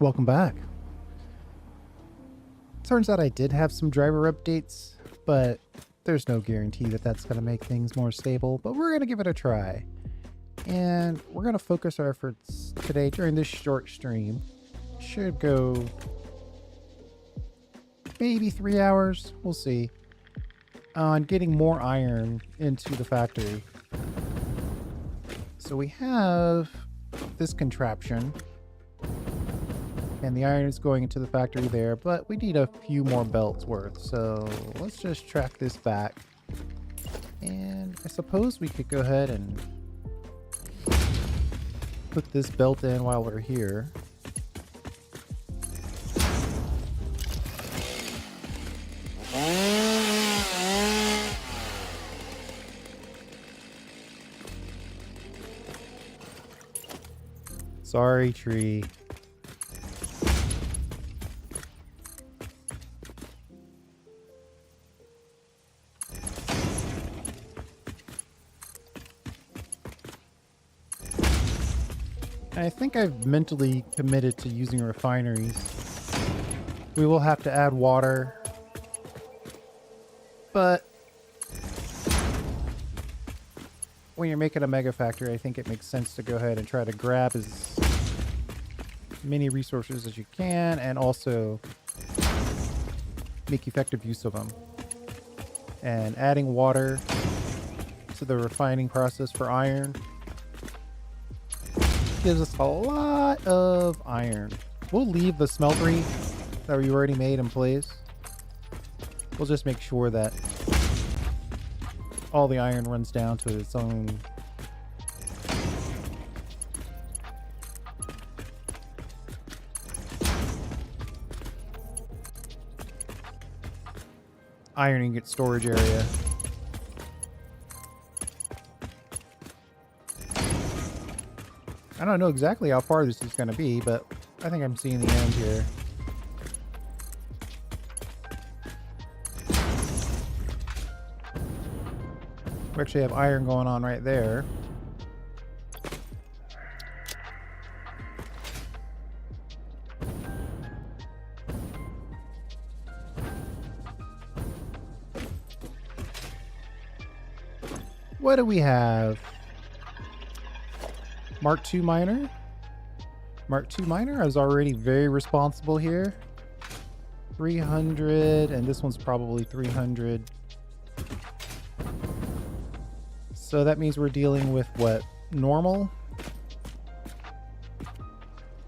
Welcome back. Turns out I did have some driver updates, but there's no guarantee that that's going to make things more stable, but we're going to give it a try. And we're going to focus our efforts today during this short stream. Should go maybe 3 hours, we'll see, on getting more iron into the factory. So we have this contraption, and the iron is going into the factory there, but we need a few more belts worth. So let's just track this back. And I suppose we could go ahead and put this belt in while we're here. Sorry, tree. I think I've mentally committed to using refineries. We will have to add water, but when you're making a mega factory, I think it makes sense to go ahead and try to grab as many resources as you can and also make effective use of them. And adding water to the refining process for iron gives us a lot of iron. We'll leave the smeltery that we already made in place. We'll just make sure that all the iron runs down to its own iron ingot storage area. I don't know exactly how far this is going to be, but I think I'm seeing the end here. We actually have iron going on right there. What do we have? Mark II miner. Mark II miner is already very responsible here. 300, and this one's probably 300. So that means we're dealing with what? Normal?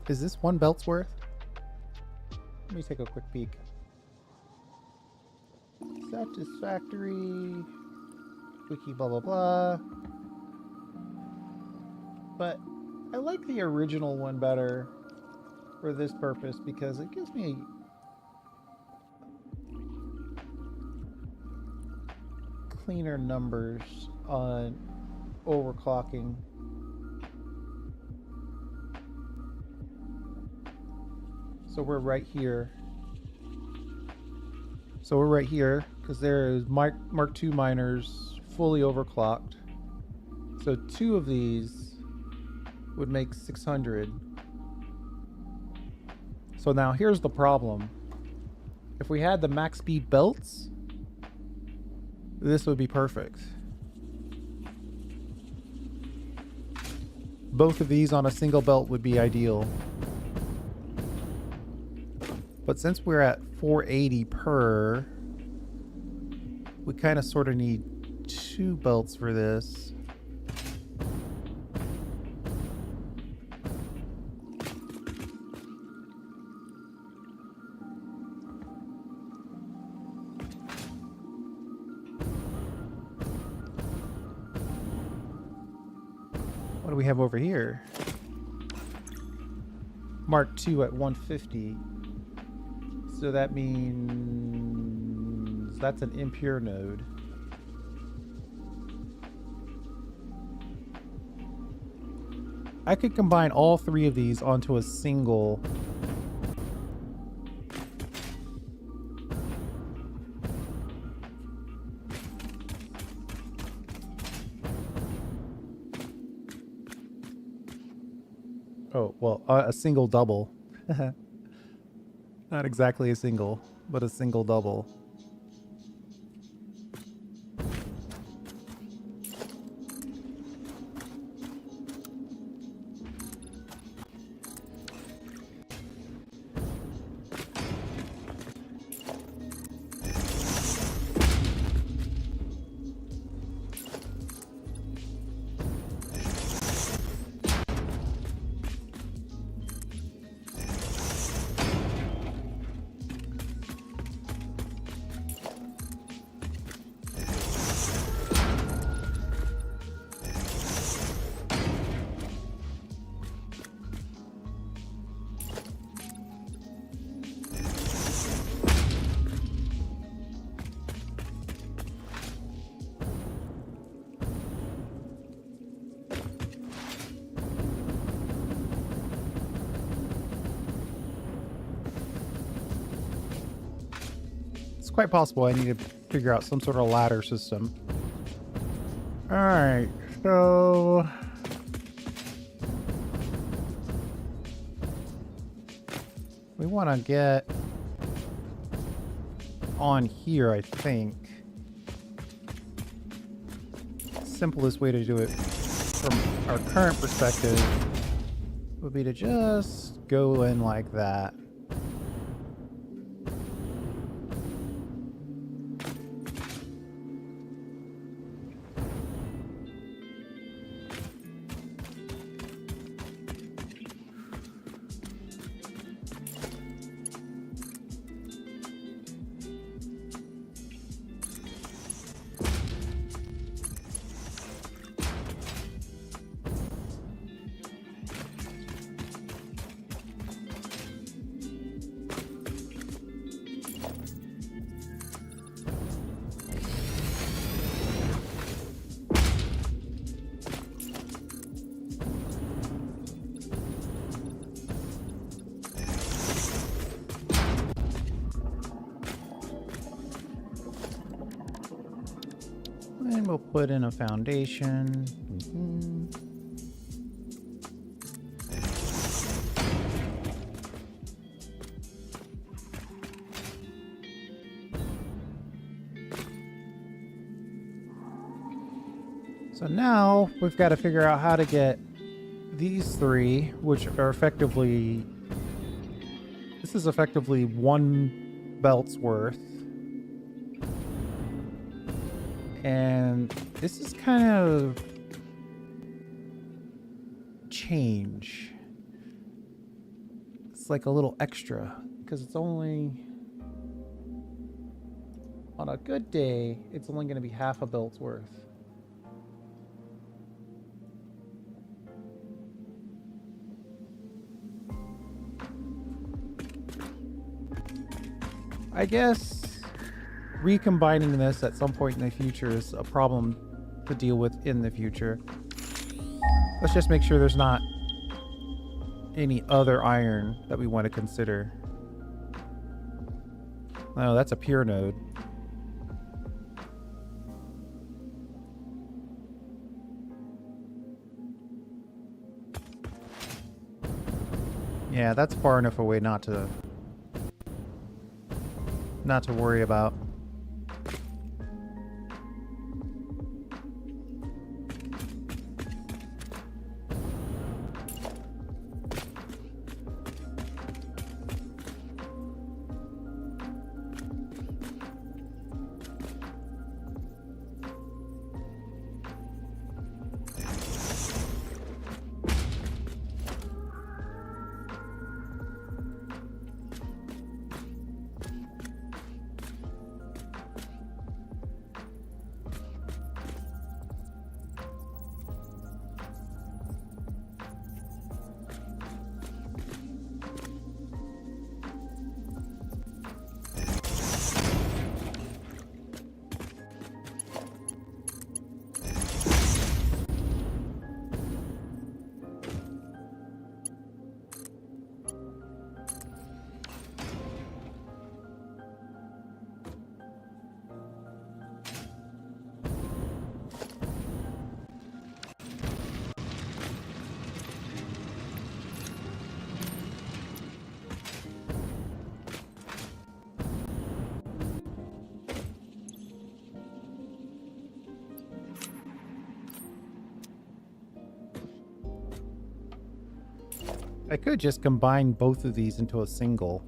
Is this one belt's worth? Let me take a quick peek. Satisfactory. Wiki blah blah blah. But I like the original one better for this purpose because it gives me cleaner numbers on overclocking. So we're right here. So we're right here because there is Mark II miners fully overclocked. So 2 of these would make 600. So now here's the problem. If we had the max speed belts, this would be perfect. Both of these on a single belt would be ideal. But since we're at 480 per, we kind of sort of need 2 belts for this. What do we have over here? Mark II at 150. So that means that's an impure node. I could combine all 3 of these onto a single. Oh, well, a single double. Not exactly a single, but a single double. It's quite possible I need to figure out some sort of ladder system. Alright, so... we want to get on here, I think. Simplest way to do it from our current perspective would be to just go in like that. And we'll put in a foundation. So now we've got to figure out how to get these three, which are effectively... this is effectively one belt's worth. And this is kind of change. It's like a little extra because it's only, on a good day, it's only going to be half a belt's worth. I guess recombining this at some point in the future is a problem to deal with in the future. Let's just make sure there's not any other iron that we want to consider. Oh, that's a pure node. Yeah, that's far enough away not to worry about. I could just combine both of these into a single.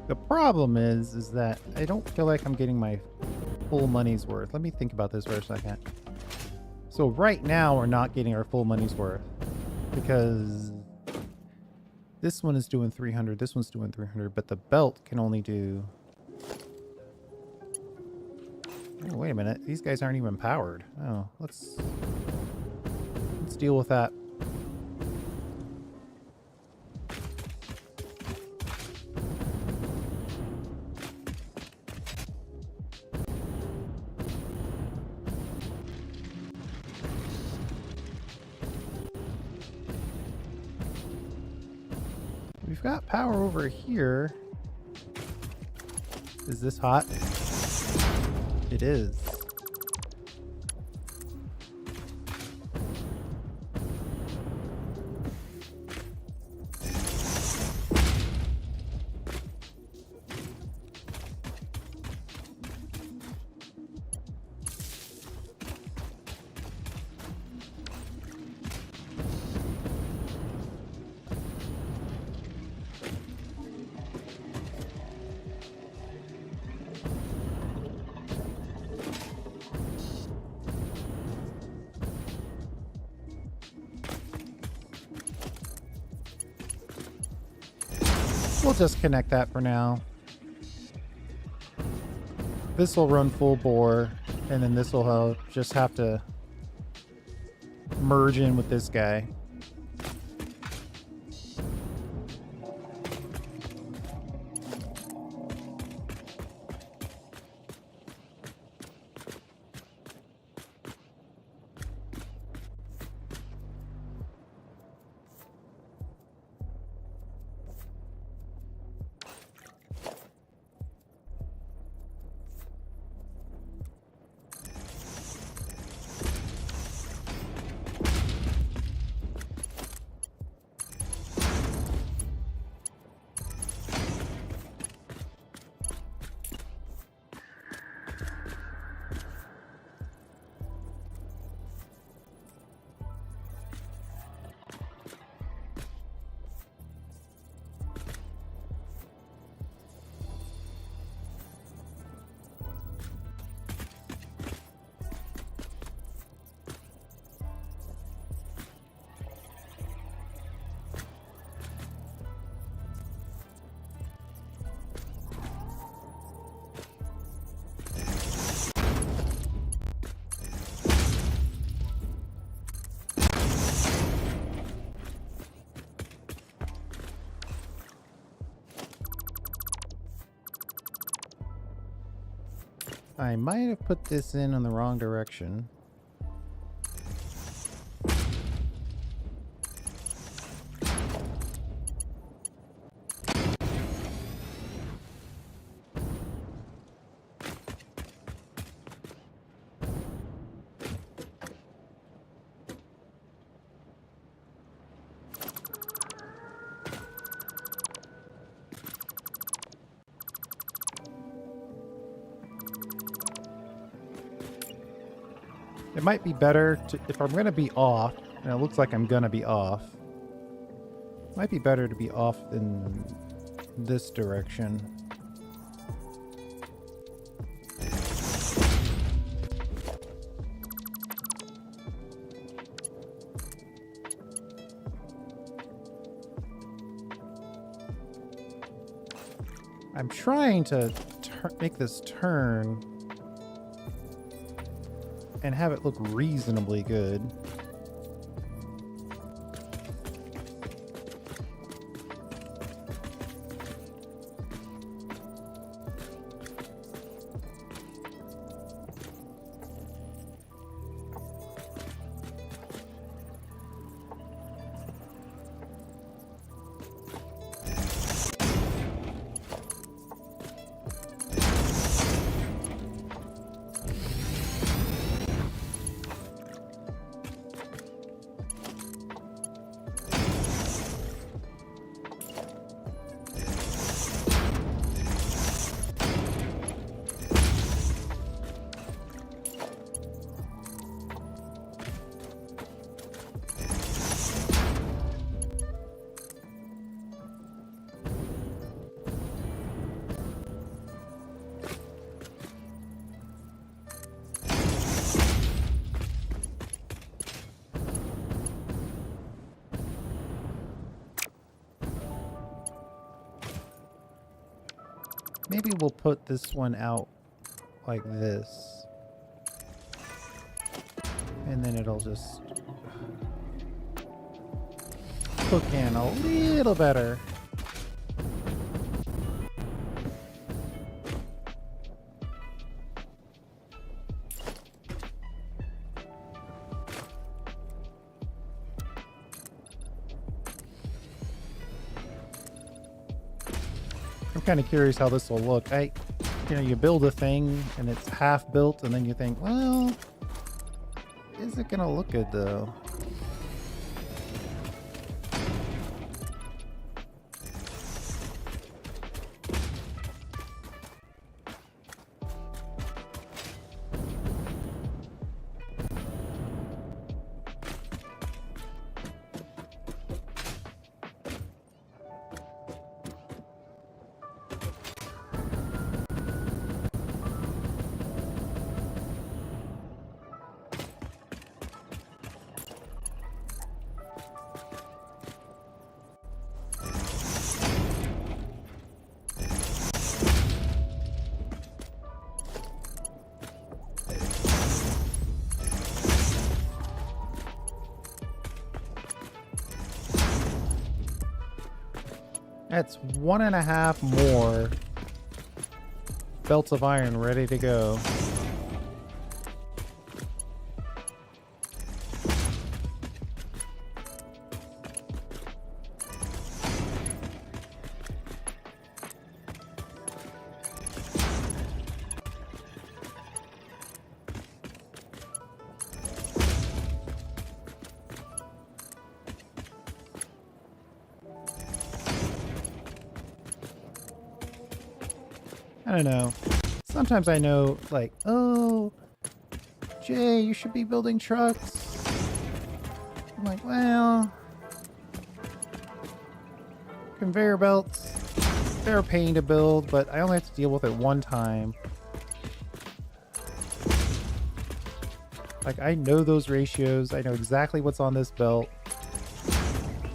The problem is that I don't feel like I'm getting my full money's worth. Let me think about this for a second. So right now we're not getting our full money's worth because this one is doing 300, this one's doing 300, but the belt can only do... Oh, wait a minute. These guys aren't even powered. Oh, let's deal with that. We've got power over here. Is this hot? It is. We'll just connect that for now. This will run full bore, and then this will just have to merge in with this guy. I might have put this in the wrong direction. It might be better to, if I'm going to be off, and it looks like I'm going to be off, it might be better to be off in this direction. I'm trying to make this turn. and have it look reasonably good. Maybe we'll put this one out like this. And then it'll just hook in a little better. I'm kind of curious how this will look. You build a thing and it's half built and then you think, well, is it gonna look good though? That's 1.5 more belts of iron ready to go. I don't know. Sometimes I know, like, oh, Jay, you should be building trucks. I'm like, well, conveyor belts, they're a pain to build, but I only have to deal with it one time. Like, I know those ratios. I know exactly what's on this belt.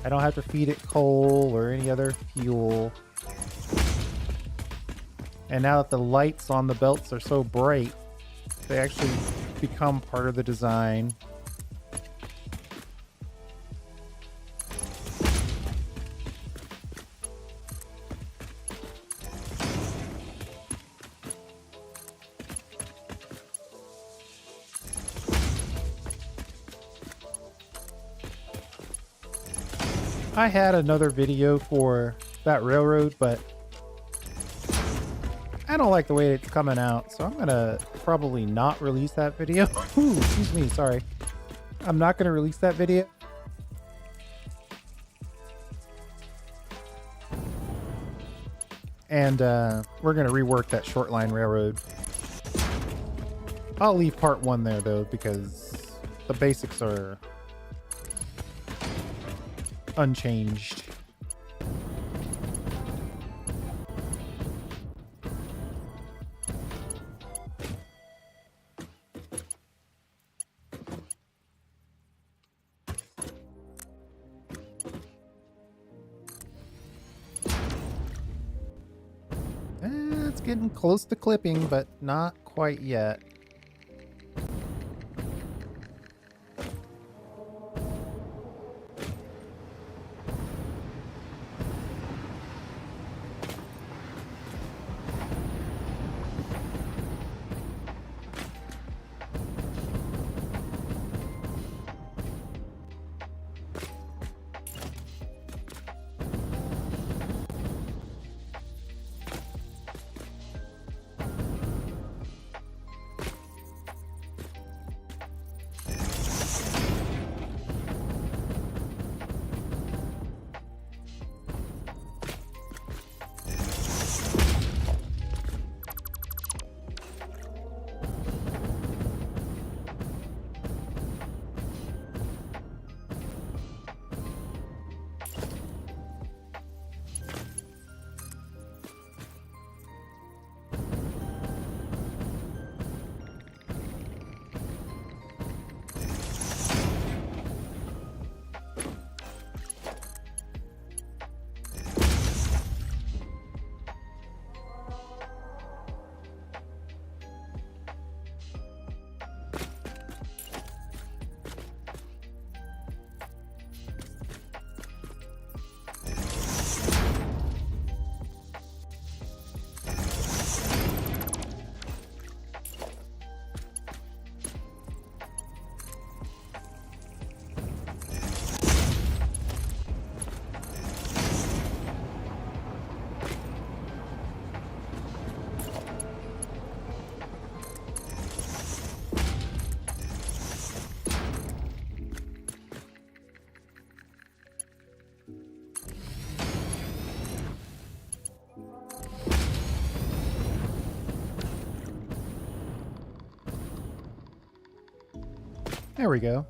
I don't have to feed it coal or any other fuel. And now that the lights on the belts are so bright, they actually become part of the design. I had another video for that railroad, but I don't like the way it's coming out, so I'm gonna probably not release that video. Ooh, excuse me, sorry. I'm not gonna release that video. And we're gonna rework that short line railroad. I'll leave part 1 there though, because the basics are unchanged. It's getting close to clipping, but not quite yet. There we go.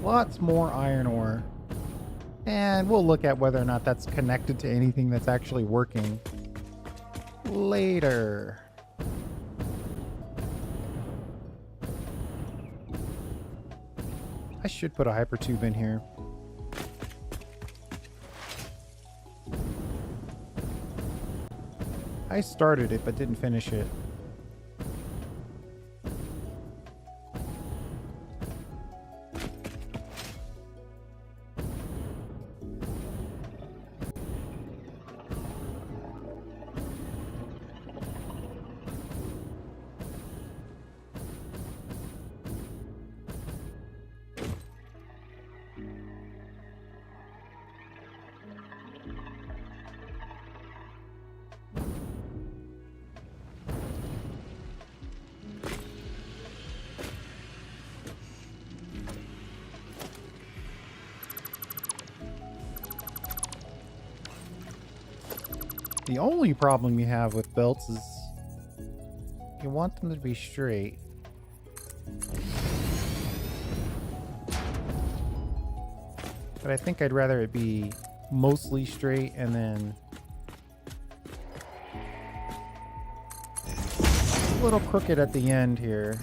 Lots more iron ore. And we'll look at whether or not that's connected to anything that's actually working later. I should put a hypertube in here. I started it but didn't finish it. The only problem you have with belts is you want them to be straight. But I think I'd rather it be mostly straight and then a little crooked at the end here.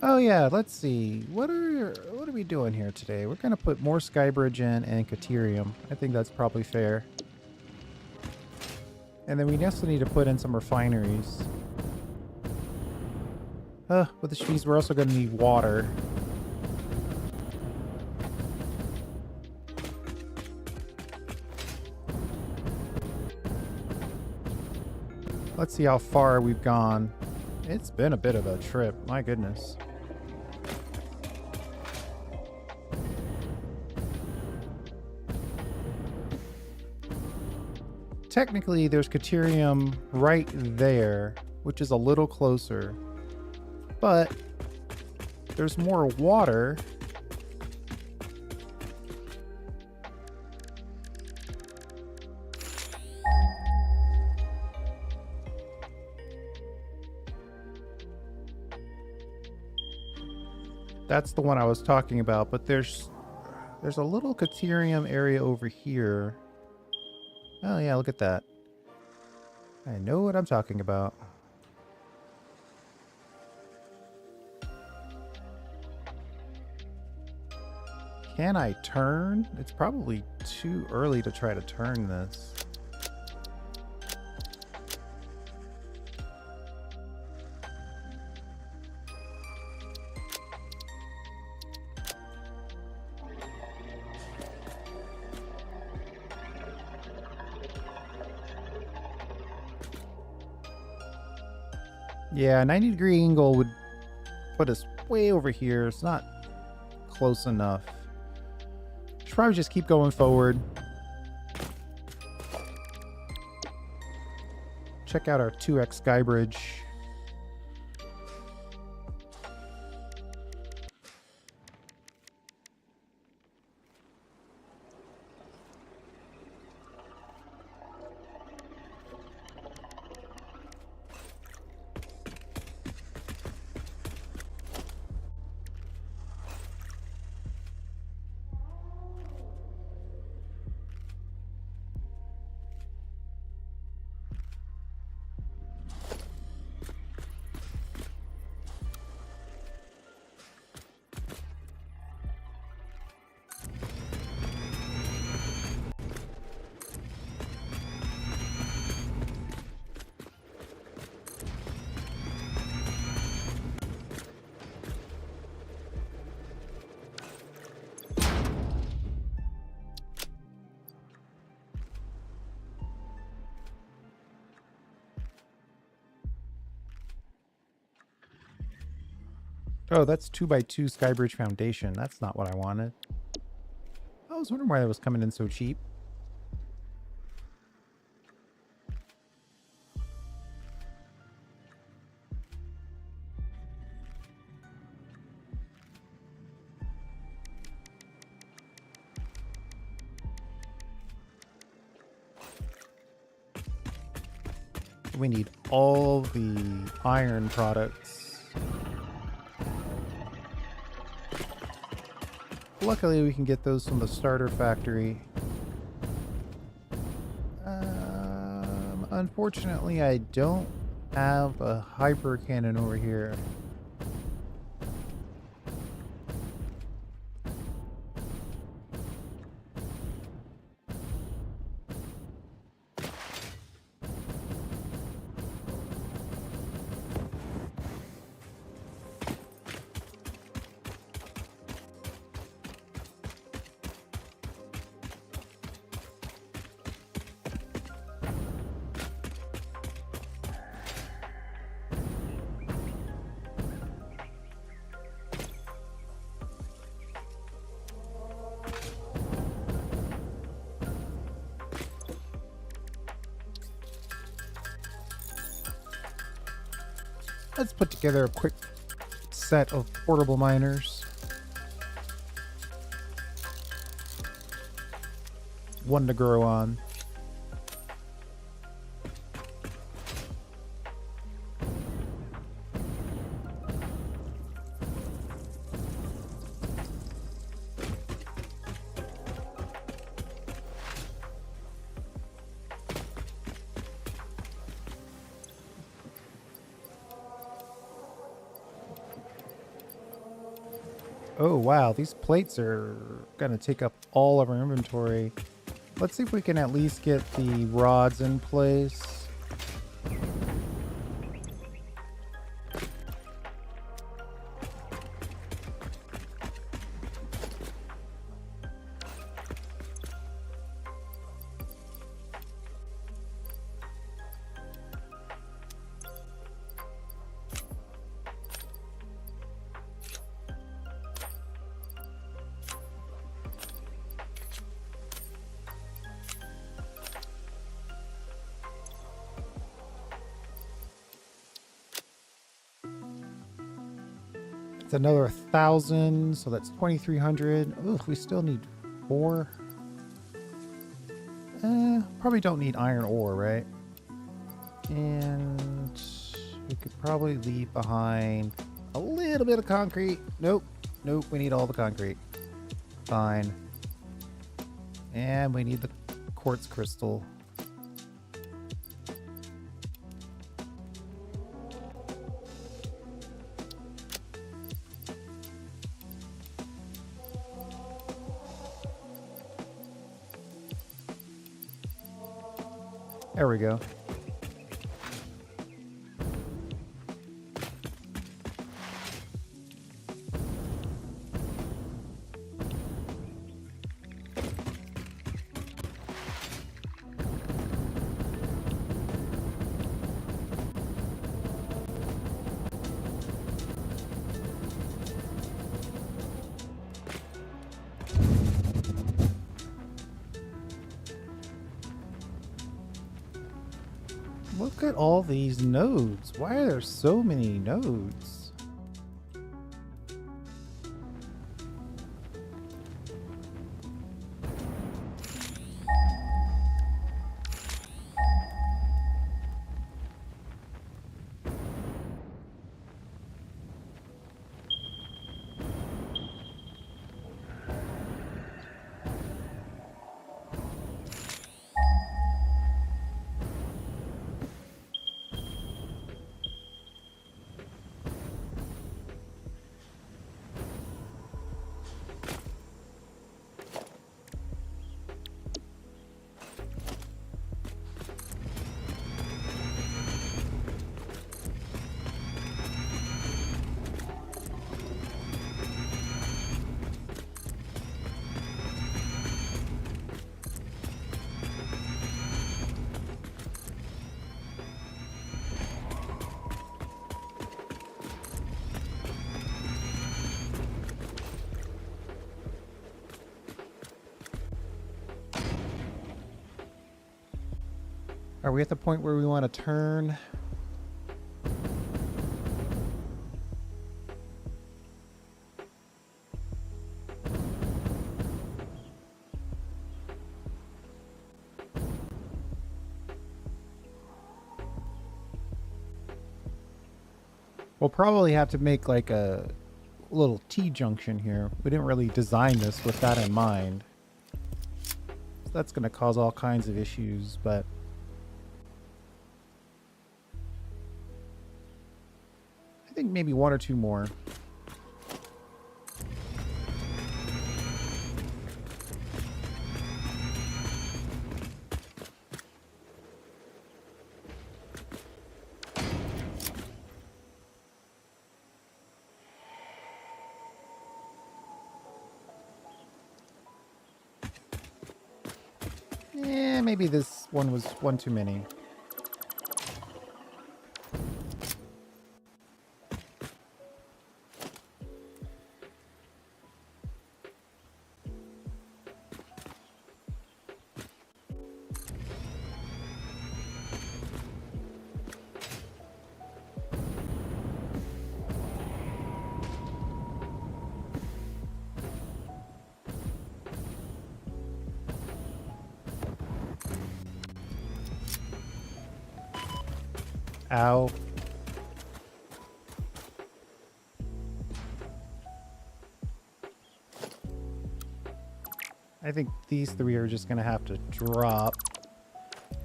Oh yeah, let's see. What are we doing here today? We're gonna put more skybridge in and caterium. I think that's probably fair. And then we also need to put in some refineries. With the trees, we're also gonna need water. Let's see how far we've gone. It's been a bit of a trip, my goodness. Technically, there's caterium right there, which is a little closer. But there's more water. That's the one I was talking about, but there's a little caterium area over here. Oh yeah, look at that. I know what I'm talking about. Can I turn? It's probably too early to try to turn this. Yeah, 90-degree angle would put us way over here. It's not close enough. Should probably just keep going forward. Check out our 2x skybridge. Oh, that's 2x2 skybridge foundation. That's not what I wanted. I was wondering why that was coming in so cheap. We need all the iron products. Luckily, we can get those from the starter factory. Unfortunately, I don't have a hyper cannon over here. Let's put together a quick set of portable miners. One to grow on. Oh wow, these plates are gonna take up all of our inventory. Let's see if we can at least get the rods in place. It's another 1,000, so that's 2,300. Ugh, we still need 4. Probably don't need iron ore, right? And we could probably leave behind a little bit of concrete. Nope, nope, we need all the concrete. Fine. And we need the quartz crystal. There we go. Look at all these nodes. Why are there so many nodes? Are we at the point where we want to turn? We'll probably have to make like a little T-junction here. We didn't really design this with that in mind. So that's going to cause all kinds of issues, but I think maybe one or two more. Yeah, maybe this one was one too many. Ow. I think these three are just going to have to drop.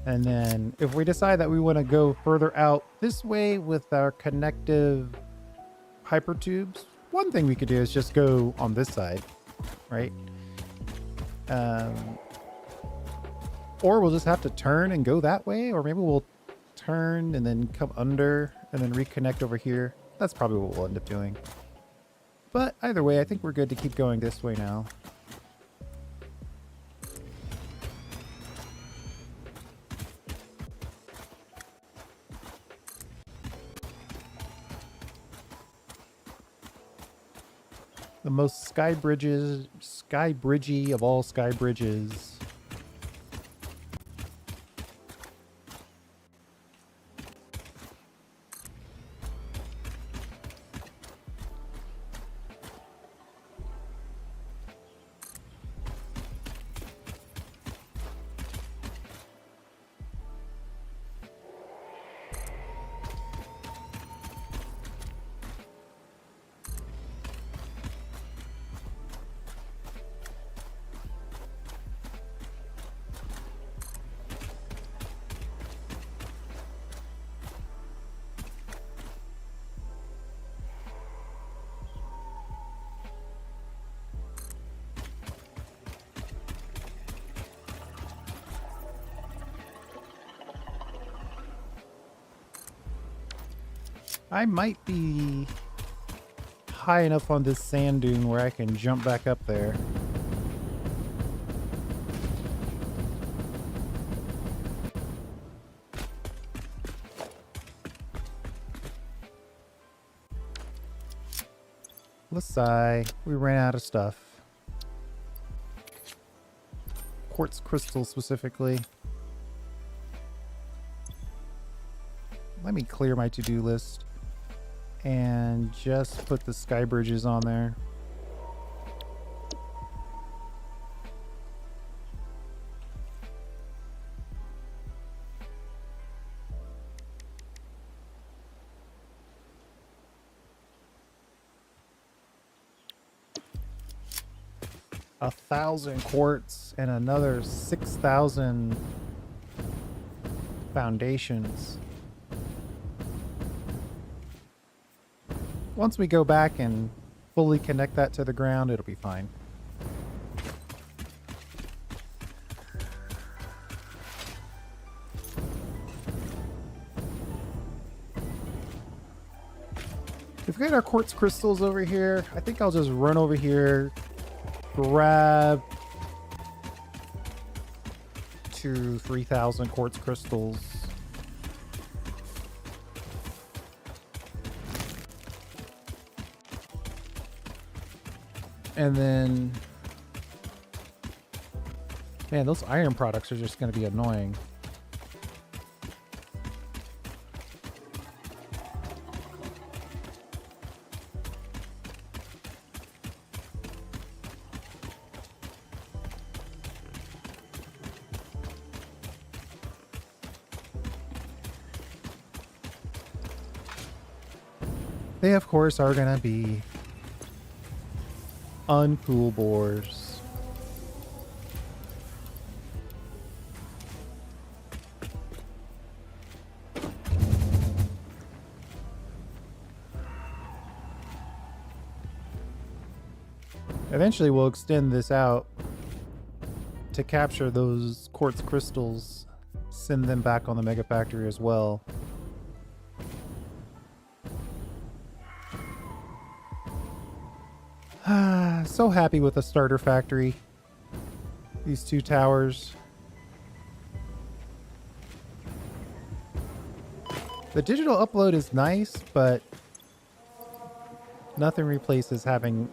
And then if we decide that we want to go further out this way with our connective hypertubes, one thing we could do is just go on this side, right? Or we'll just have to turn and go that way, or maybe we'll turn and then come under and then reconnect over here. That's probably what we'll end up doing. But either way, I think we're good to keep going this way now. The most skybridgy of all sky bridges. I might be high enough on this sand dune where I can jump back up there. Let's sigh. We ran out of stuff. Quartz crystal specifically. Let me clear my to-do list and just put the sky bridges on there. A 1,000 quartz and another 6,000 foundations. Once we go back and fully connect that to the ground, it'll be fine. We've got our quartz crystals over here. I think I'll just run over here, grab 3,000 quartz crystals. And then, man, those iron products are just going to be annoying. They, of course, are going to be uncool bores. Eventually, we'll extend this out to capture those quartz crystals, send them back on the mega factory as well. So happy with the starter factory. These 2 towers. The digital upload is nice, but nothing replaces having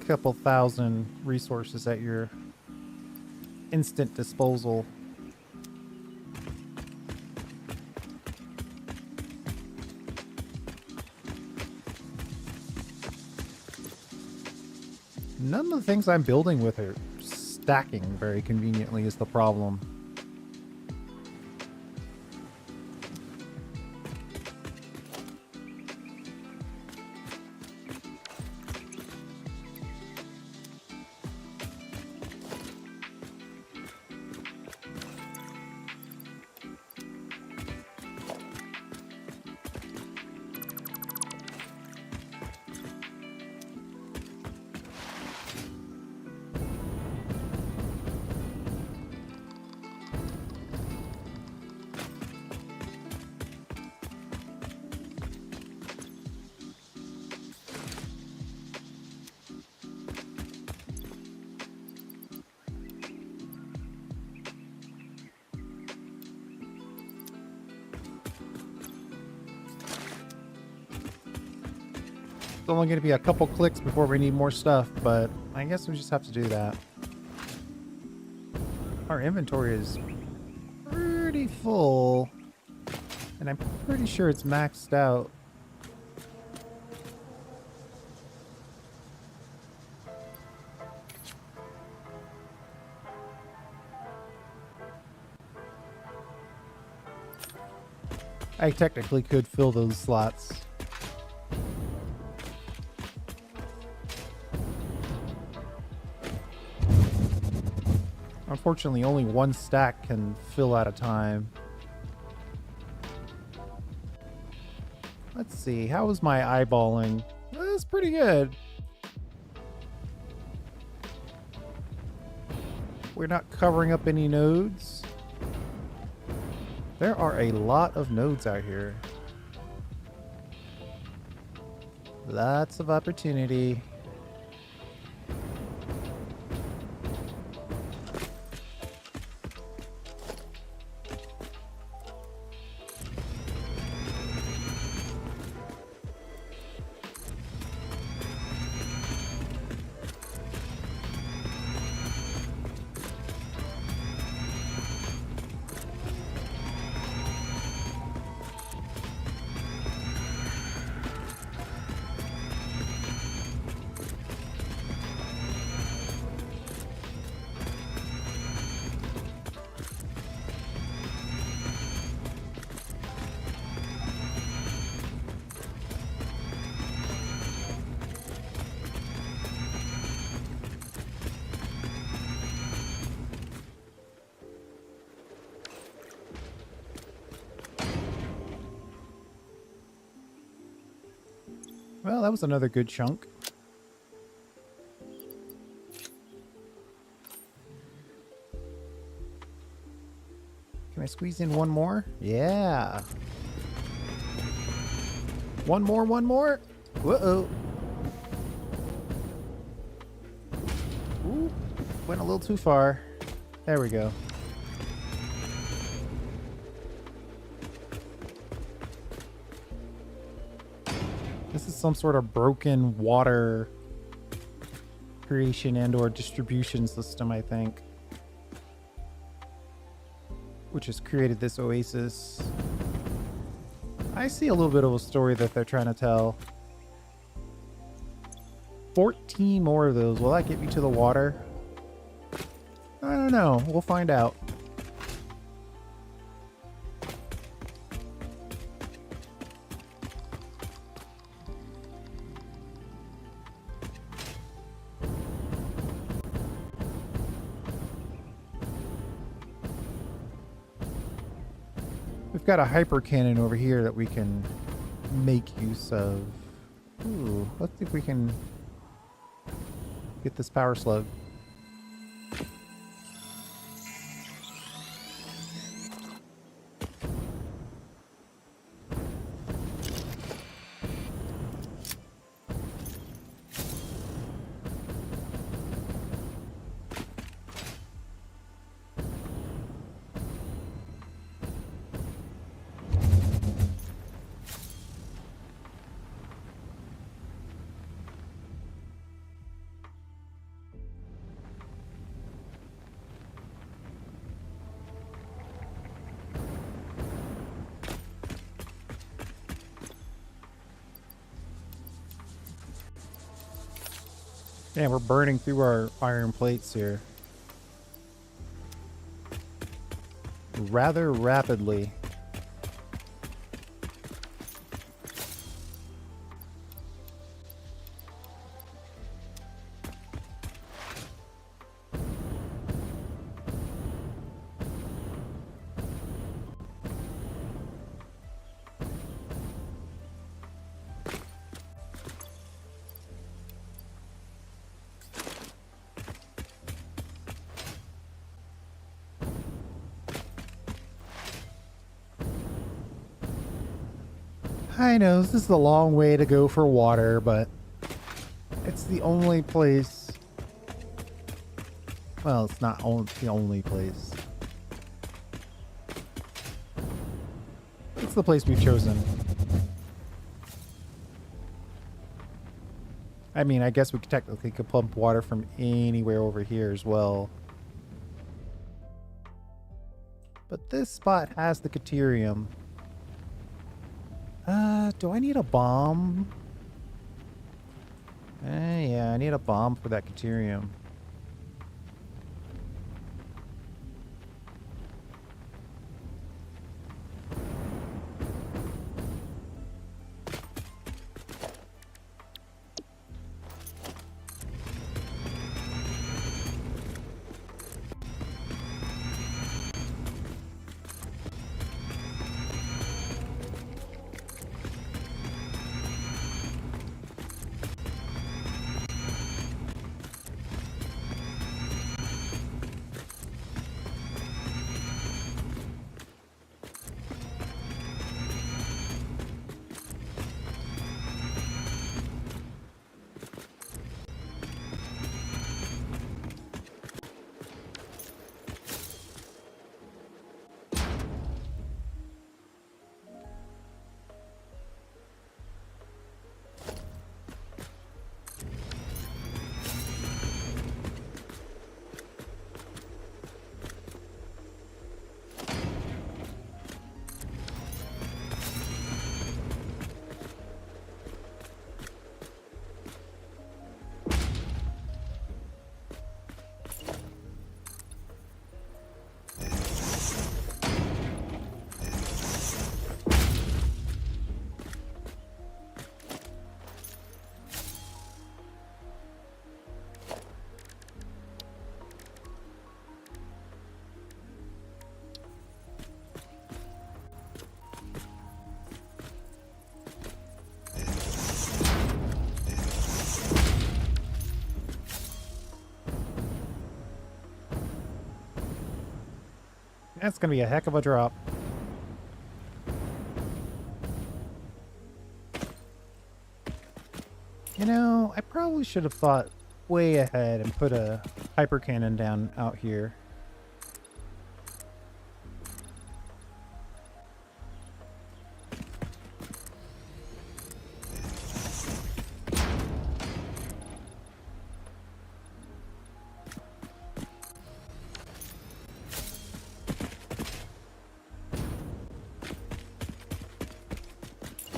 a couple thousand resources at your instant disposal. None of the things I'm building with are stacking very conveniently is the problem. It's only going to be a couple clicks before we need more stuff, but I guess we just have to do that. Our inventory is pretty full, and I'm pretty sure it's maxed out. I technically could fill those slots. Unfortunately, only 1 stack can fill at a time. Let's see, how was my eyeballing? That's pretty good. We're not covering up any nodes. There are a lot of nodes out here. Lots of opportunity. Well, that was another good chunk. Can I squeeze in one more? Yeah. One more, one more. Whoa. Ooh, went a little too far. There we go. This is some sort of broken water creation and or distribution system, I think, which has created this oasis. I see a little bit of a story that they're trying to tell. 14 more of those. Will that get me to the water? I don't know. We'll find out. We've got a hyper cannon over here that we can make use of. Ooh, let's see if we can get this power slug. Yeah, we're burning through our iron plates here rather rapidly. I know this is a long way to go for water, but it's the only place. Well, it's not the only place. It's the place we've chosen. I mean, I guess we could technically pump water from anywhere over here as well. But this spot has the Caterium. Do I need a bomb? Yeah, I need a bomb for that Caterium. That's gonna be a heck of a drop. You know, I probably should have thought way ahead and put a hyper cannon down out here.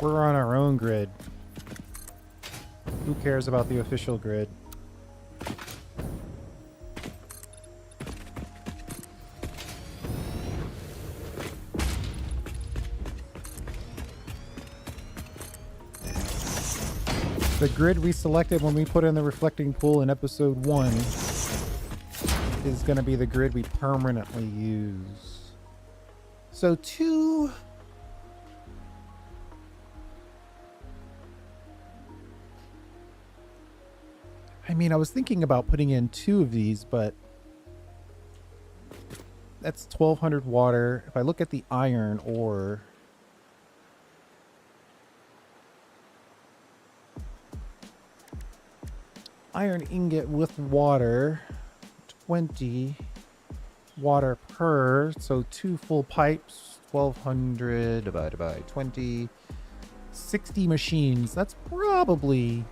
We're on our own grid. Who cares about the official grid? The grid we selected when we put in the reflecting pool in episode 1 is going to be the grid we permanently use. So 2 I mean, I was thinking about putting in 2 of these, but that's 1200 water. If I look at the iron ore, iron ingot with water, 20 water per, so 2 full pipes, 1200 divided by 20, 60 machines. That's probably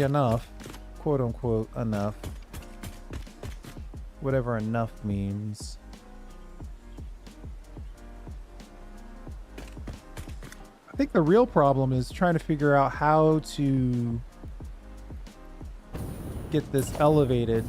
enough, quote unquote enough, whatever enough means. I think the real problem is trying to figure out how to get this elevated.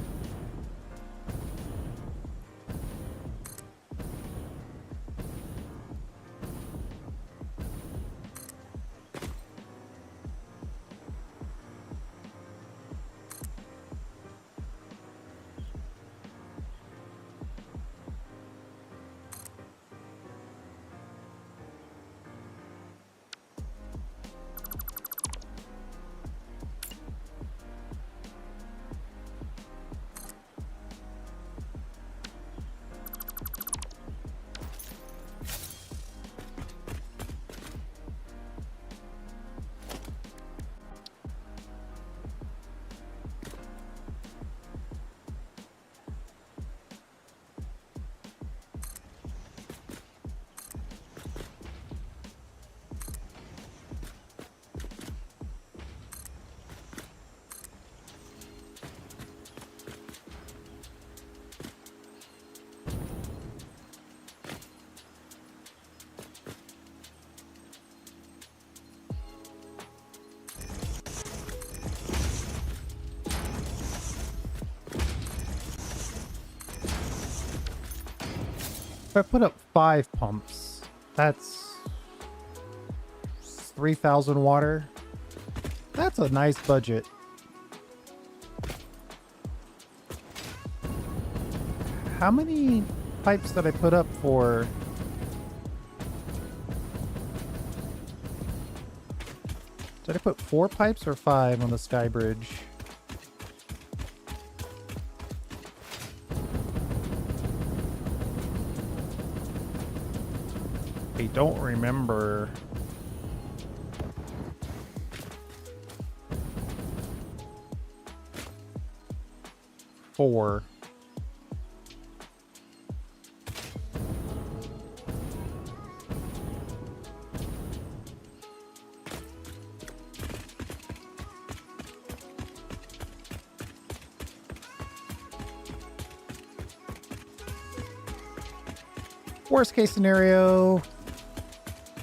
If I put up 5 pumps, that's 3,000 water. That's a nice budget. How many pipes did I put up for? Did I put 4 pipes or 5 on the skybridge? I don't remember. Four. Worst case scenario,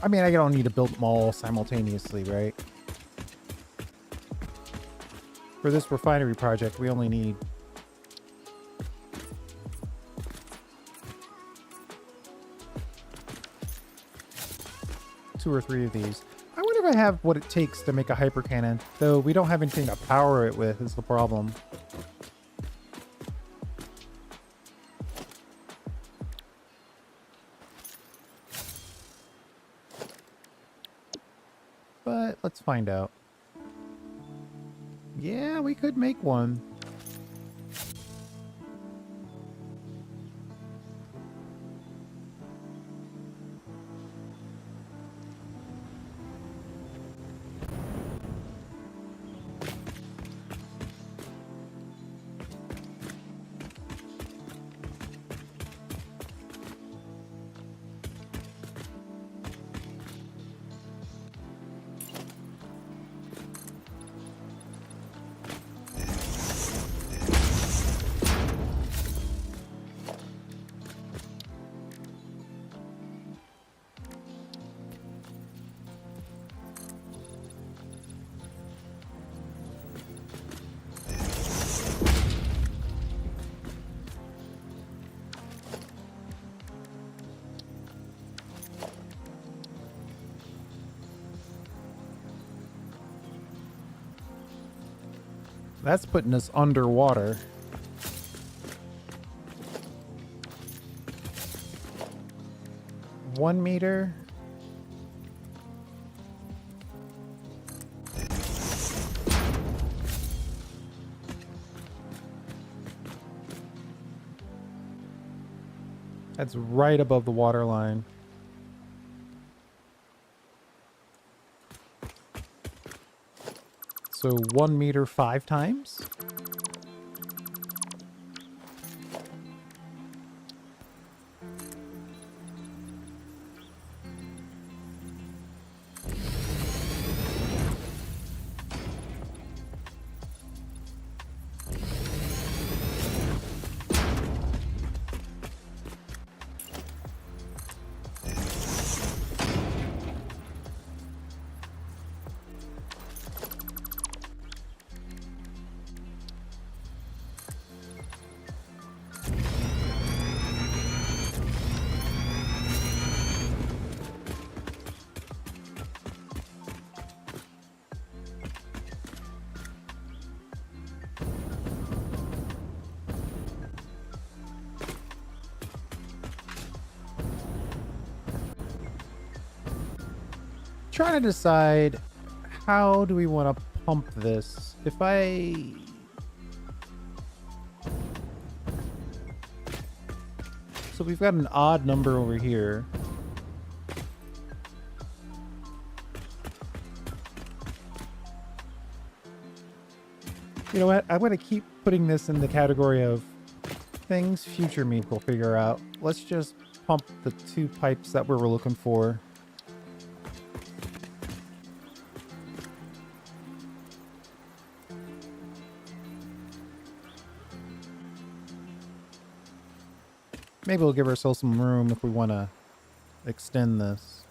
I mean, I don't need to build them all simultaneously, right? For this refinery project, we only need two or 3 of these. I wonder if I have what it takes to make a hyper cannon, though we don't have anything to power it with is the problem. But let's find out. Yeah, we could make one. That's putting us underwater. One meter. That's right above the water line. So 1 meter 5 times? Trying to decide how do we want to pump this. If I so we've got an odd number over here. You know what? I'm going to keep putting this in the category of things future me will figure out. Let's just pump the 2 pipes that we were looking for. Maybe we'll give ourselves some room if we want to extend this.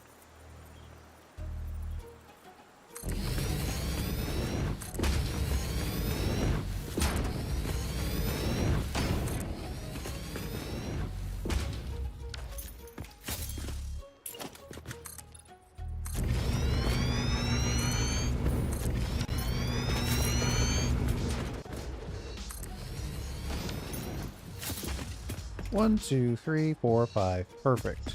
One, two, three, four, five. Perfect.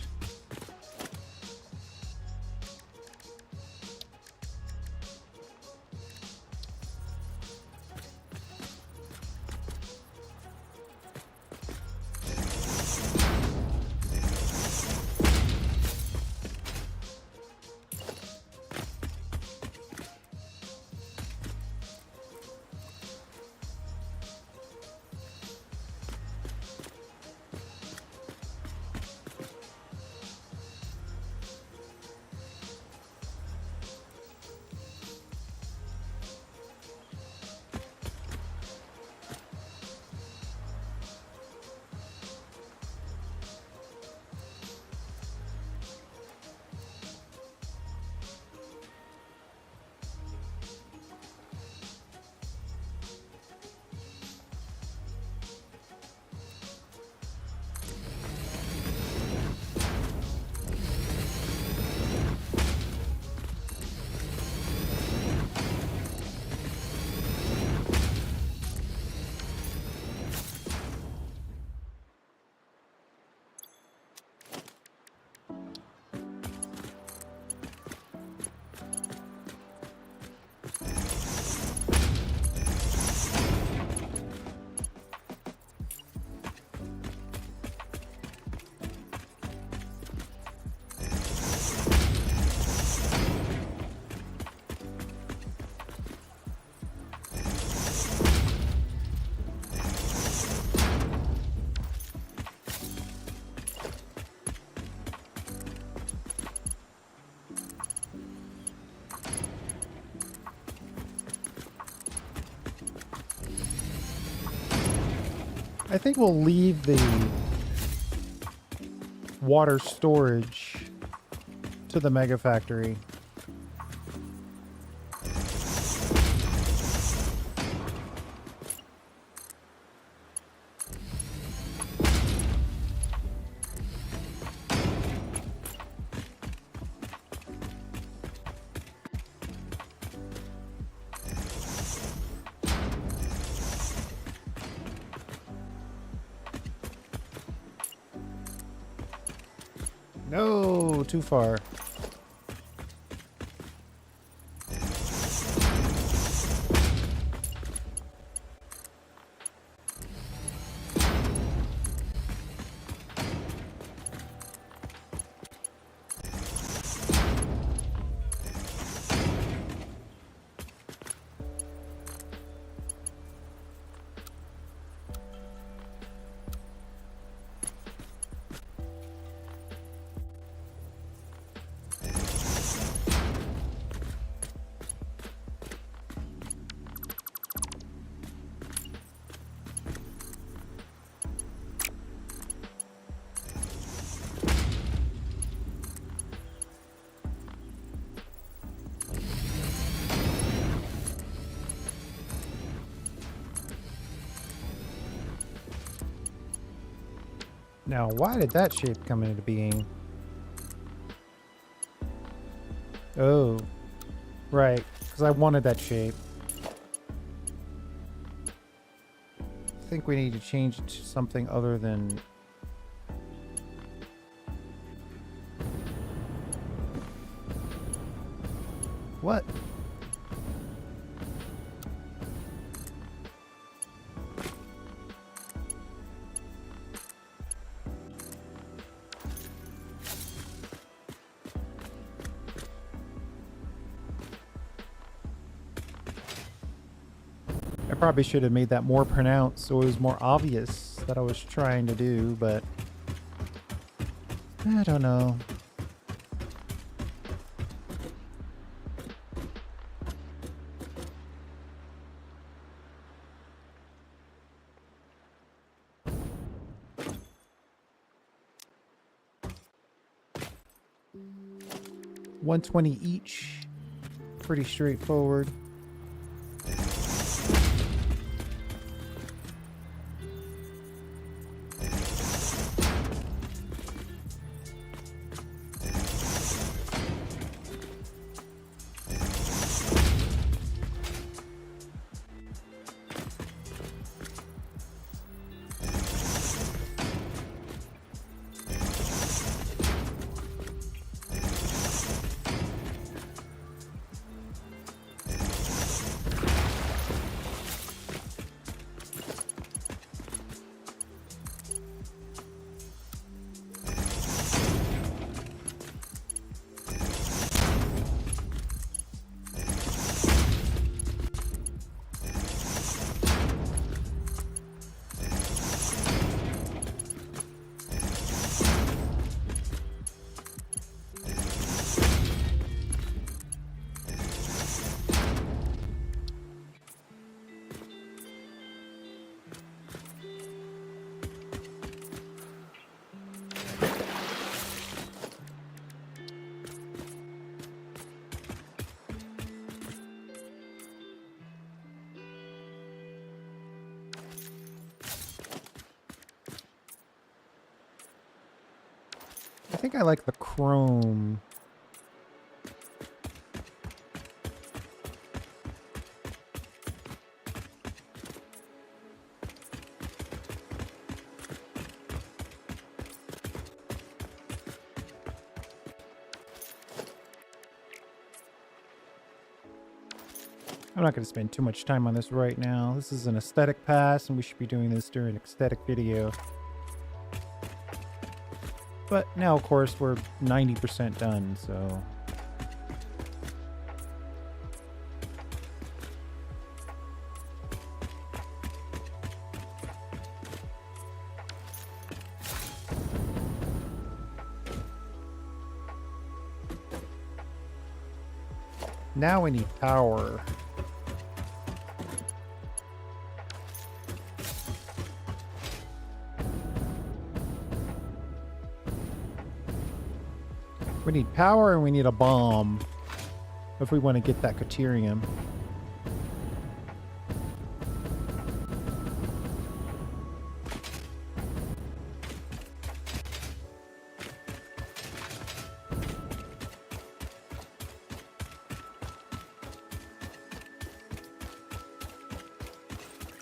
I think we'll leave the water storage to the mega factory. No, too far. Now, why did that shape come into being? Oh, right, because I wanted that shape. I think we need to change it to something other than... What? I probably should have made that more pronounced so it was more obvious that I was trying to do, but I don't know. $120 each. Pretty straightforward. I think I like the chrome. I'm not going to spend too much time on this right now. This is an aesthetic pass, and we should be doing this during an aesthetic video. But now, of course, we're 90% done, so... Now we need power. We need power and we need a bomb if we want to get that Caterium.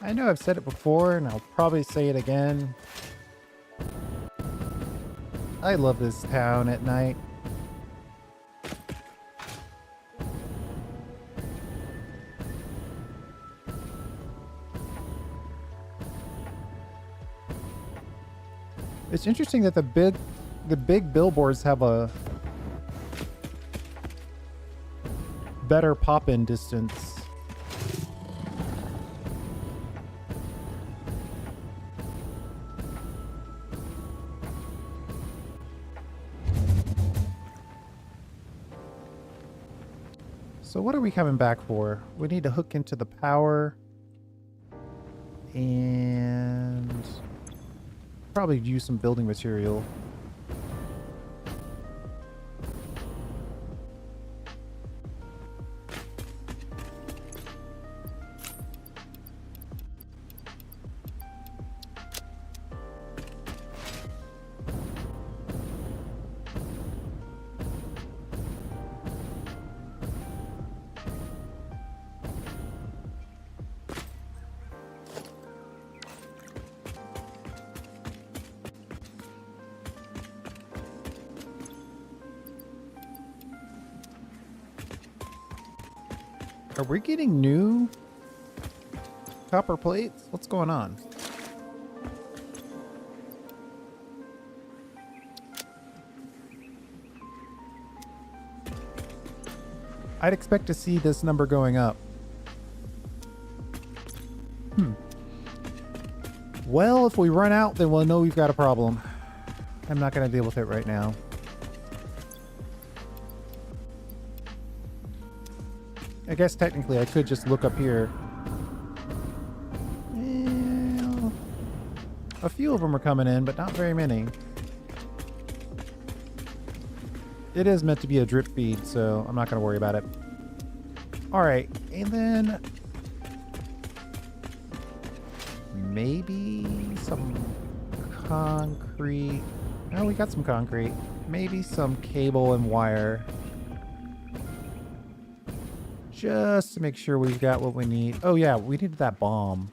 I know I've said it before and I'll probably say it again. I love this town at night. It's interesting that the big billboards have a better pop-in distance. So what are we coming back for? We need to hook into the power and probably use some building material. Are we getting new copper plates? What's going on? I'd expect to see this number going up. Well, if we run out, then we'll know we've got a problem. I'm not going to deal with it right now. I guess technically I could just look up here. Well, a few of them are coming in, but not very many. It is meant to be a drip feed, so I'm not going to worry about it. All right, and then maybe some concrete. Oh, we got some concrete. Maybe some cable and wire. Just to make sure we've got what we need. Oh yeah, we needed that bomb.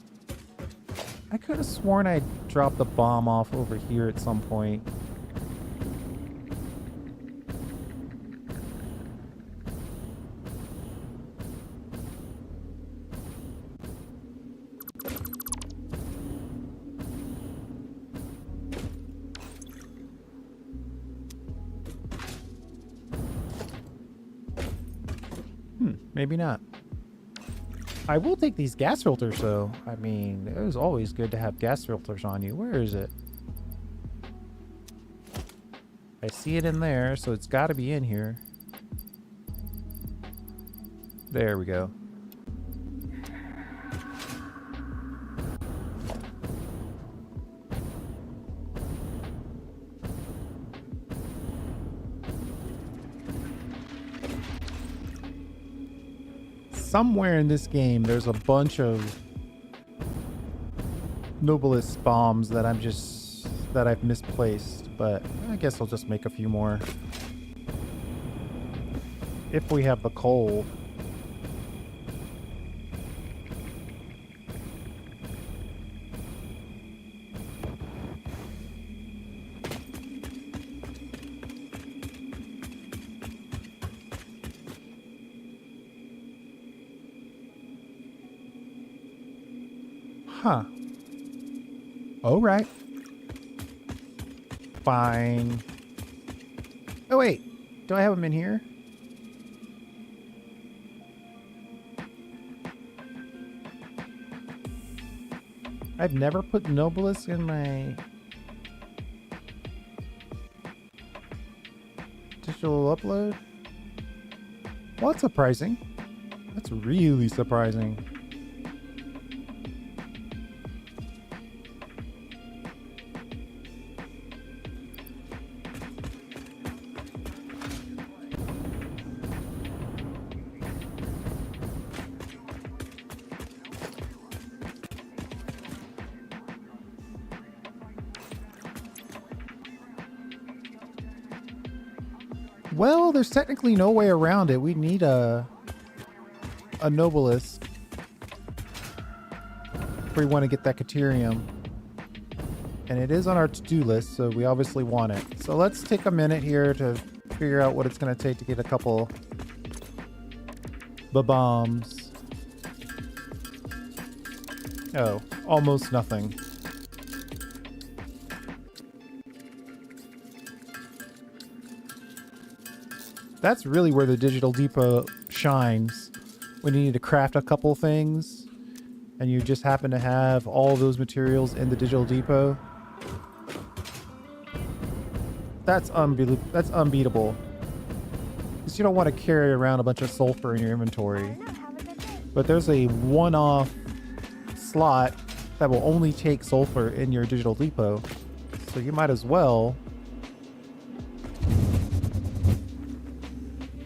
I could have sworn I dropped the bomb off over here at some point. Maybe not. I will take these gas filters though. I mean, it was always good to have gas filters on you. Where is it? I see it in there, so it's got to be in here. There we go. Somewhere in this game, there's a bunch of Nobilis bombs that I've misplaced, but I guess I'll just make a few more. If we have the coal. Huh. All right. Fine. Oh, wait. Do I have them in here? I've never put Nobilis in my digital upload. Well, that's surprising. That's really surprising. Well, there's technically no way around it. We need a Nobilis if we want to get that Caterium. And it is on our to-do list, so we obviously want it. So let's take a minute here to figure out what it's going to take to get a couple bombs. Oh, almost nothing. That's really where the digital depot shines. When you need to craft a couple things and you just happen to have all those materials in the digital depot. That's unbeatable. Because you don't want to carry around a bunch of sulfur in your inventory. But there's a one-off slot that will only take sulfur in your digital depot. So you might as well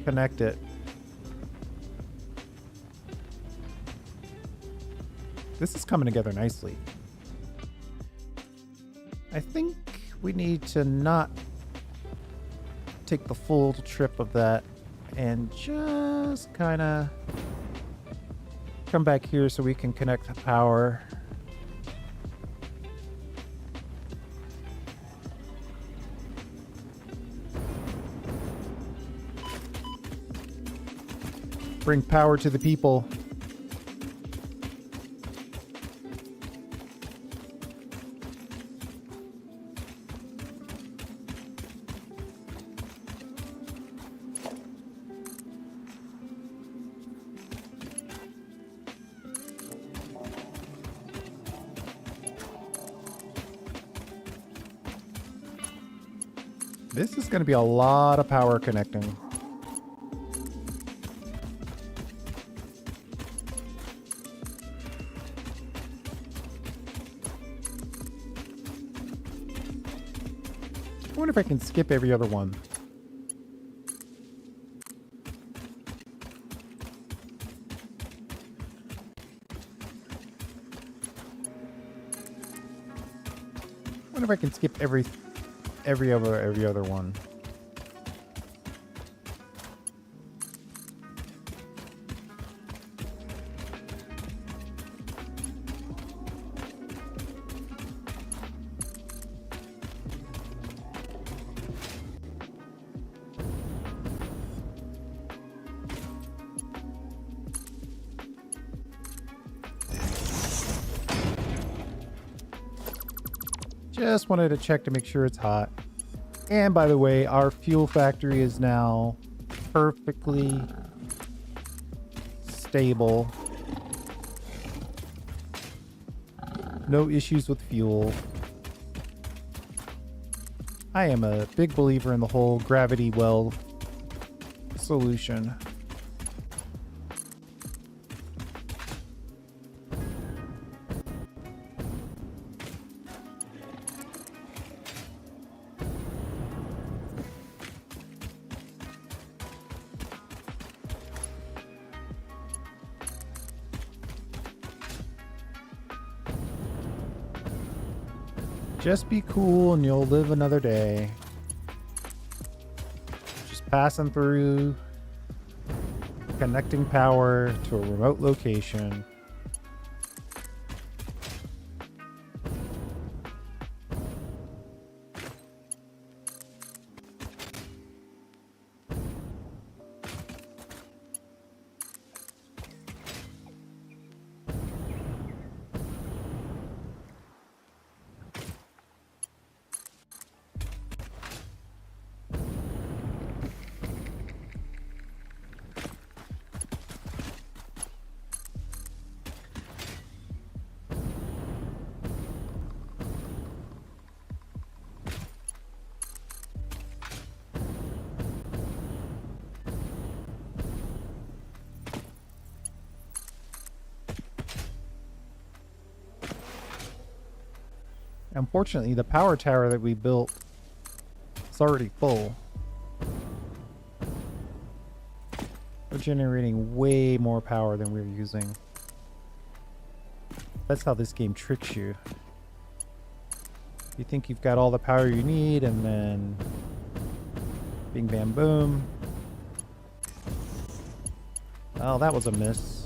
connect it. This is coming together nicely. I think we need to not take the full trip of that and just kind of come back here so we can connect the power. Bring power to the people. This is going to be a lot of power connecting. I wonder if I can skip every other one. I wonder if I can skip every other one. Just wanted to check to make sure it's hot. And by the way, our fuel factory is now perfectly stable. No issues with fuel. I am a big believer in the whole gravity well solution. Just be cool and you'll live another day. Just passing through, connecting power to a remote location. Unfortunately, the power tower that we built is already full. We're generating way more power than we're using. That's how this game tricks you. You think you've got all the power you need, and then bing bam boom. Oh, that was a miss.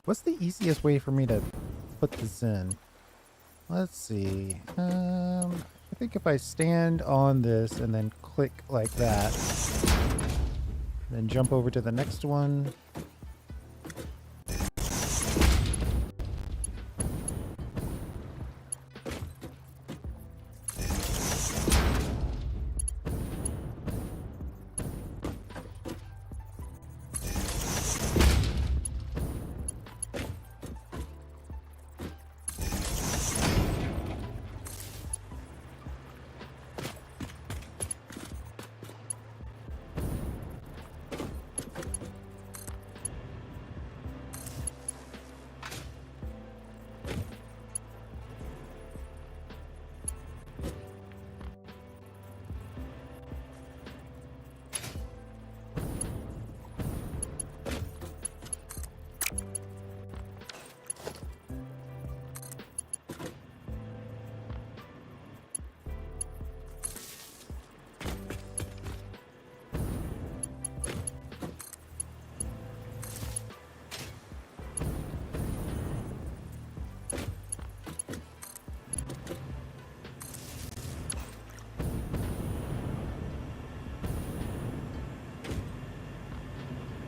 What's the easiest way for me to put this in? Let's see. I think if I stand on this and then click like that, then jump over to the next one.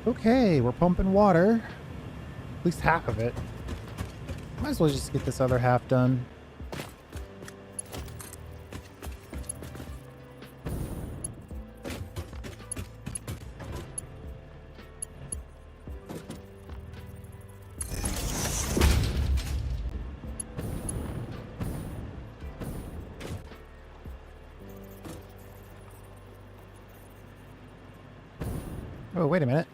Okay, we're pumping water. At least half of it. Might as well just get this other half done. Oh, wait a minute.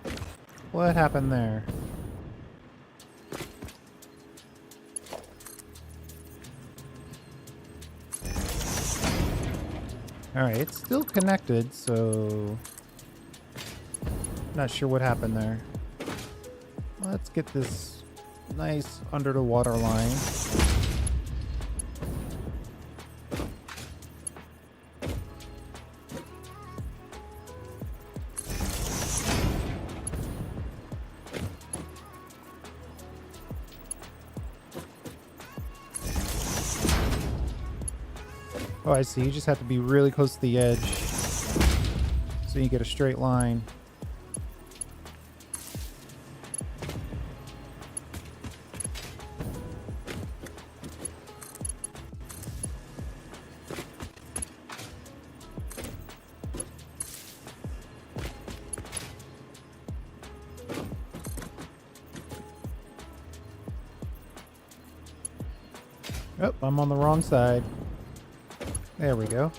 What happened there? Alright, it's still connected, so... Not sure what happened there. Let's get this nice under the water line. Oh, I see. You just have to be really close to the edge so you get a straight line. Oh, I'm on the wrong side. There we go.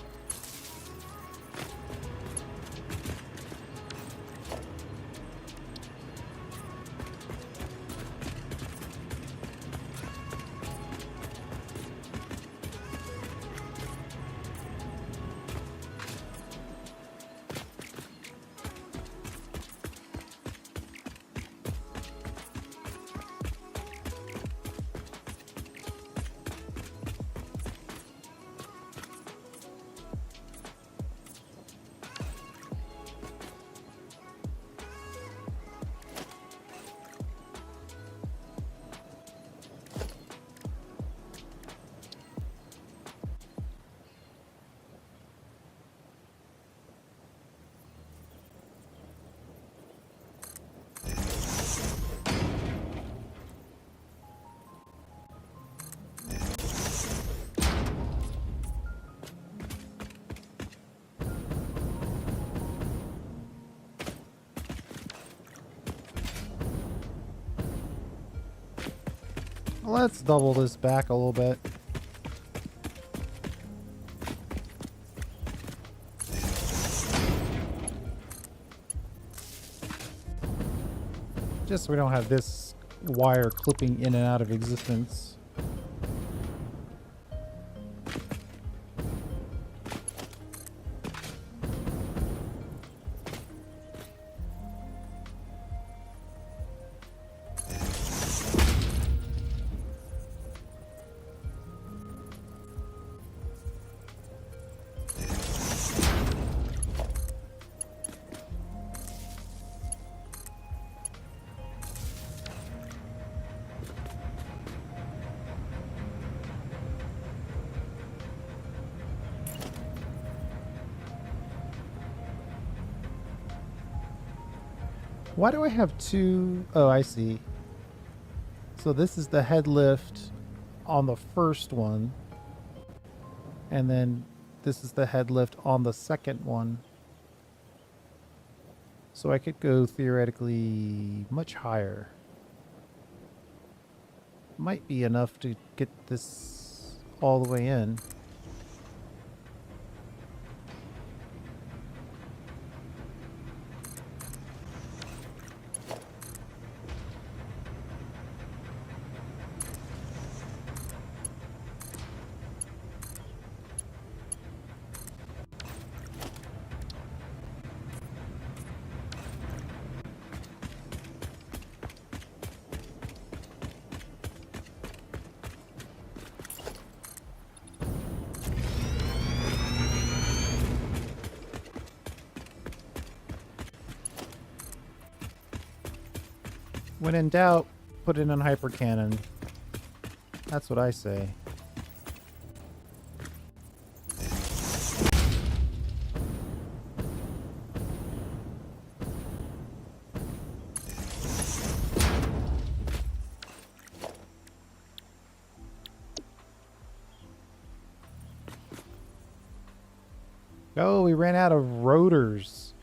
Let's double this back a little bit. Just so we don't have this wire clipping in and out of existence. Why do I have two? Oh, I see. So this is the head lift on the first one. And then this is the head lift on the second one. So I could go theoretically much higher. Might be enough to get this all the way in. When in doubt, put it in hyper cannon. That's what I say. Oh, we ran out of rotors.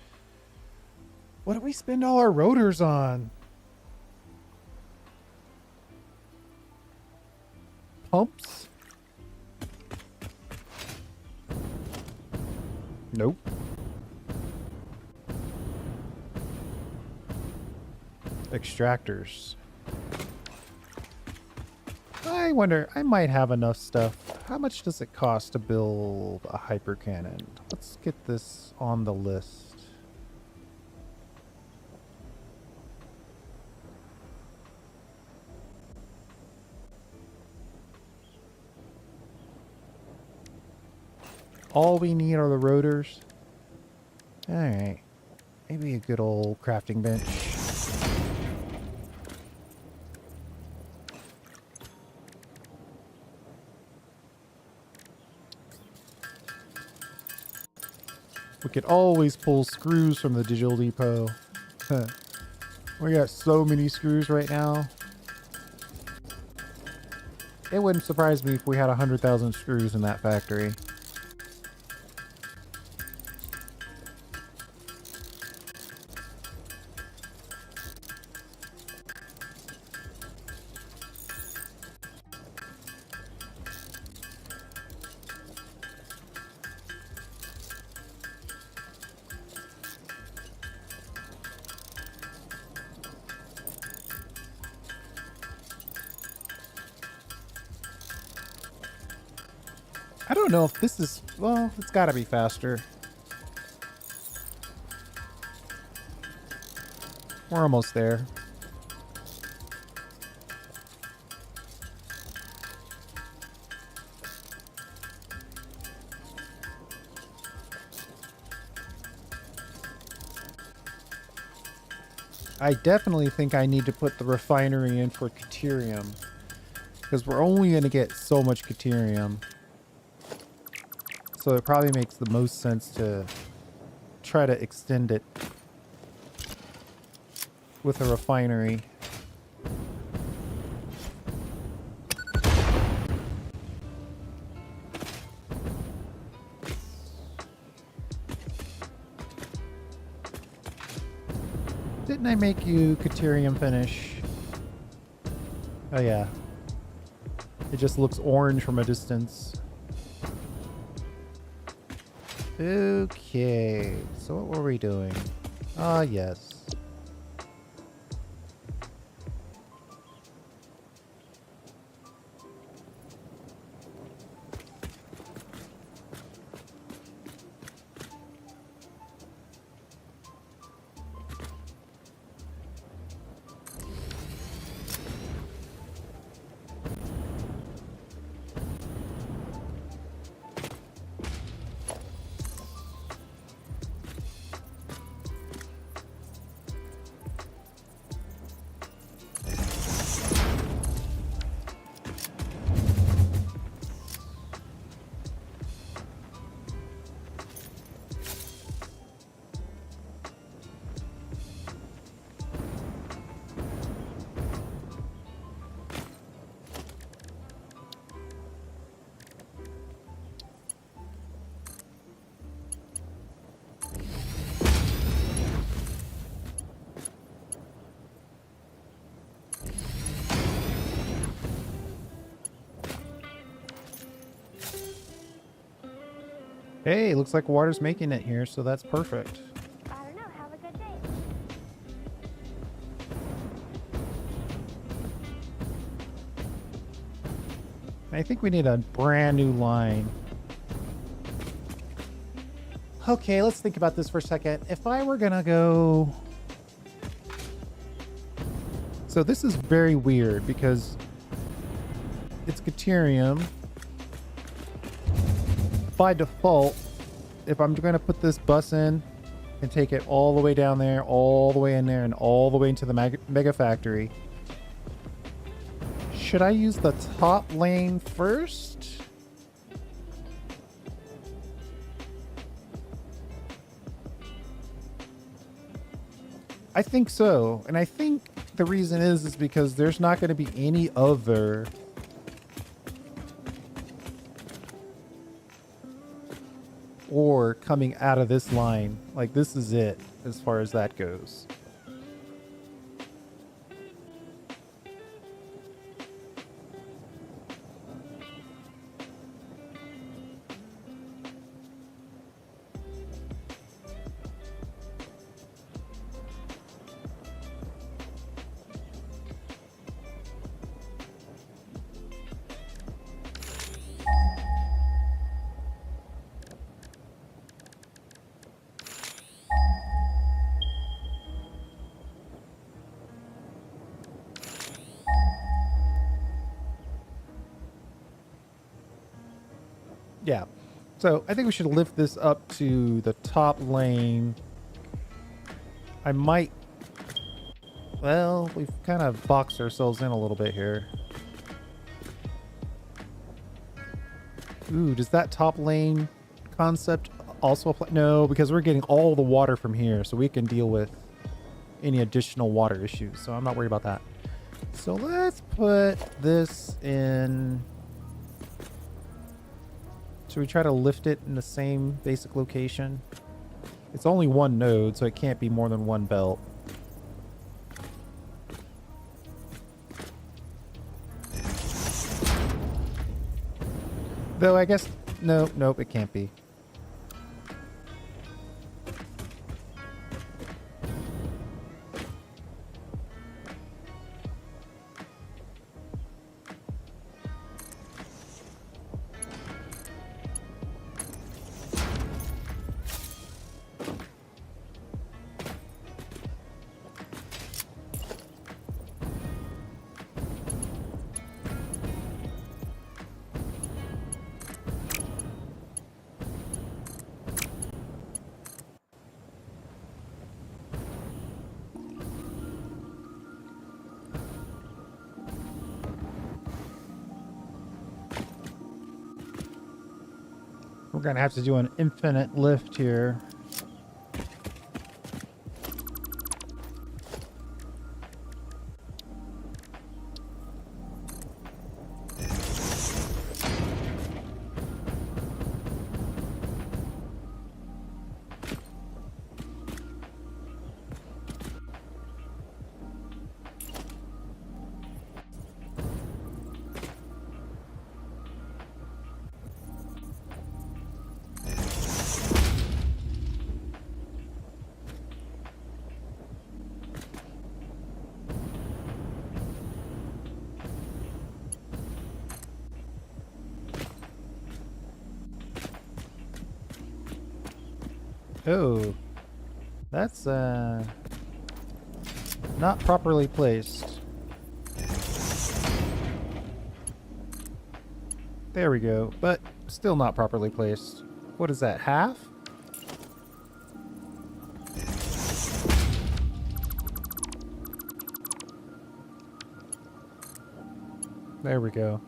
What did we spend all our rotors on? Pumps? Nope. Extractors. I wonder, I might have enough stuff. How much does it cost to build a hyper cannon? Let's get this on the list. All we need are the rotors. Alright. Maybe a good old crafting bench. We could always pull screws from the digital depot. We got so many screws right now. It wouldn't surprise me if we had 100,000 screws in that factory. I don't know if this is... Well, it's gotta be faster. We're almost there. I definitely think I need to put the refinery in for Caterium, because we're only going to get so much Caterium. So it probably makes the most sense to try to extend it with a refinery. Didn't I make you Caterium finish? Oh yeah. It just looks orange from a distance. Okay, so what were we doing? Ah, yes. Hey, looks like water's making it here, so that's perfect. I don't know. Have a good day. I think we need a brand new line. Okay, let's think about this for a second. If I were gonna go... So this is very weird because it's Caterium. By default, if I'm going to put this bus in and take it all the way down there, all the way in there, and all the way into the mega factory, should I use the top lane first? I think so. And I think the reason is because there's not going to be any other ore coming out of this line. Like, this is it as far as that goes. Yeah. So I think we should lift this up to the top lane. I might... Well, we've kind of boxed ourselves in a little bit here. Ooh, does that top lane concept also apply? No, because we're getting all the water from here, so we can deal with any additional water issues. So I'm not worried about that. So let's put this in... Should we try to lift it in the same basic location? It's only one node, so it can't be more than one belt. Though I guess... Nope, it can't be. We're gonna have to do an infinite lift here. Oh, that's not properly placed. There we go, but still not properly placed. What is that, half? There we go.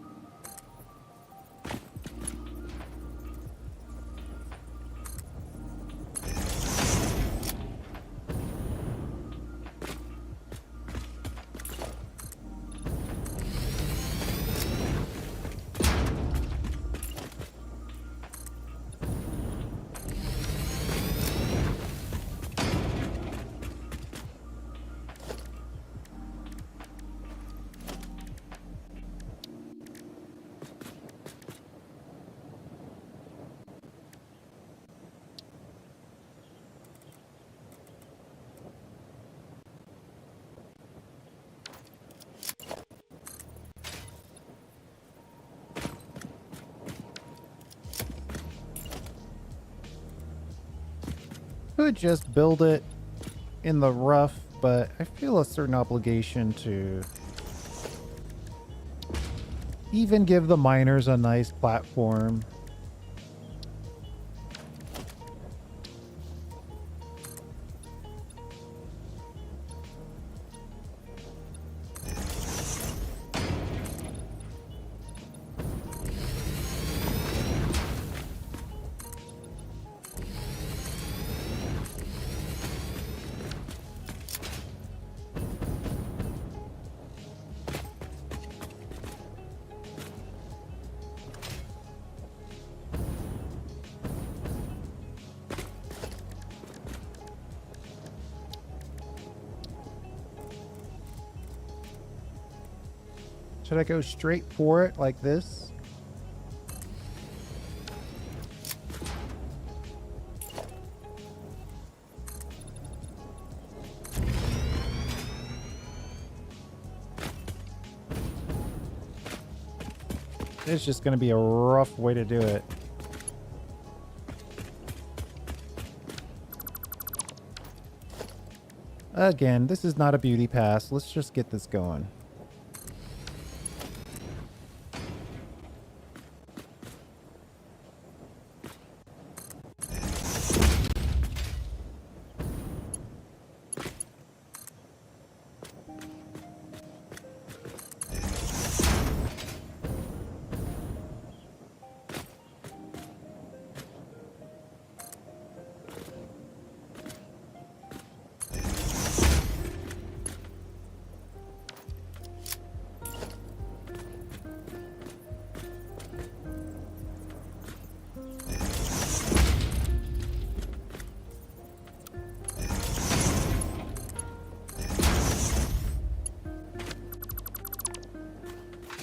Could just build it in the rough, but I feel a certain obligation to even give the miners a nice platform. Should I go straight for it like this? It's just going to be a rough way to do it. Again, this is not a beauty pass. Let's just get this going.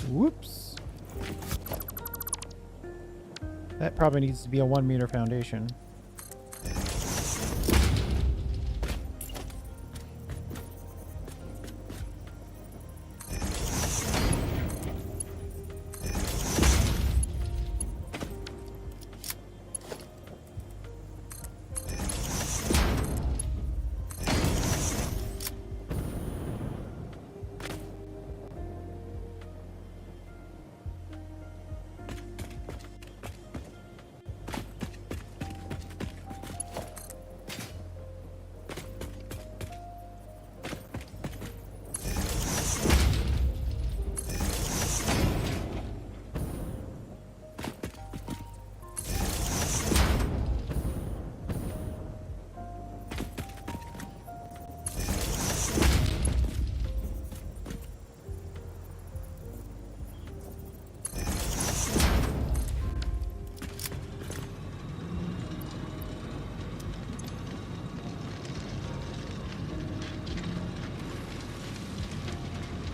Whoops. That probably needs to be a 1 meter foundation.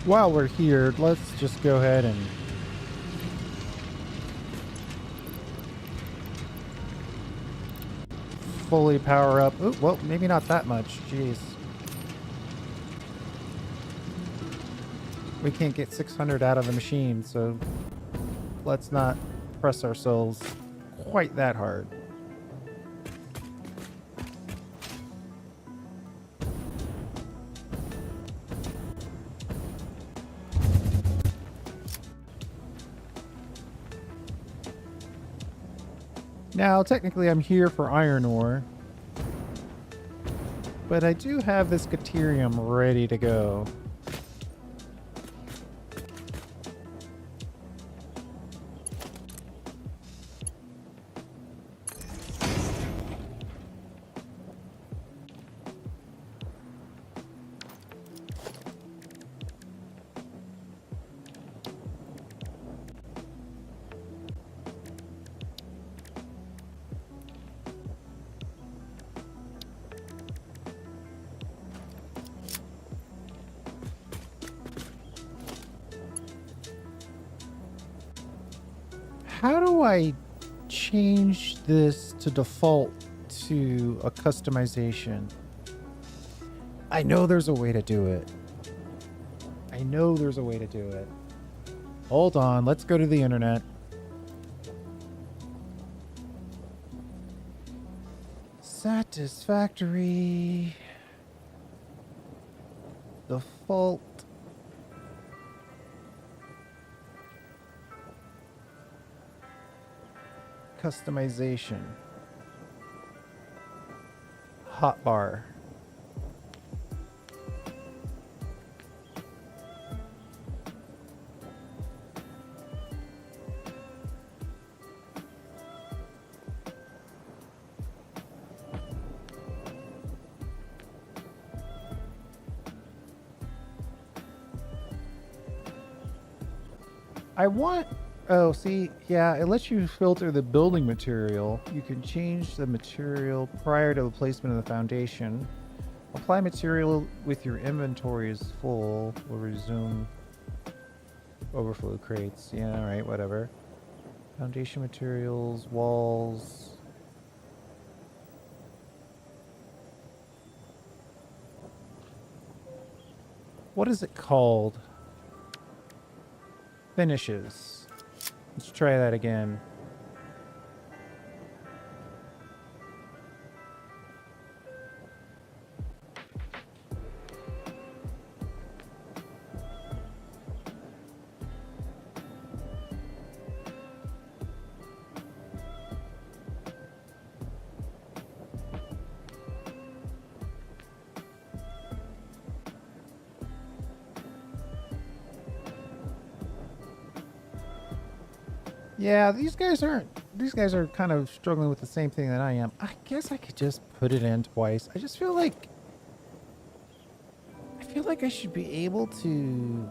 While we're here, let's just go ahead and fully power up. Ooh, well, maybe not that much. Jeez. We can't get 600 out of the machine, so let's not press ourselves quite that hard. Now, technically I'm here for iron ore, but I do have this Caterium ready to go. How do I change this to default to a customization? I know there's a way to do it. I know there's a way to do it. Hold on, let's go to the internet. Satisfactory. Default. Customization. Hotbar. I want... Oh, see, yeah, it lets you filter the building material. You can change the material prior to the placement of the foundation. Apply material with your inventory is full. Will resume. Overflow crates. Yeah, alright, whatever. Foundation materials, walls. What is it called? Finishes. Let's try that again. Yeah, these guys aren't. These guys are kind of struggling with the same thing that I am. I guess I could just put it in twice. I just feel like. I feel like I should be able to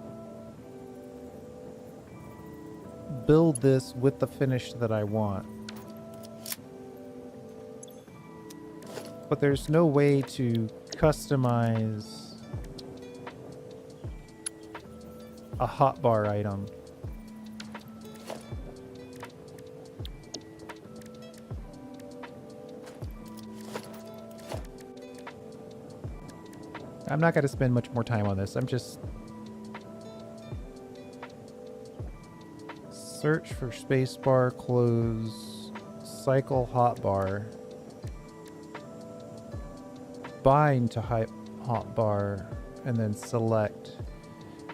build this with the finish that I want. But there's no way to customize a hotbar item. I'm not going to spend much more time on this. I'm just... Search for spacebar, close, cycle hotbar, bind to hotbar, and then select.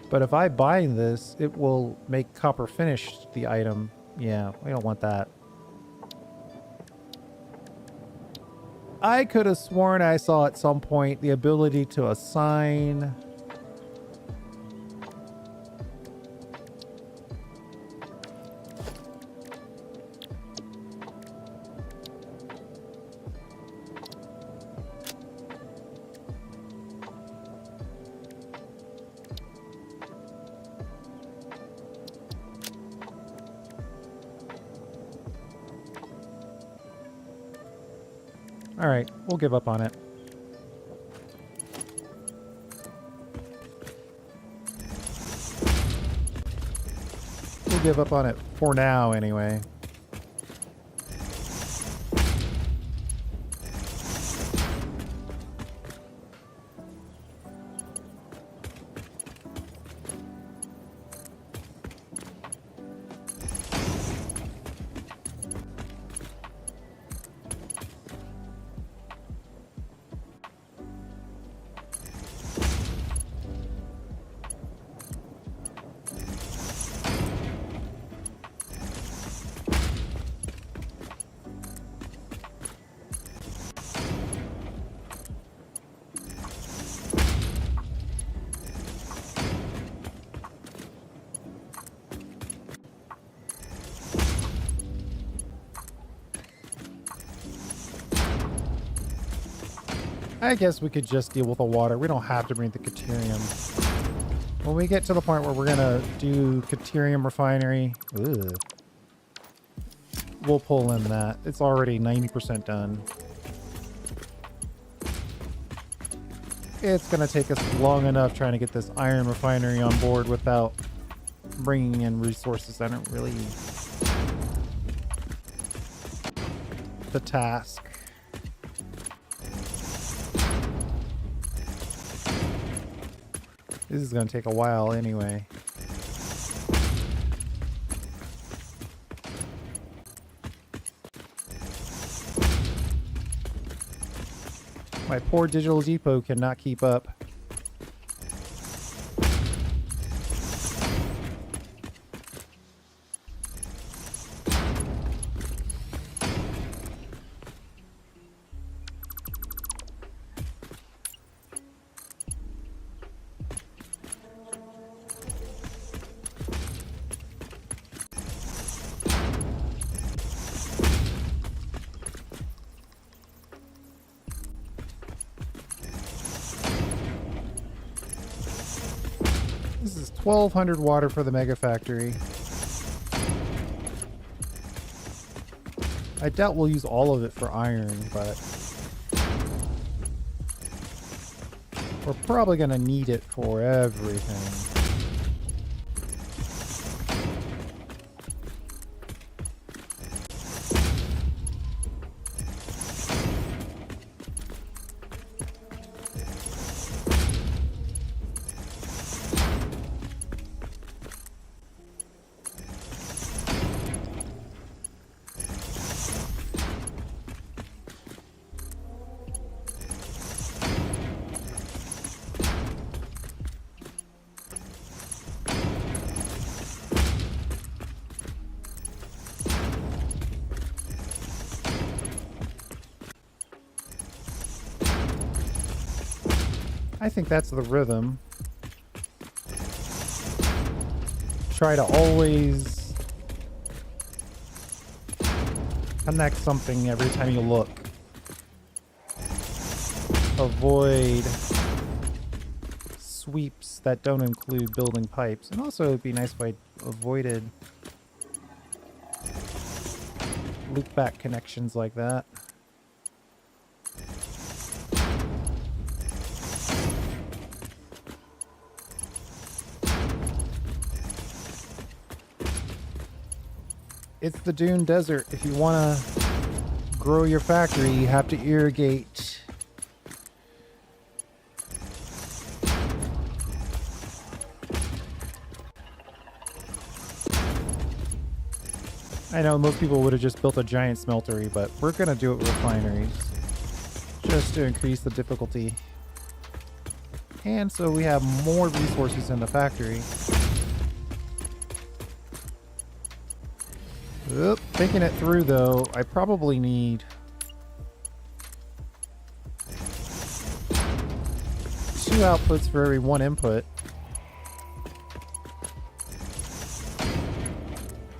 But if I bind this, it will make copper finish the item. Yeah, we don't want that. I could have sworn I saw at some point the ability to assign All right, we'll give up on it. We'll give up on it for now, anyway. I guess we could just deal with the water. We don't have to bring the Caterium. When we get to the point where we're gonna do Caterium Refinery, we'll pull in that. It's already 90% done. It's gonna take us long enough trying to get this iron refinery on board without bringing in resources that aren't really the task. This is going to take a while anyway. My poor digital depot cannot keep up. This is 1,200 water for the mega factory. I doubt we'll use all of it for iron, but we're probably going to need it for everything. I think that's the rhythm. Try to always connect something every time you look. Avoid sweeps that don't include building pipes. And also it'd be nice if I avoided loop back connections like that. It's the Dune Desert. If you want to grow your factory, you have to irrigate. I know most people would have just built a giant smeltery, but we're going to do it with refineries. Just to increase the difficulty. And so we have more resources in the factory. Oop, thinking it through though, I probably need 2 outputs for every 1 input.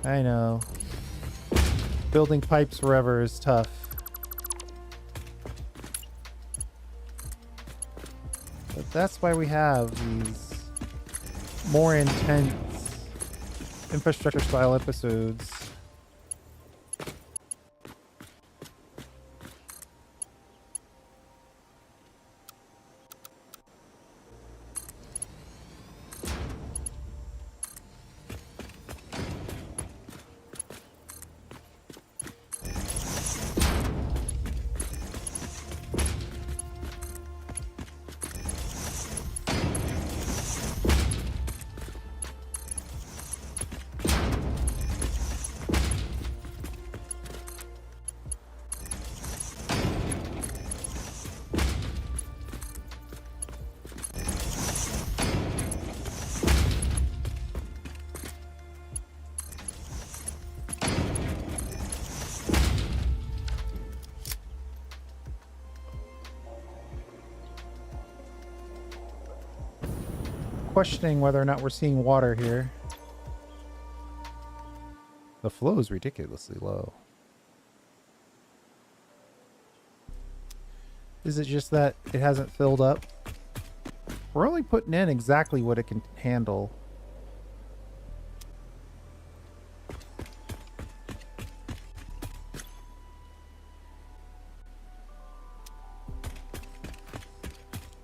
I know. Building pipes forever is tough. But that's why we have these more intense infrastructure style episodes. Questioning whether or not we're seeing water here. The flow is ridiculously low. Is it just that it hasn't filled up? We're only putting in exactly what it can handle.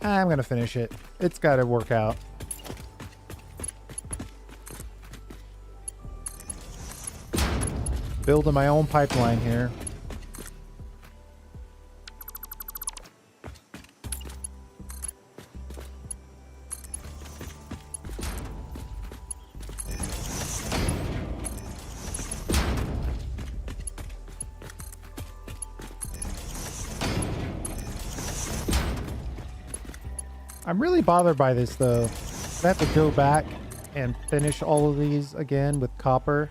I'm gonna finish it. It's gotta work out. Building my own pipeline here. I'm really bothered by this though. I have to go back and finish all of these again with copper.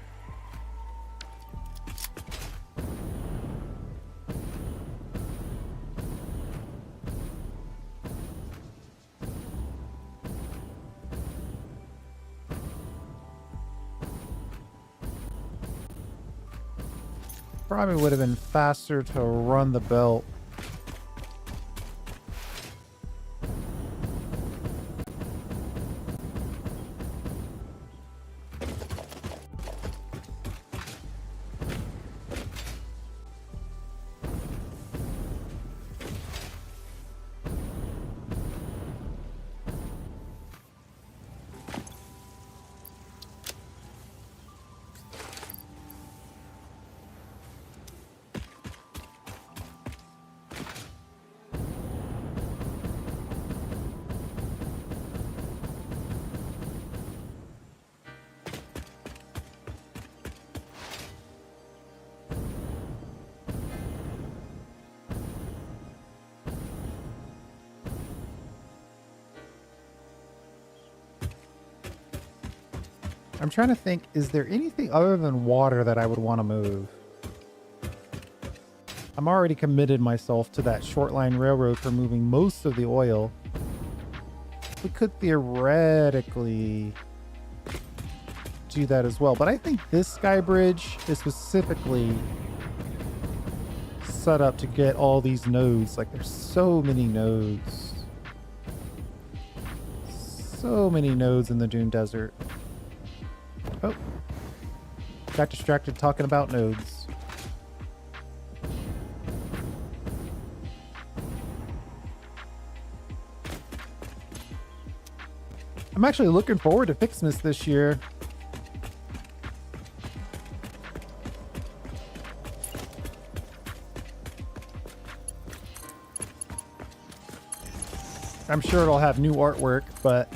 Probably would have been faster to run the belt. I'm trying to think, is there anything other than water that I would want to move? I'm already committed myself to that short line railroad for moving most of the oil. we could theoretically do that as well. But I think this sky bridge is specifically set up to get all these nodes. Like, there's so many nodes. So many nodes in the Dune Desert. Oh. Got distracted talking about nodes. I'm actually looking forward to Fixmas this year. I'm sure it'll have new artwork, but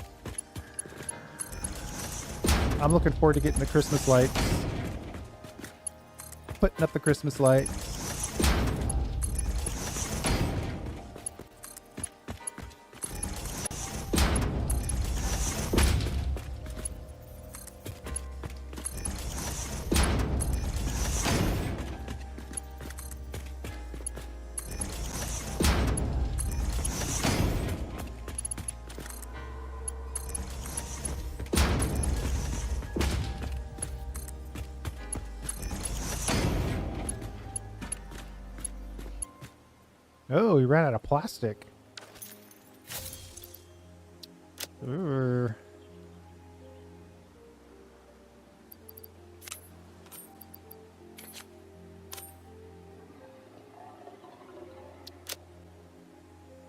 I'm looking forward to getting the Christmas lights. Putting up the Christmas lights. Oh, we ran out of plastic. Ooh.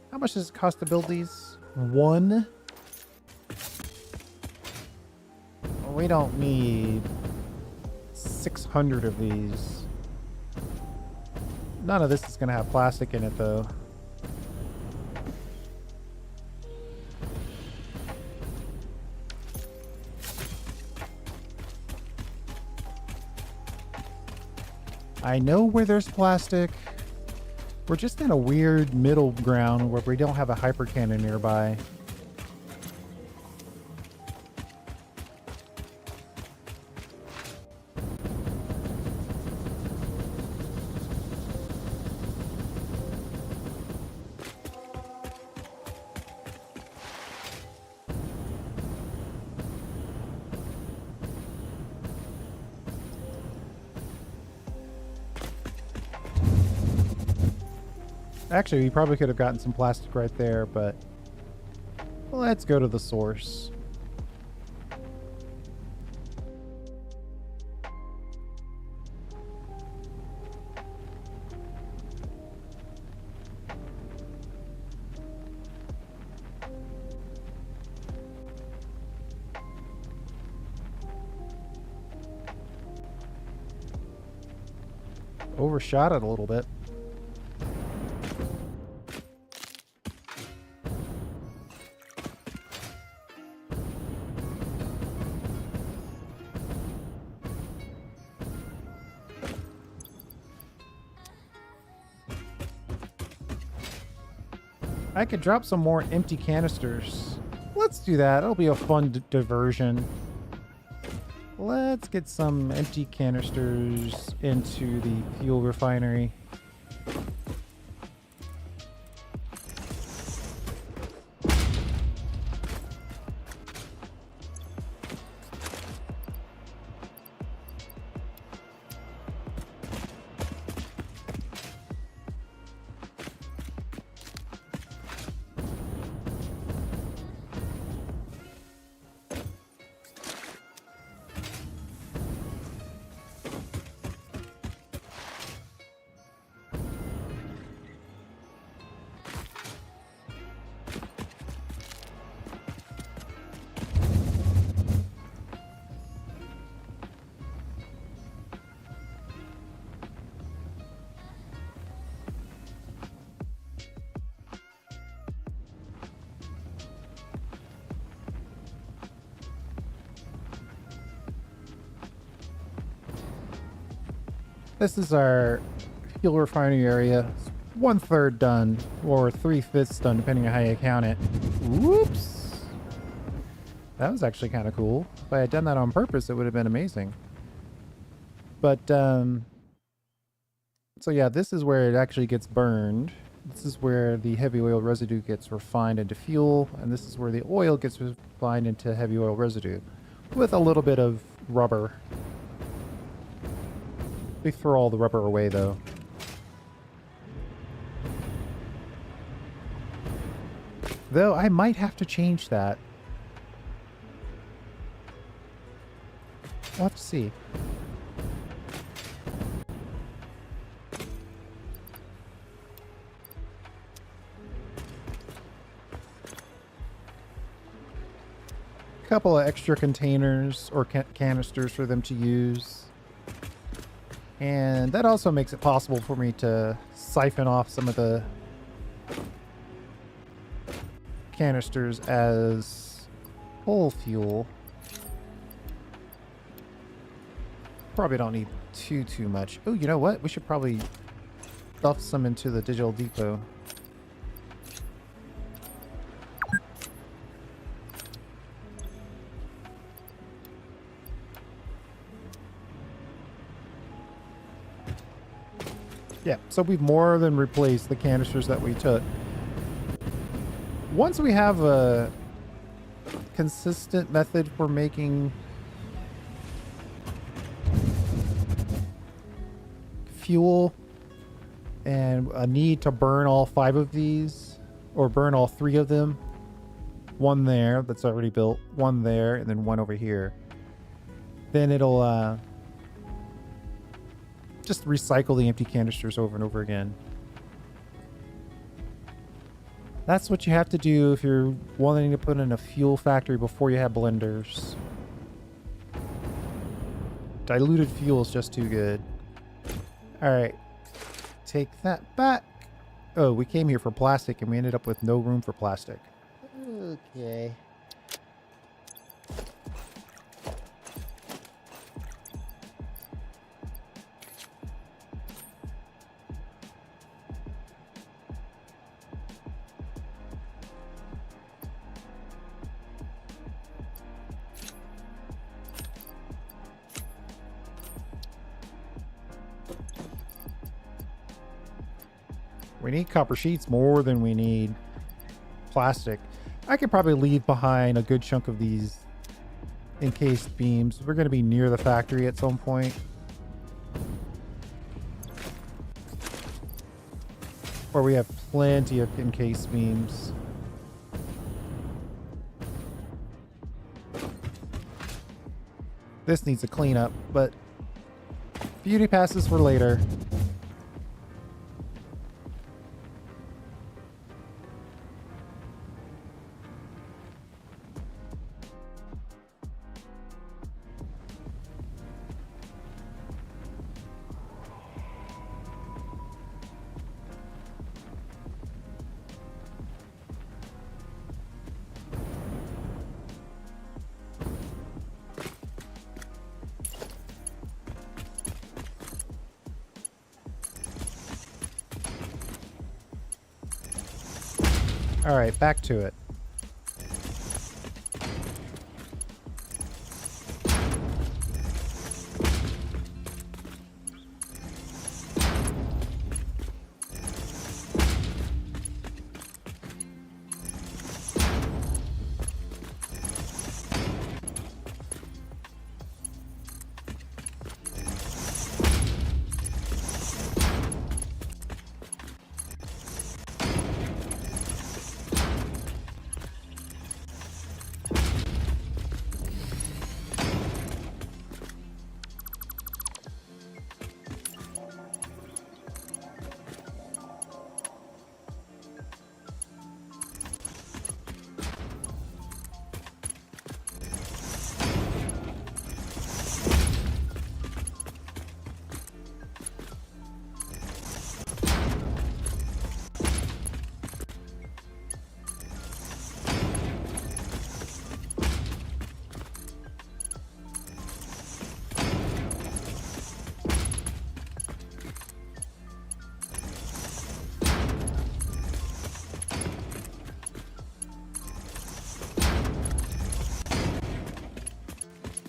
How much does it cost to build these? One? We don't need 600 of these. None of this is going to have plastic in it, though. I know where there's plastic. We're just in a weird middle ground where we don't have a hyper cannon nearby. Actually, we probably could have gotten some plastic right there, but let's go to the source. Overshot it a little bit. I could drop some more empty canisters. Let's do that. It'll be a fun diversion. Let's get some empty canisters into the fuel refinery. This is our fuel refinery area. It's 1/3 done, or 3/5 done, depending on how you count it. Whoops! That was actually kind of cool. If I had done that on purpose, it would have been amazing. But, so yeah, this is where it actually gets burned. This is where the heavy oil residue gets refined into fuel, and this is where the oil gets refined into heavy oil residue, with a little bit of rubber. We throw all the rubber away, though. Though, I might have to change that. We'll have to see. Couple of extra containers or canisters for them to use. And that also makes it possible for me to siphon off some of the canisters as whole fuel. Probably don't need too much. Oh, you know what? We should probably stuff some into the digital depot. Yeah, so we've more than replaced the canisters that we took. Once we have a consistent method for making fuel and a need to burn all 5 of these, or burn all 3 of them, one there that's already built, one there, and then one over here, then it'll just recycle the empty canisters over and over again. That's what you have to do if you're wanting to put in a fuel factory before you have blenders. Diluted fuel is just too good. Alright. Take that back. Oh, we came here for plastic and we ended up with no room for plastic. Okay. We need copper sheets more than we need plastic. I could probably leave behind a good chunk of these encased beams. We're going to be near the factory at some point. Where we have plenty of encased beams. This needs a cleanup, but beauty passes for later. All right, back to it.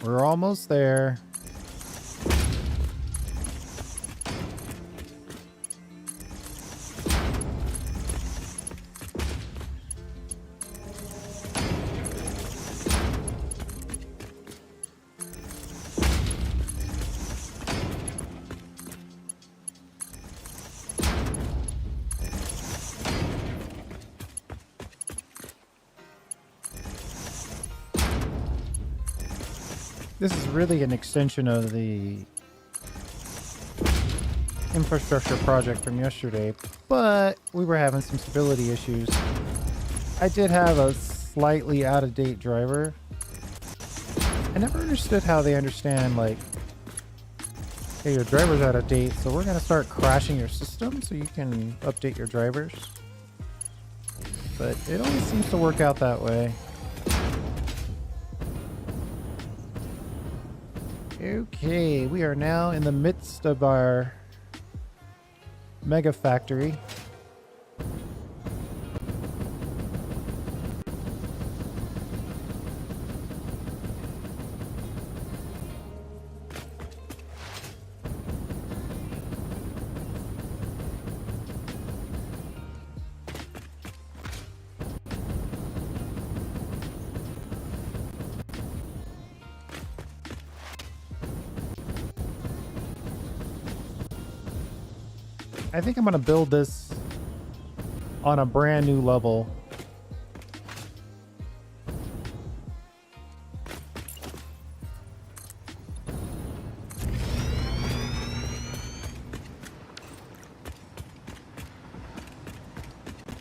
We're almost there. This is really an extension of the infrastructure project from yesterday, but we were having some stability issues. I did have a slightly out-of-date driver. I never understood how they understand, like, hey, your driver's out of date, so we're going to start crashing your system so you can update your drivers. But it always seems to work out that way. Okay, we are now in the midst of our mega factory. I think I'm going to build this on a brand new level.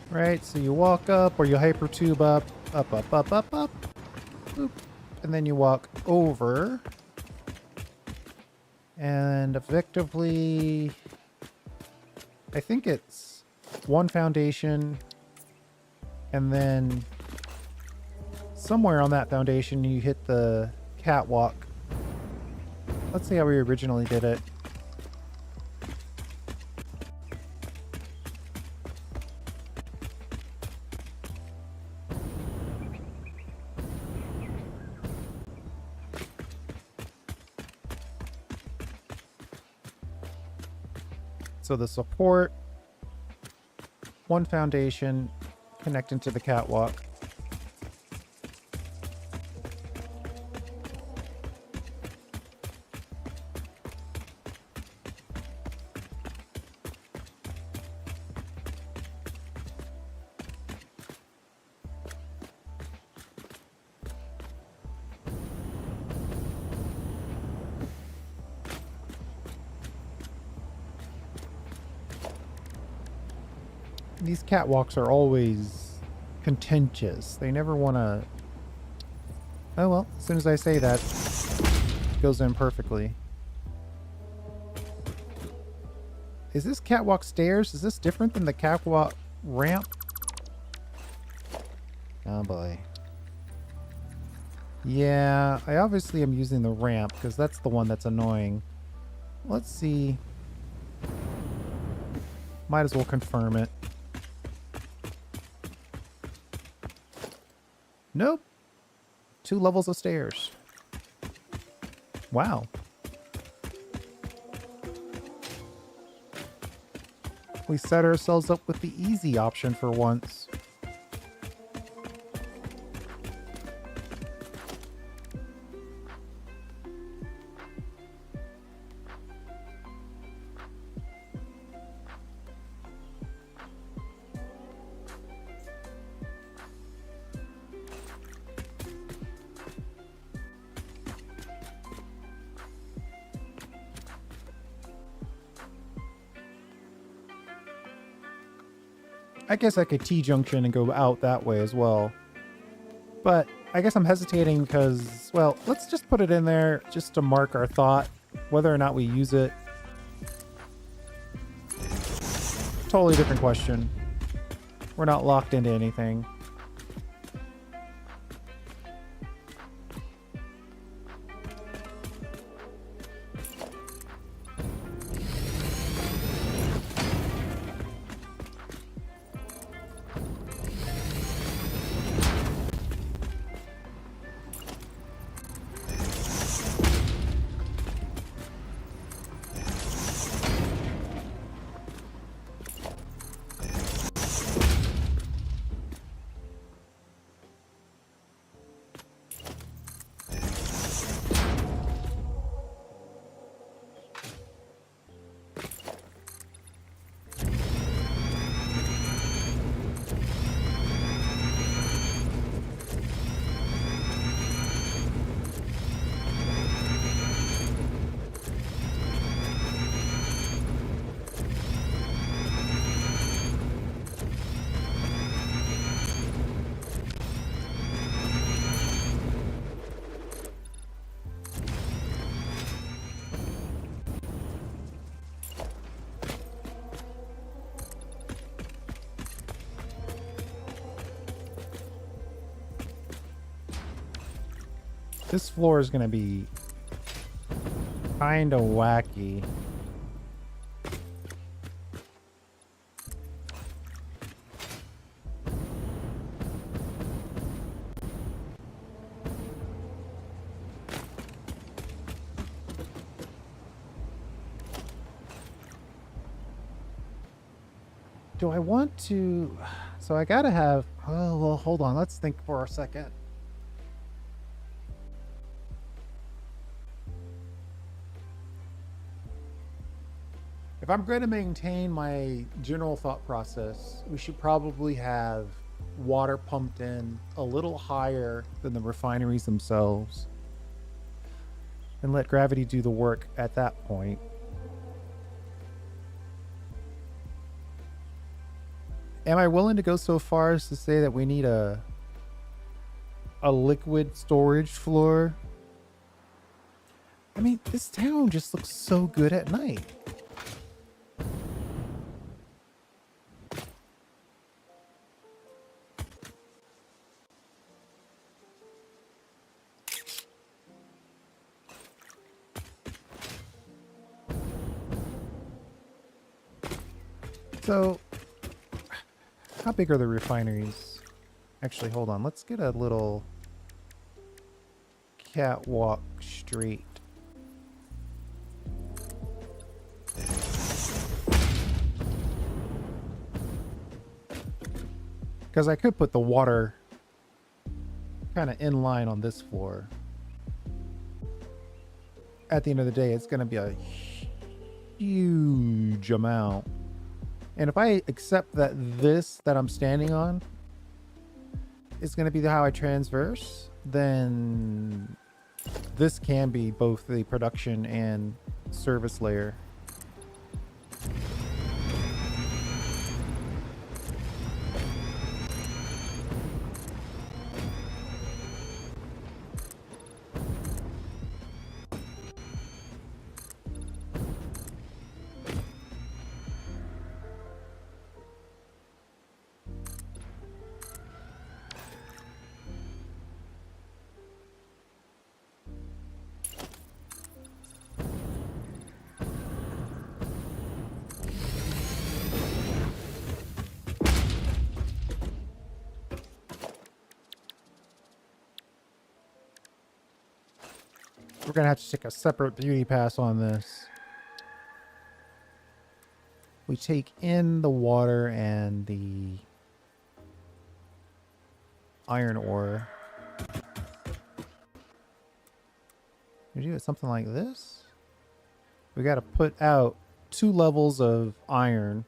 Right, so you walk up or you hypertube up, up, up, up, up, up, boop, and then you walk over and effectively, I think it's one foundation and then somewhere on that foundation you hit the catwalk. Let's see how we originally did it. So the support, one foundation connecting to the catwalk. These catwalks are always contentious. They never want to... Oh well, as soon as I say that, it goes in perfectly. Is this catwalk stairs? Is this different than the catwalk ramp? Oh boy. Yeah, I obviously am using the ramp because that's the one that's annoying. Let's see. Might as well confirm it. Nope. 2 levels of stairs. Wow. We set ourselves up with the easy option for once. I guess I could T-junction and go out that way as well. But I guess I'm hesitating because, well, let's just put it in there just to mark our thought. Whether or not we use it. Totally different question. We're not locked into anything. This floor is going to be kind of wacky. Do I want to... So I gotta have... Oh, well, hold on. Let's think for a second. If I'm going to maintain my general thought process, we should probably have water pumped in a little higher than the refineries themselves and let gravity do the work at that point. Am I willing to go so far as to say that we need a liquid storage floor? I mean, this town just looks so good at night. So, how big are the refineries? Actually, hold on. Let's get a little catwalk straight. Because I could put the water kind of in line on this floor. At the end of the day, it's going to be a huge amount. And if I accept that this that I'm standing on is going to be how I transverse, then this can be both the production and service layer. We're going to have to take a separate beauty pass on this. We take in the water and the iron ore. We do it something like this. We got to put out 2 levels of iron.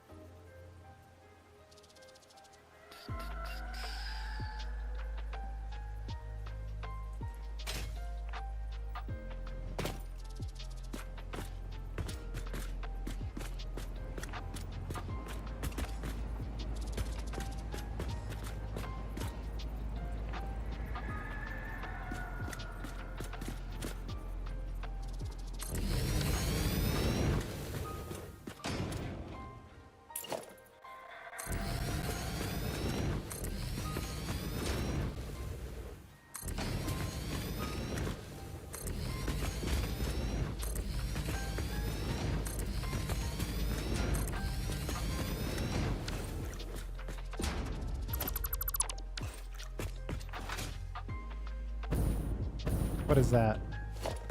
What is that?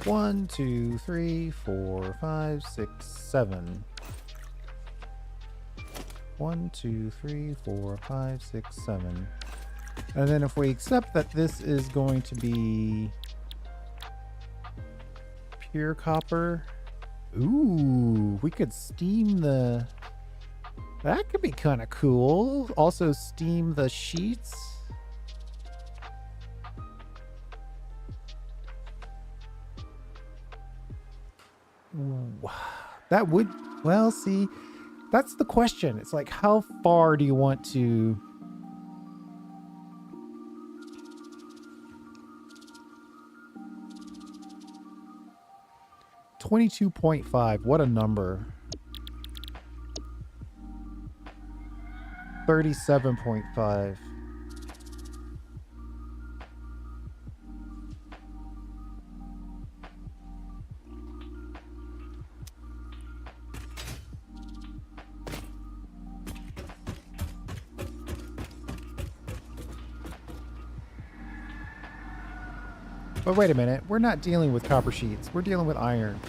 1, 2, 3, 4, 5, 6, 7. 1, 2, 3, 4, 5, 6, 7. And then if we accept that this is going to be pure copper. Ooh, we could steam the... That could be kind of cool. Also steam the sheets. Ooh, that would... Well, see, that's the question. It's like, how far do you want to... $22.5. What a number. 37.5. But wait a minute, we're not dealing with copper sheets. We're dealing with iron.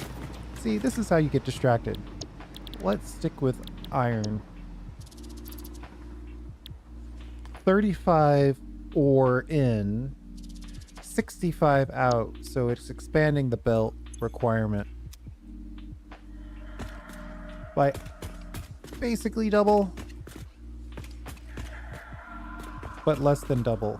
See, this is how you get distracted. Let's stick with iron. 35 ore in, 65 out, so it's expanding the belt requirement by basically double, but less than double.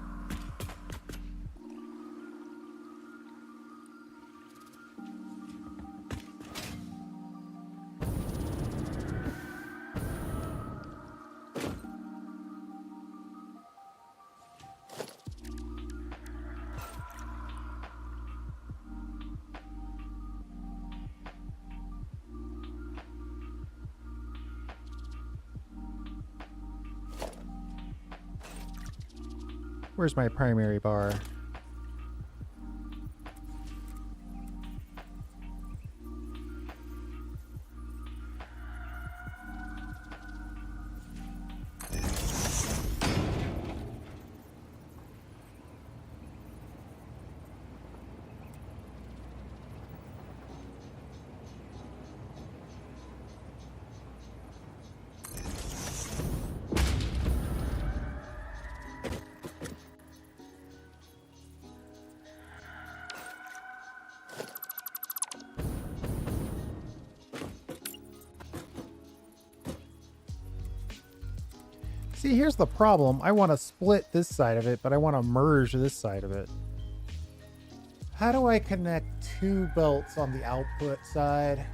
Where's my primary bar? See, here's the problem. I want to split this side of it, but I want to merge this side of it. How do I connect two belts on the output side?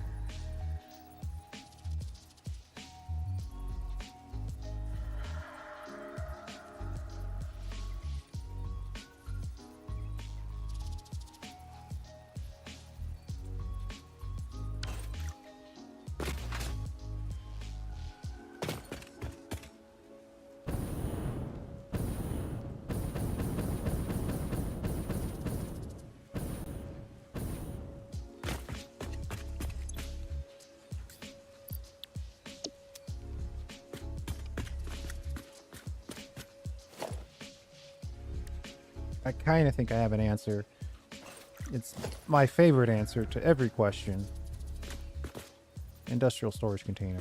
I kind of think I have an answer. It's my favorite answer to every question. Industrial storage container.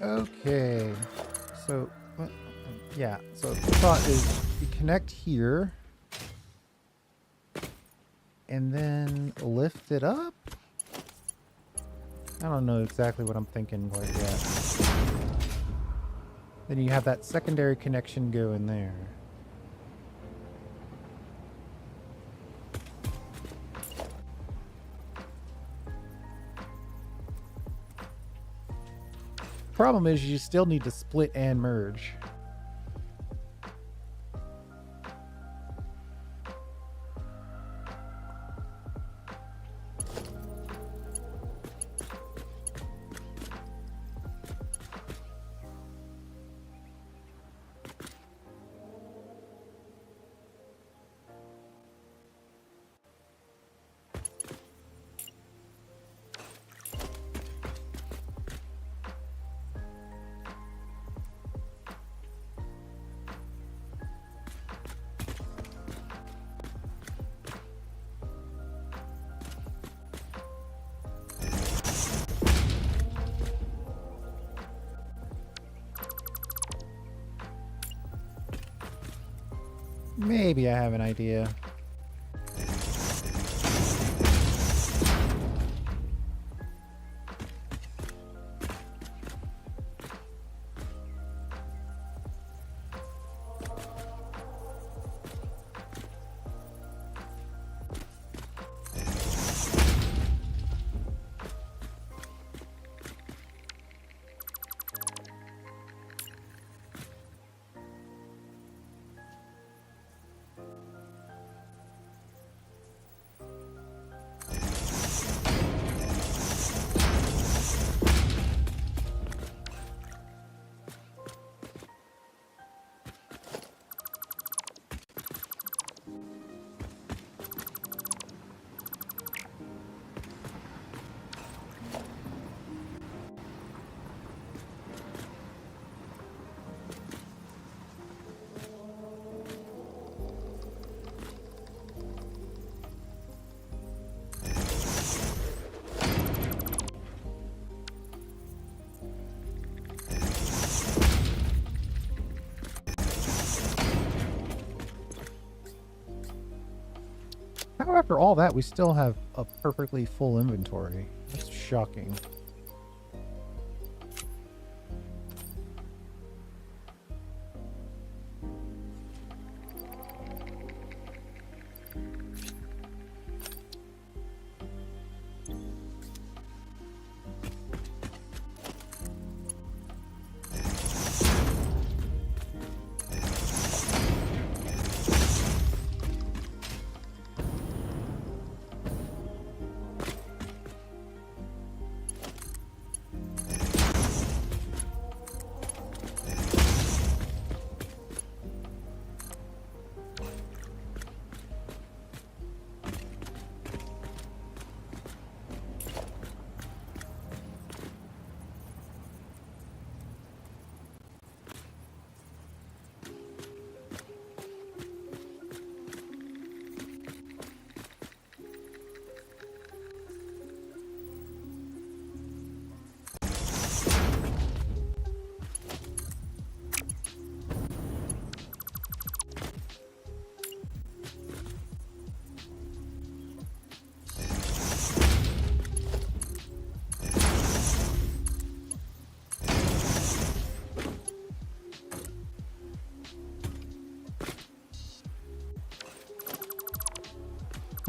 Okay, so yeah, so the thought is you connect here and then lift it up. I don't know exactly what I'm thinking quite yet. Then you have that secondary connection go in there. Problem is you still need to split and merge. Maybe I have an idea. How after all that, we still have a perfectly full inventory. That's shocking.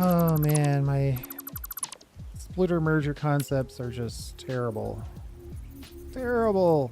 Oh man, my splitter merger concepts are just terrible. Terrible.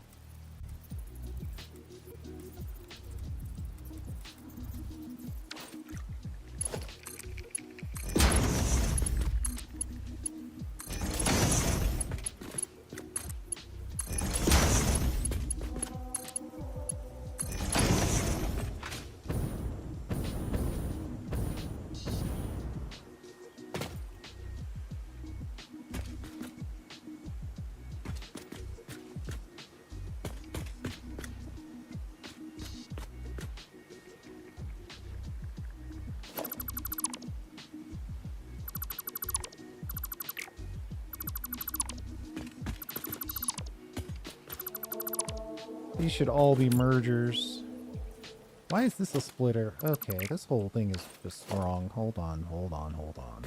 These should all be mergers. Why is this a splitter? Okay, this whole thing is just wrong. Hold on, hold on, hold on.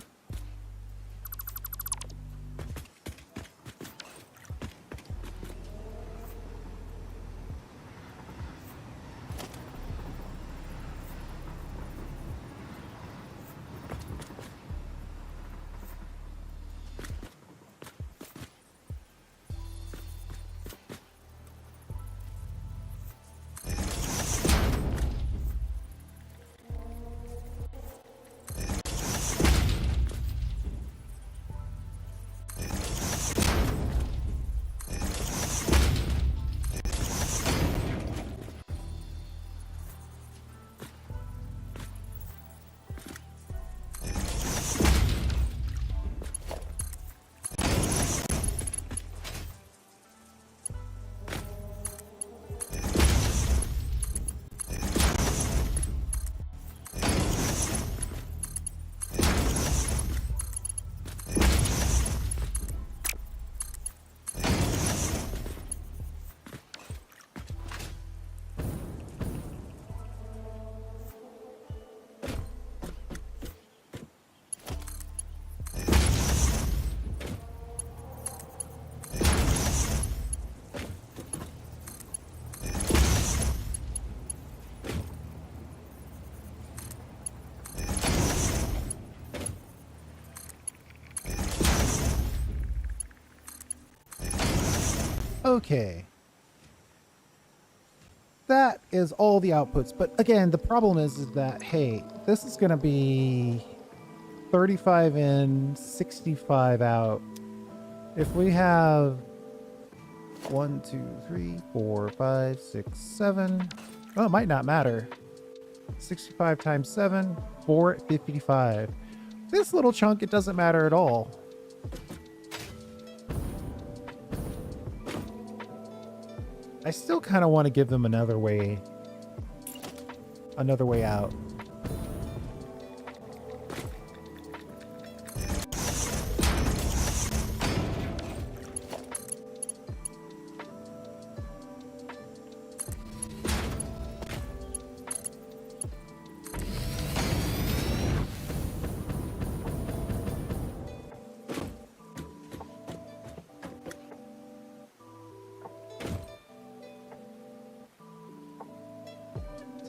Okay. That is all the outputs. But again, the problem is that, hey, this is going to be 35 in, 65 out. If we have 1, 2, 3, 4, 5, 6, 7. Oh, it might not matter. 65 times 7, 455. This little chunk, it doesn't matter at all. I still kind of want to give them another way out.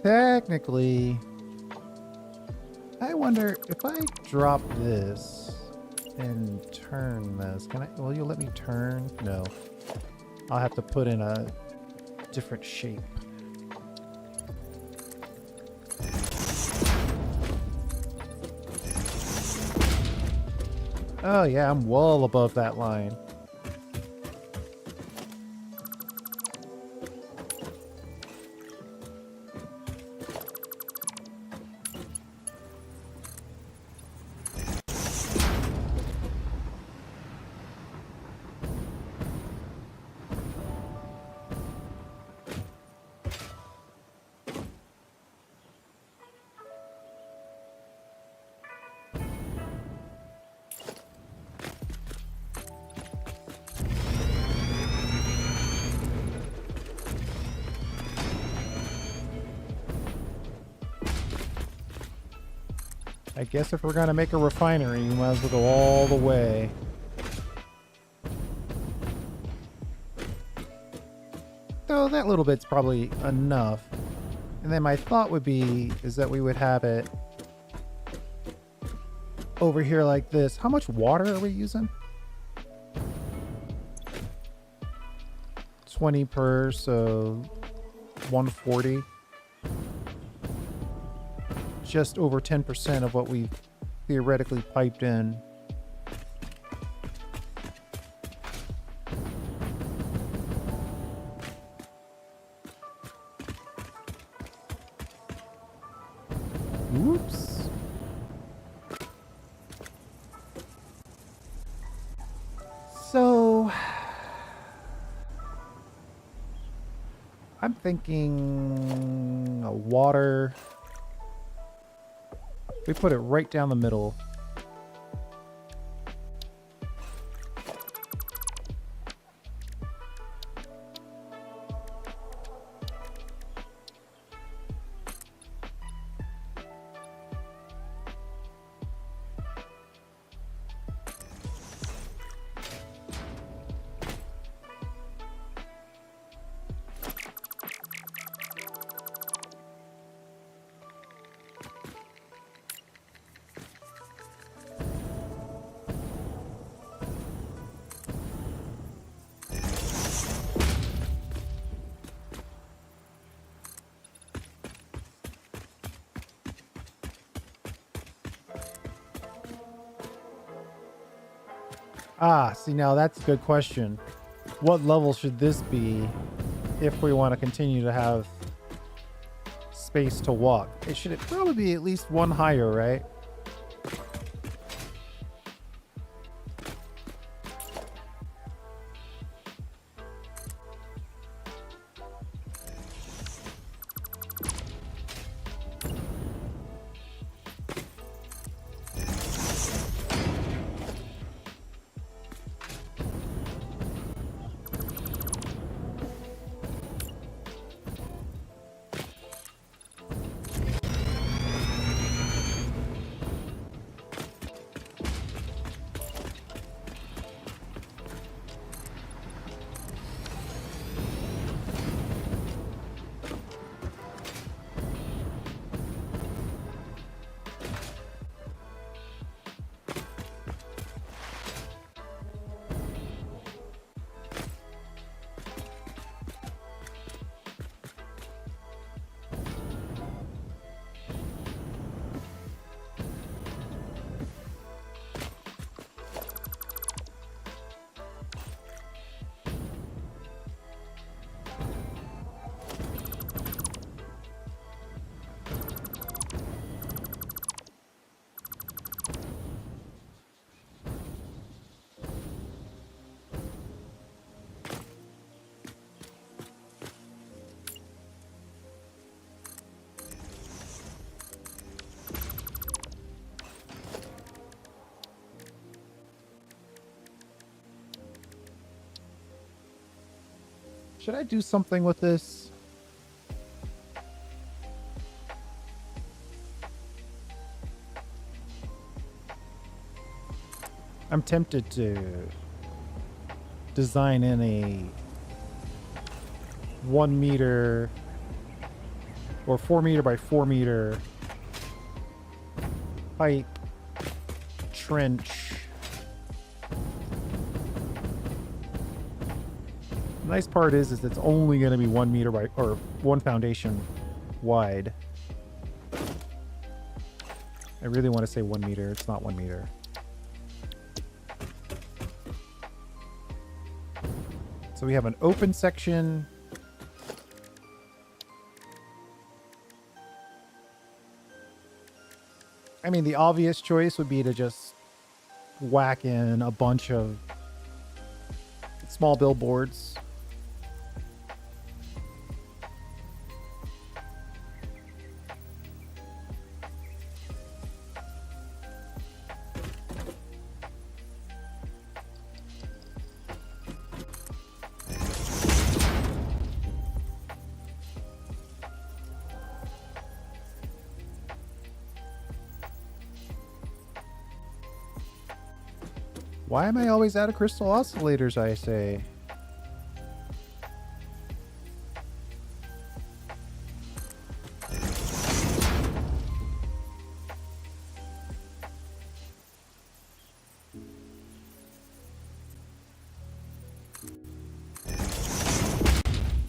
Technically, I wonder if I drop this and turn this. Can I? Will you let me turn? No. I'll have to put in a different shape. Oh yeah, I'm well above that line. I guess if we're gonna make a refinery, you might as well go all the way. Though that little bit's probably enough. And then my thought would be is that we would have it over here like this. How much water are we using? 20 per, so 140. Just over 10% of what we theoretically piped in. Whoops. So I'm thinking a water. We put it right down the middle. Ah, see, now that's a good question. What level should this be if we want to continue to have space to walk? It should probably be at least one higher, right? Should I do something with this? I'm tempted to design in a 1 meter or 4 meter by 4 meter pipe trench. The nice part is it's only going to be 1 meter by, or 1 foundation wide. I really want to say 1 meter. It's not 1 meter. So we have an open section. I mean, the obvious choice would be to just whack in a bunch of small billboards. Why am I always out of crystal oscillators, I say?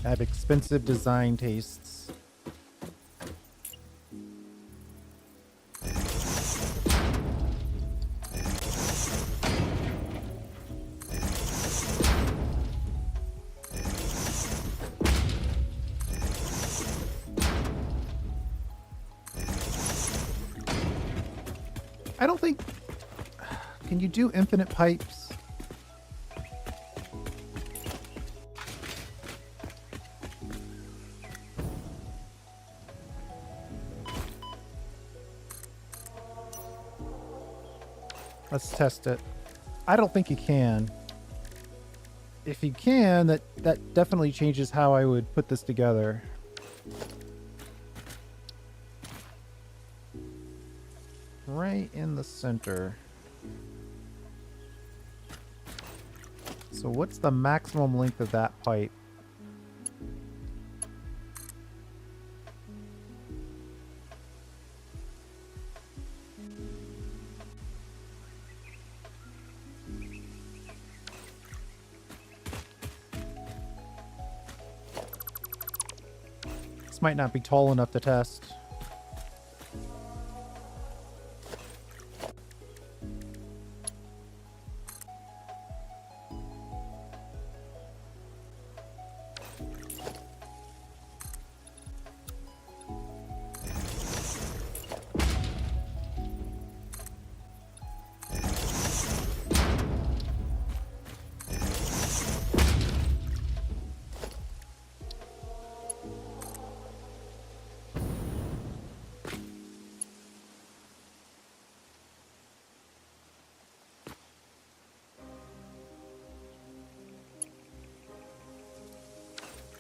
I have expensive design tastes. I don't think... Can you do infinite pipes? Let's test it. I don't think you can. If you can, that definitely changes how I would put this together. Right in the center. So what's the maximum length of that pipe? This might not be tall enough to test.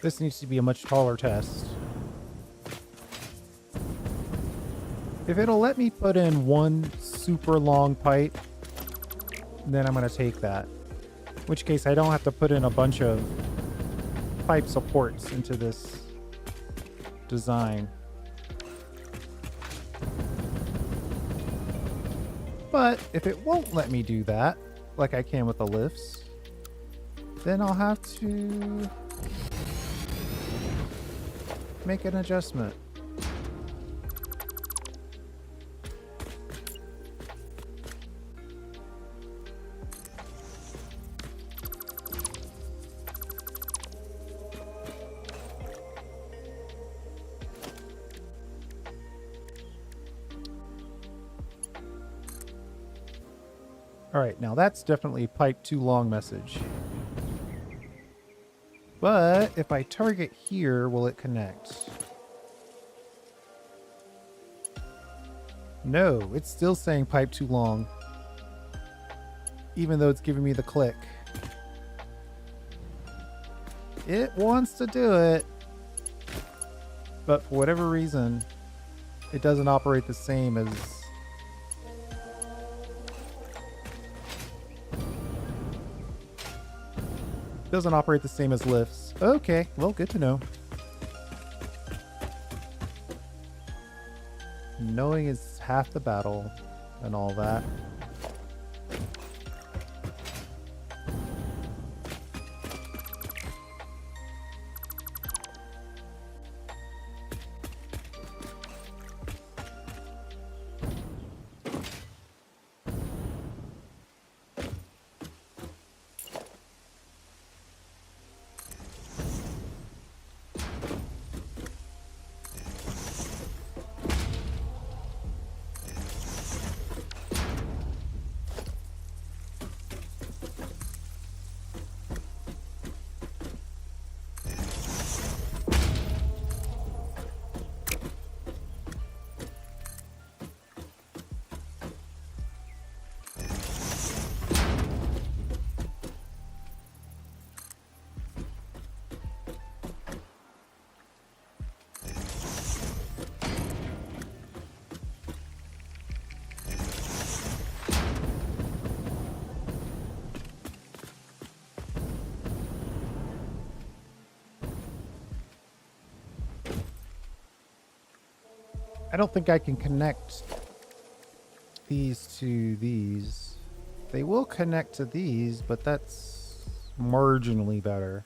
This needs to be a much taller test. If it'll let me put in one super long pipe, then I'm going to take that. In which case I don't have to put in a bunch of pipe supports into this design. But if it won't let me do that, like I can with the lifts, then I'll have to make an adjustment. All right, now that's definitely pipe too long message. But if I target here, will it connect? No, it's still saying pipe too long. Even though it's giving me the click. It wants to do it. But for whatever reason, it doesn't operate the same as... Doesn't operate the same as lifts. Okay, well, good to know. Knowing is half the battle and all that. I don't think I can connect these to these. They will connect to these, but that's marginally better.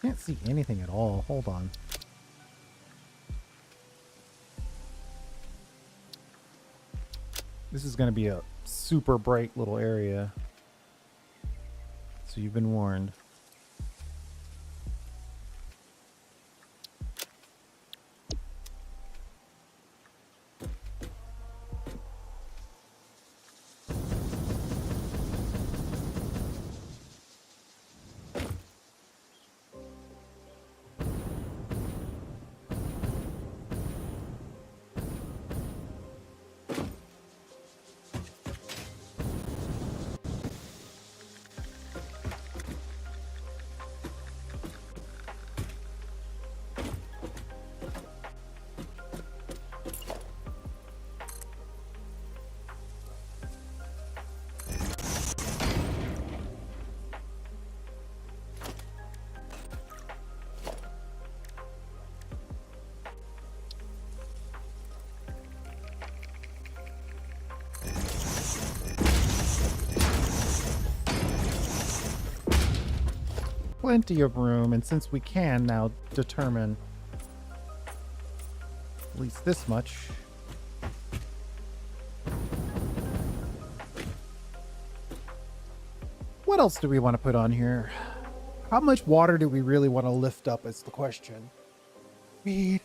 Can't see anything at all. Hold on. This is going to be a super bright little area. So you've been warned. Plenty of room, and since we can now determine at least this much. What else do we want to put on here? How much water do we really want to lift up is the question. I mean,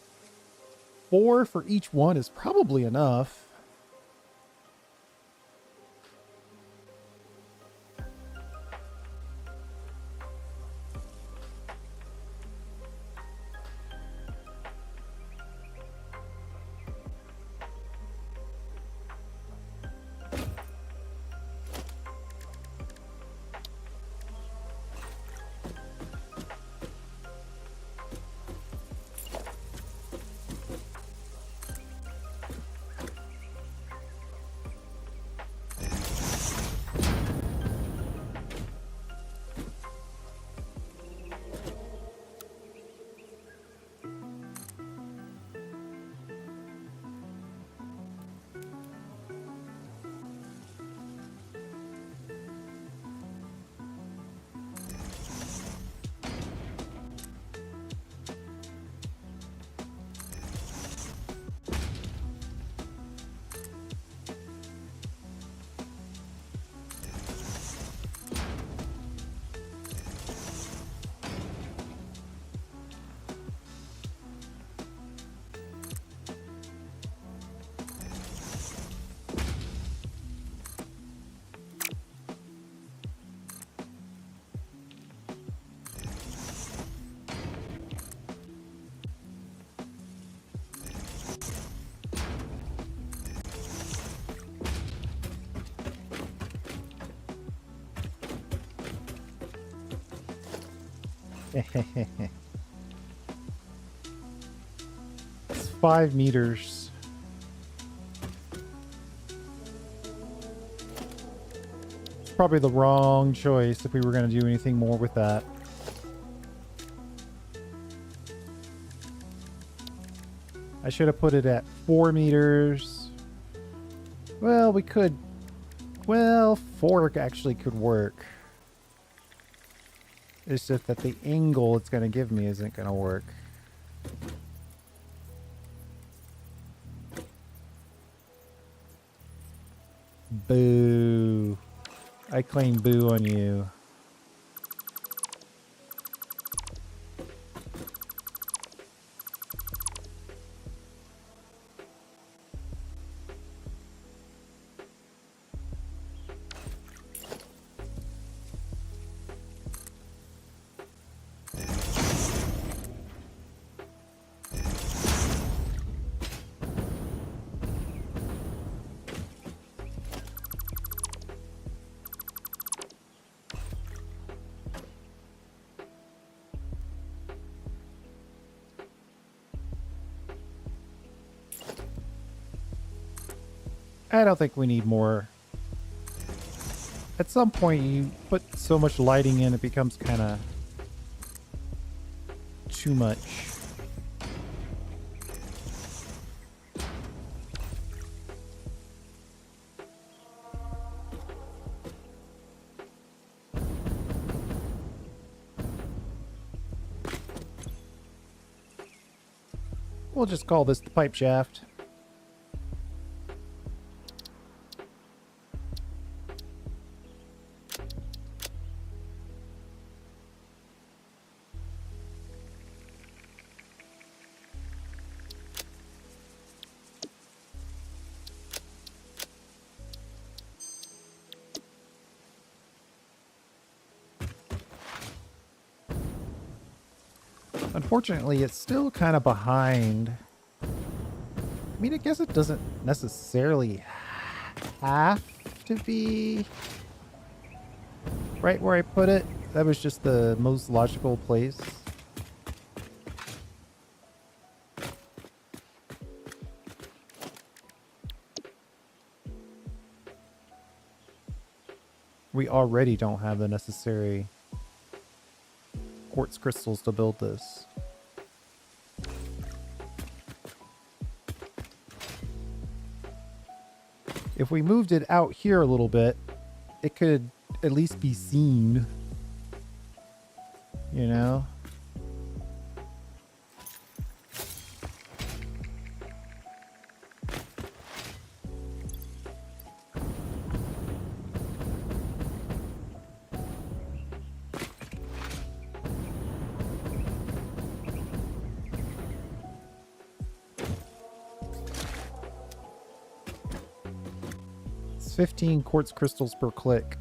4 for each one is probably enough. It's 5 meters. It's probably the wrong choice if we were going to do anything more with that. I should have put it at 4 meters. Well, we could... Well, 4 actually could work. It's just that the angle it's going to give me isn't going to work. Boo. I claim boo on you. I don't think we need more. At some point, you put so much lighting in, it becomes kind of too much. We'll just call this the pipe shaft. Unfortunately, it's still kind of behind. I mean, I guess it doesn't necessarily have to be right where I put it. That was just the most logical place. We already don't have the necessary quartz crystals to build this. If we moved it out here a little bit, it could at least be seen, you know? It's 15 quartz crystals per click.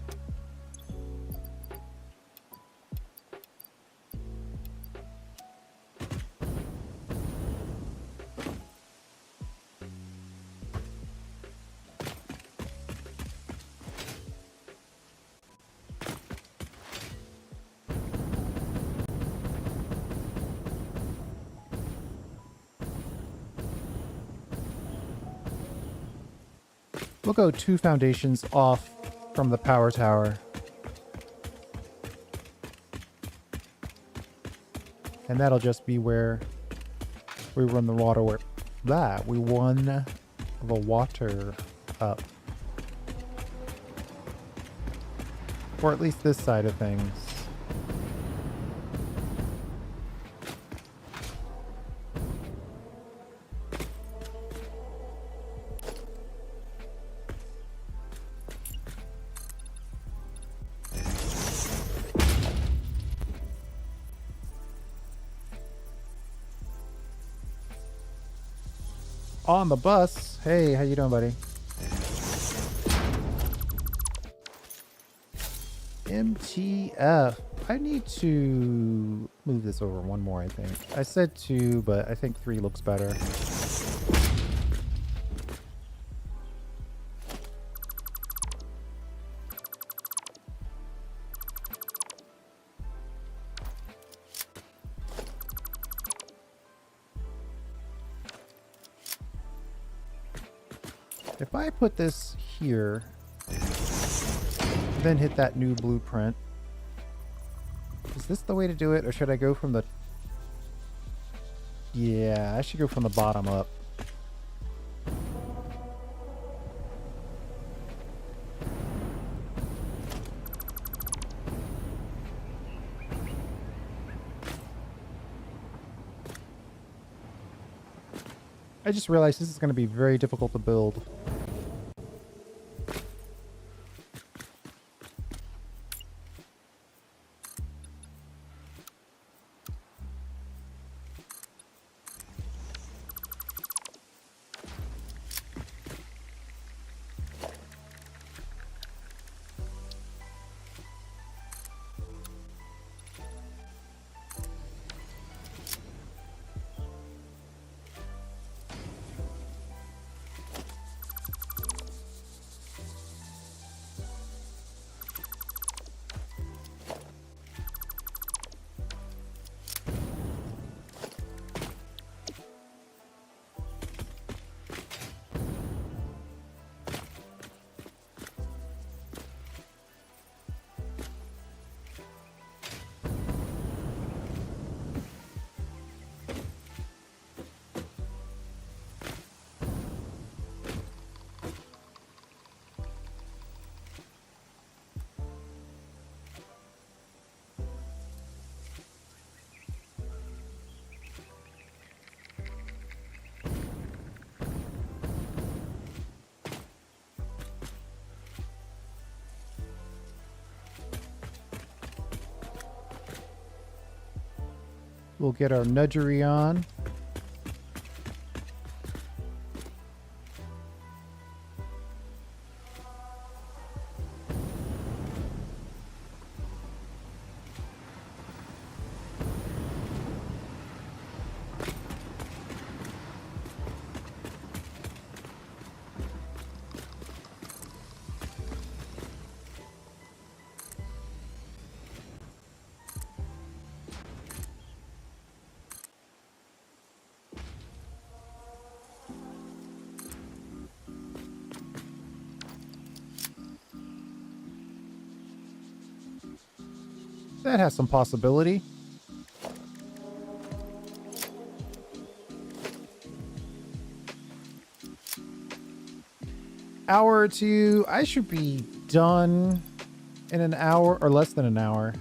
We'll go 2 foundations off from the power tower. And that'll just be where we run the water. We won the water up. Or at least this side of things. On the bus. Hey, how you doing, buddy? MTF. I need to move this over one more, I think. I said 2, but I think 3 looks better. If I put this here, then hit that new blueprint, is this the way to do it, or should I go from the... Yeah, I should go from the bottom up. I just realized this is going to be very difficult to build. We'll get our nudgery on. That has some possibility. Hour or two. I should be done in an hour or less than an hour.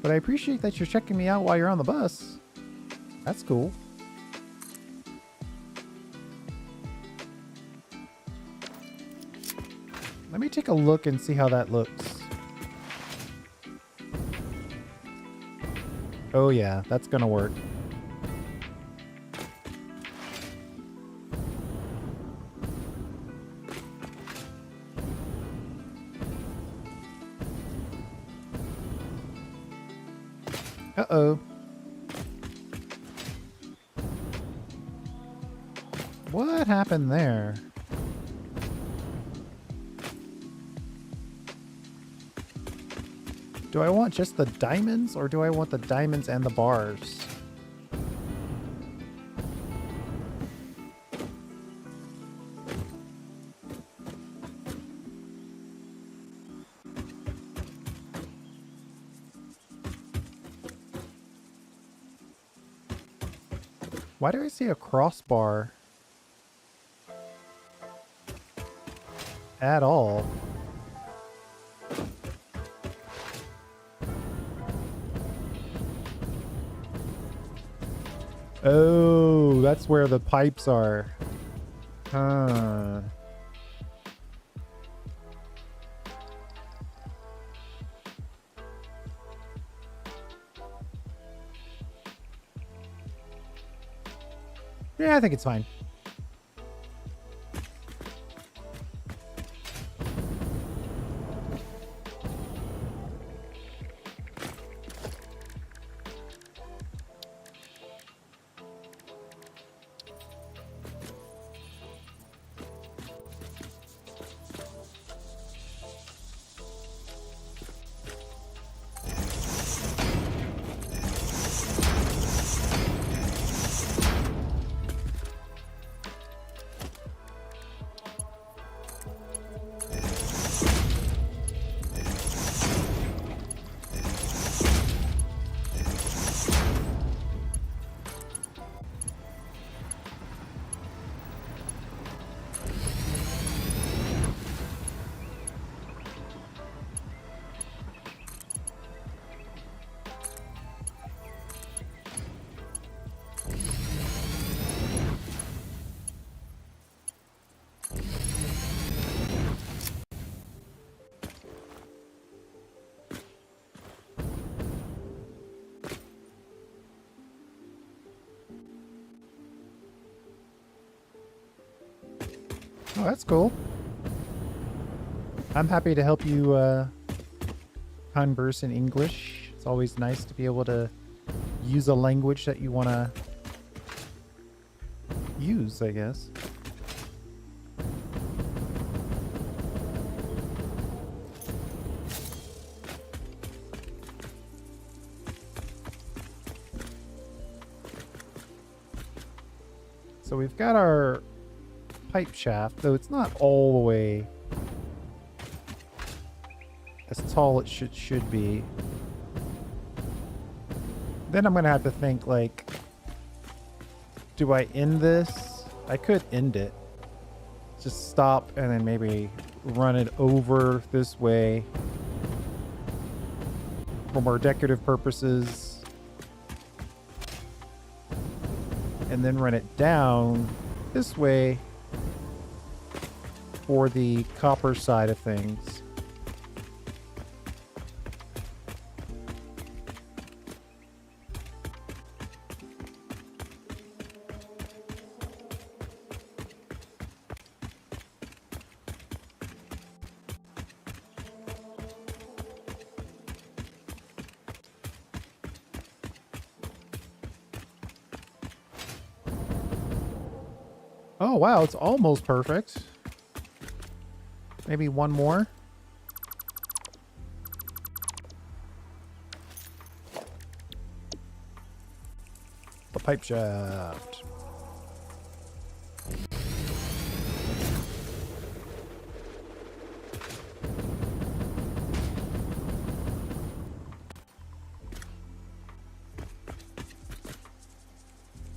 But I appreciate that you're checking me out while you're on the bus. That's cool. Let me take a look and see how that looks. Oh yeah, that's gonna work. Uh-oh. What happened there? Do I want just the diamonds, or do I want the diamonds and the bars? Why do I see a crossbar at all? Oh, that's where the pipes are. Huh. Yeah, I think it's fine. Oh, that's cool. I'm happy to help you converse in English. It's always nice to be able to use a language that you want to use, I guess. So we've got our pipe shaft, though it's not all the way as tall as it should be. Then I'm gonna have to think, like, do I end this? I could end it. Just stop and then maybe run it over this way for more decorative purposes. And then run it down this way for the copper side of things. Oh, wow, it's almost perfect. Maybe one more. The pipe shaft.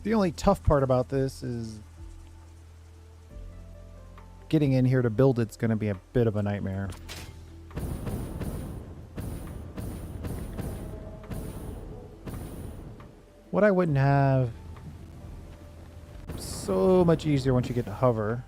The only tough part about this is getting in here to build it's going to be a bit of a nightmare. What I wouldn't have so much easier once you get to hover.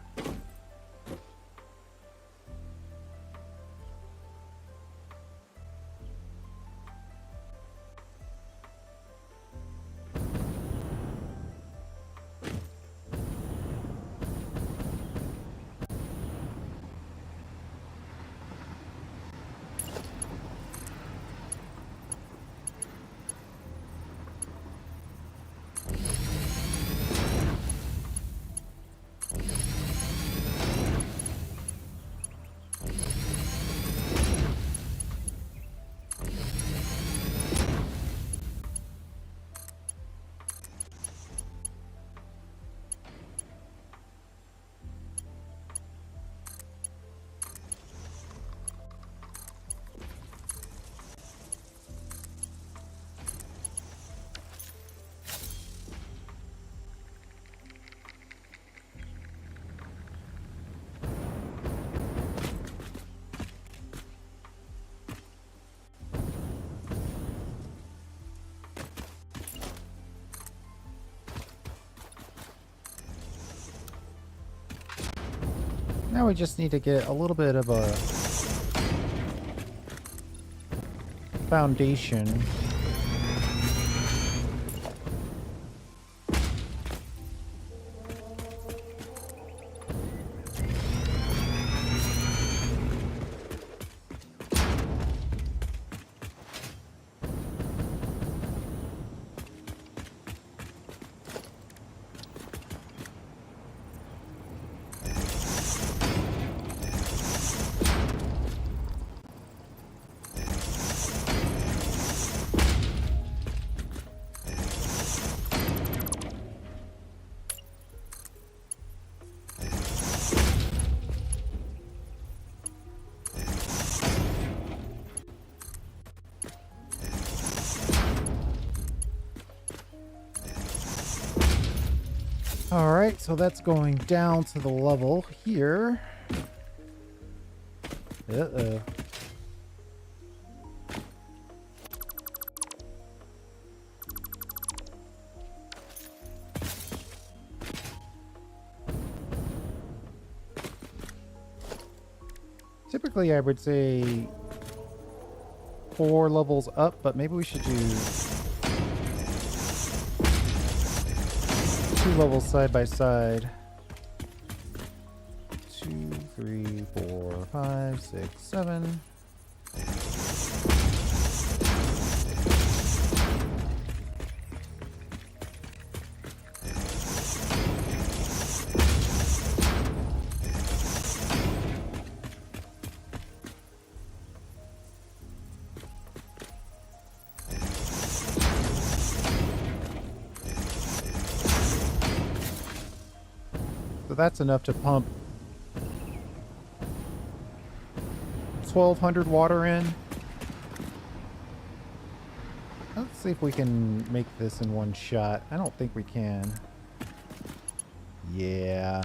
Now we just need to get a little bit of a foundation. All right, so that's going down to the level here. Uh-oh. Typically, I would say 4 levels up, but maybe we should do 2 levels side by side. 2 2, 3, 4, 5, 6, 7. So that's enough to pump 1,200 water in. Let's see if we can make this in one shot. I don't think we can. Yeah.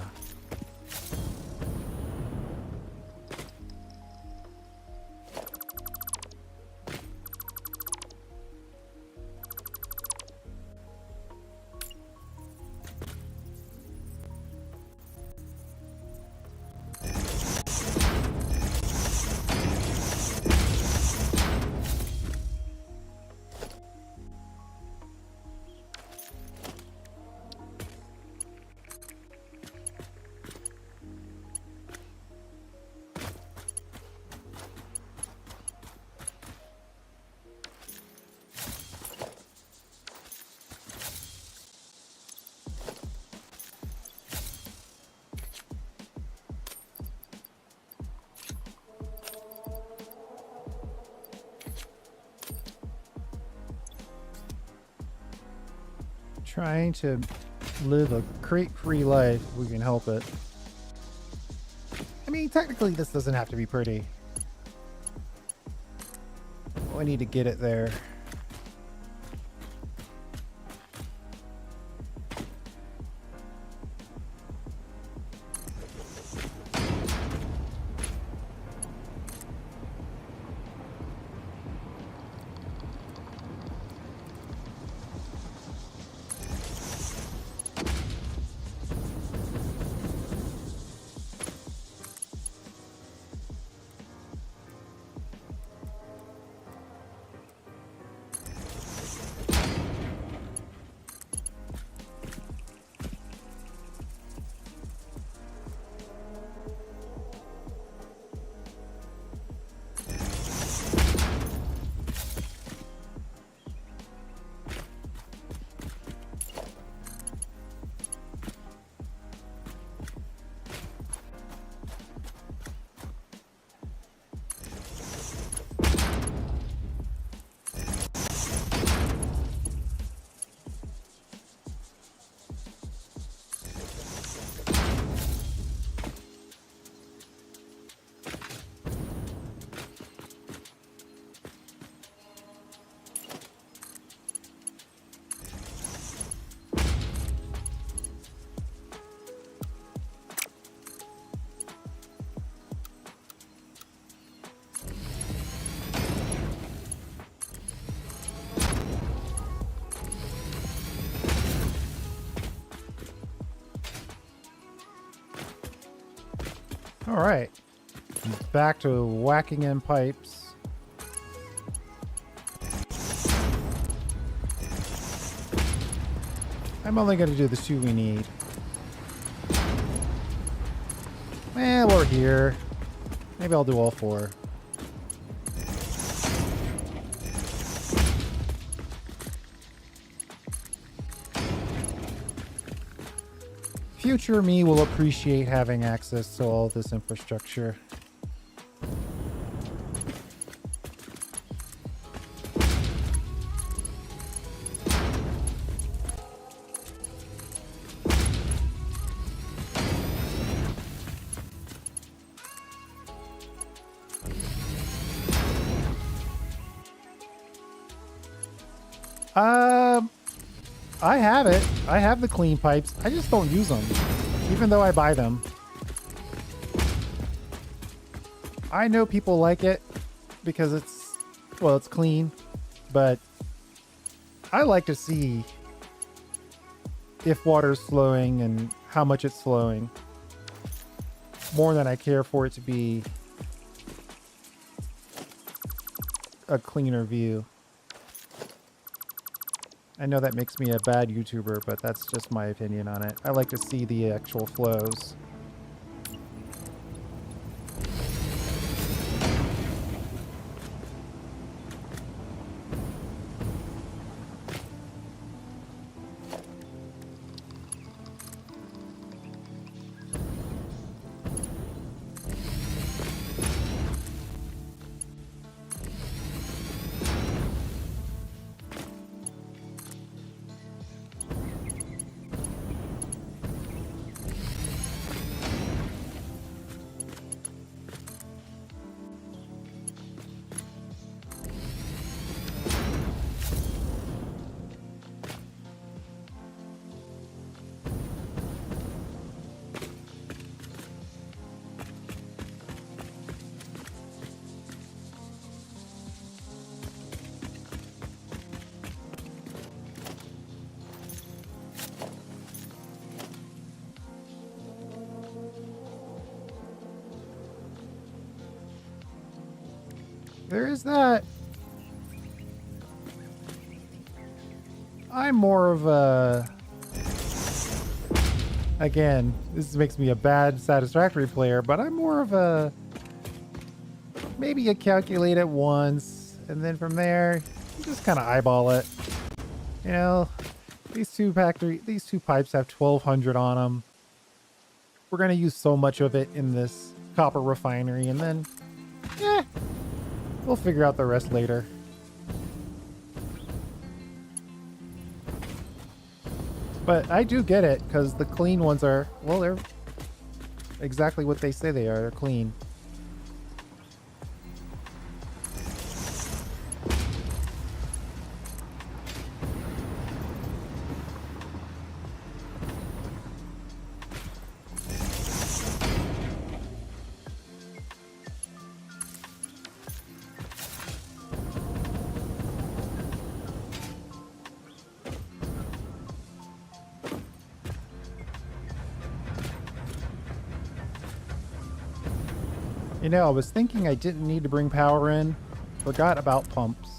Trying to live a crate-free life if we can help it. I mean, technically this doesn't have to be pretty. We need to get it there. All right, back to whacking in pipes. I'm only going to do the 2 we need. We're here. Maybe I'll do all 4. Future me will appreciate having access to all this infrastructure. I have it. I have the clean pipes. I just don't use them, even though I buy them. I know people like it because it's clean, but I like to see if water's flowing and how much it's flowing, more than I care for it to be a cleaner view. I know that makes me a bad YouTuber, but that's just my opinion on it. I like to see the actual flows. There is that. I'm more of a... Again, this makes me a bad Satisfactory player, but I'm more of a... Maybe you calculate it once, and then from there, you just kind of eyeball it. You know, these two pipes have 1,200 on them. We're going to use so much of it in this copper refinery, and then, we'll figure out the rest later. But I do get it, because the clean ones are, well, they're exactly what they say they are. They're clean. You know, I was thinking I didn't need to bring power in. Forgot about pumps.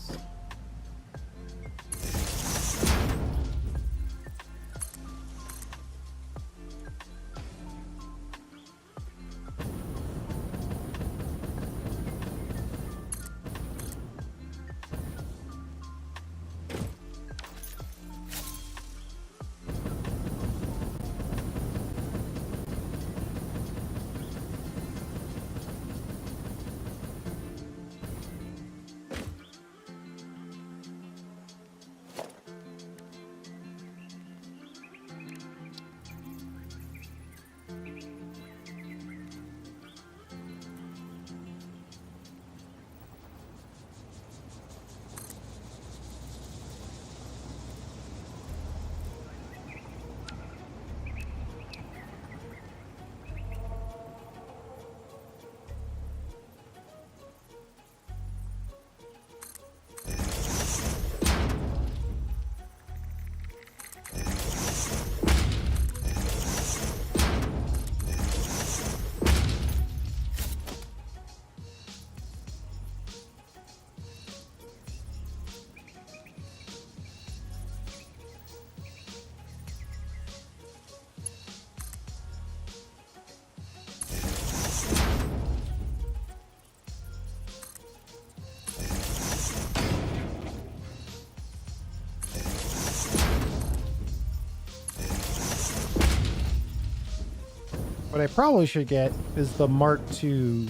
What I probably should get is the Mark II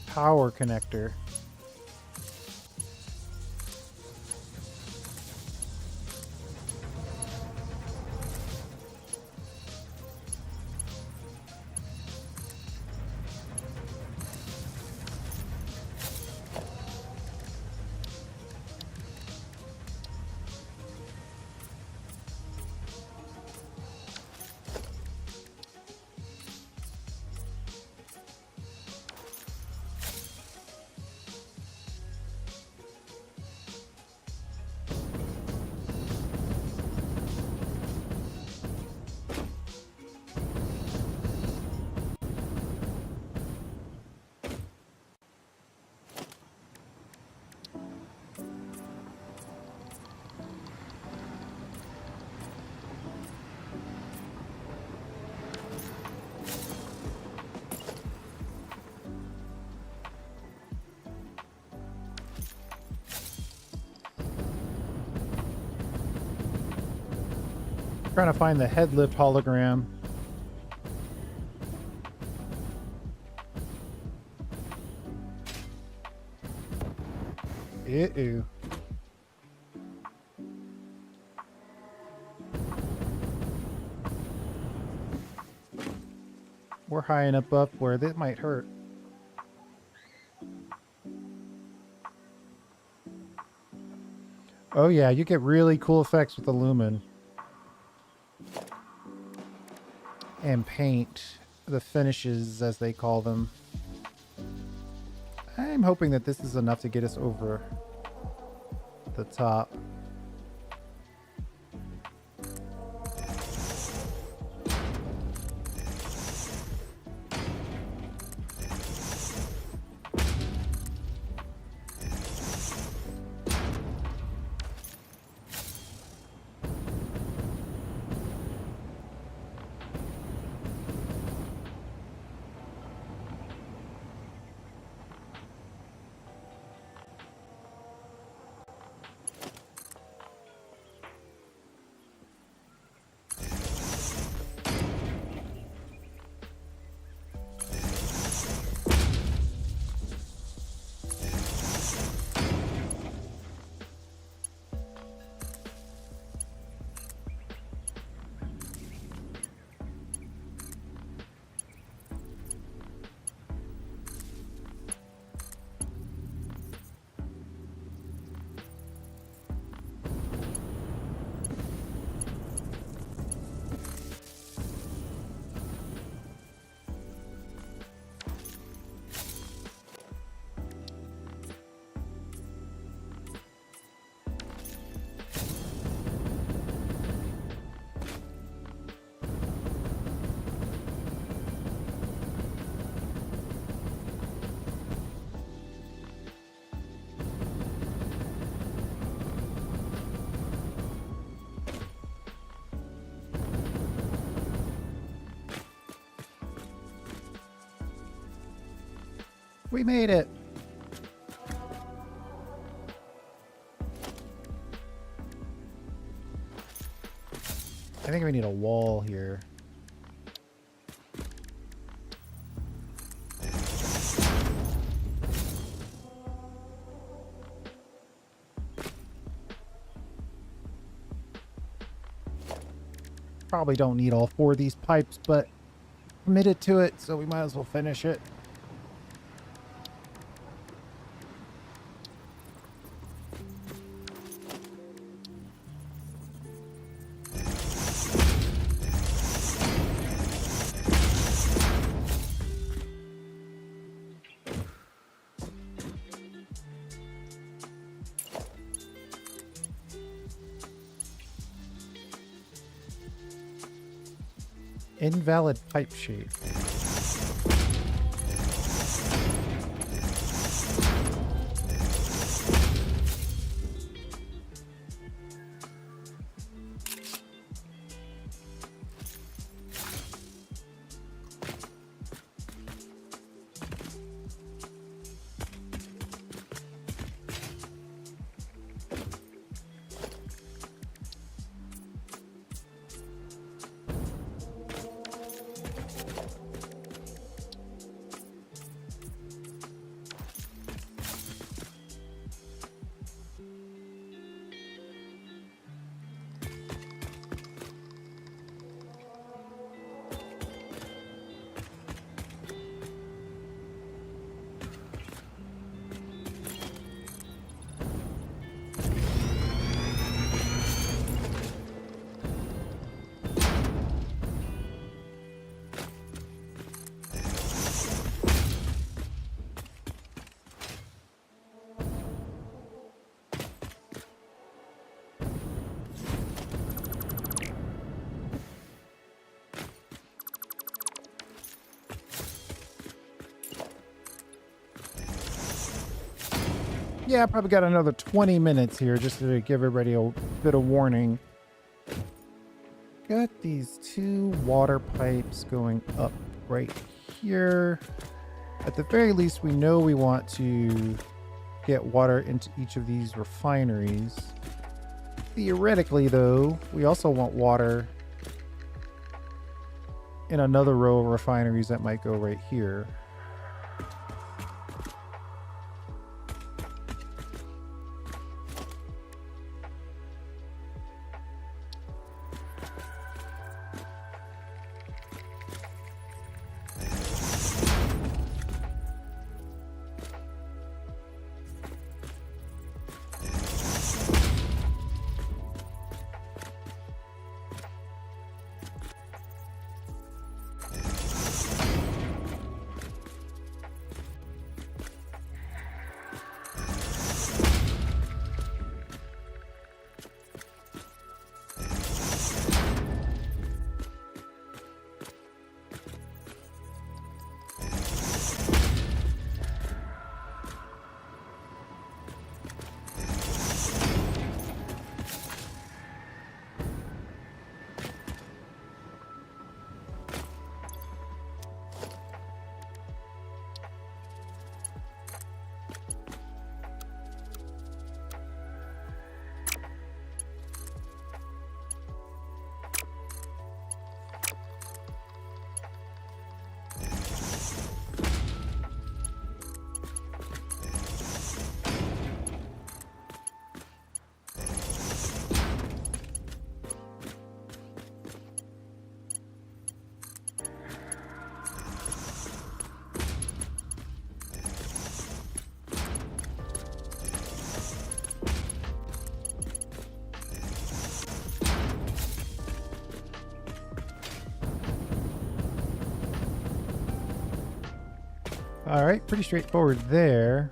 power connector. Trying to find the head lift hologram. Uh-oh. We're high enough up where this might hurt. Oh yeah, you get really cool effects with the lumen. And paint, the finishes as they call them. I'm hoping that this is enough to get us over the top. We made it. I think we need a wall here. Probably don't need all 4 of these pipes, but committed to it, so we might as well finish it. Invalid pipe shape. Yeah, I probably got another 20 minutes here just to give everybody a bit of warning. Got these 2 water pipes going up right here. At the very least, we know we want to get water into each of these refineries. Theoretically, though, we also want water in another row of refineries that might go right here. All right, pretty straightforward there.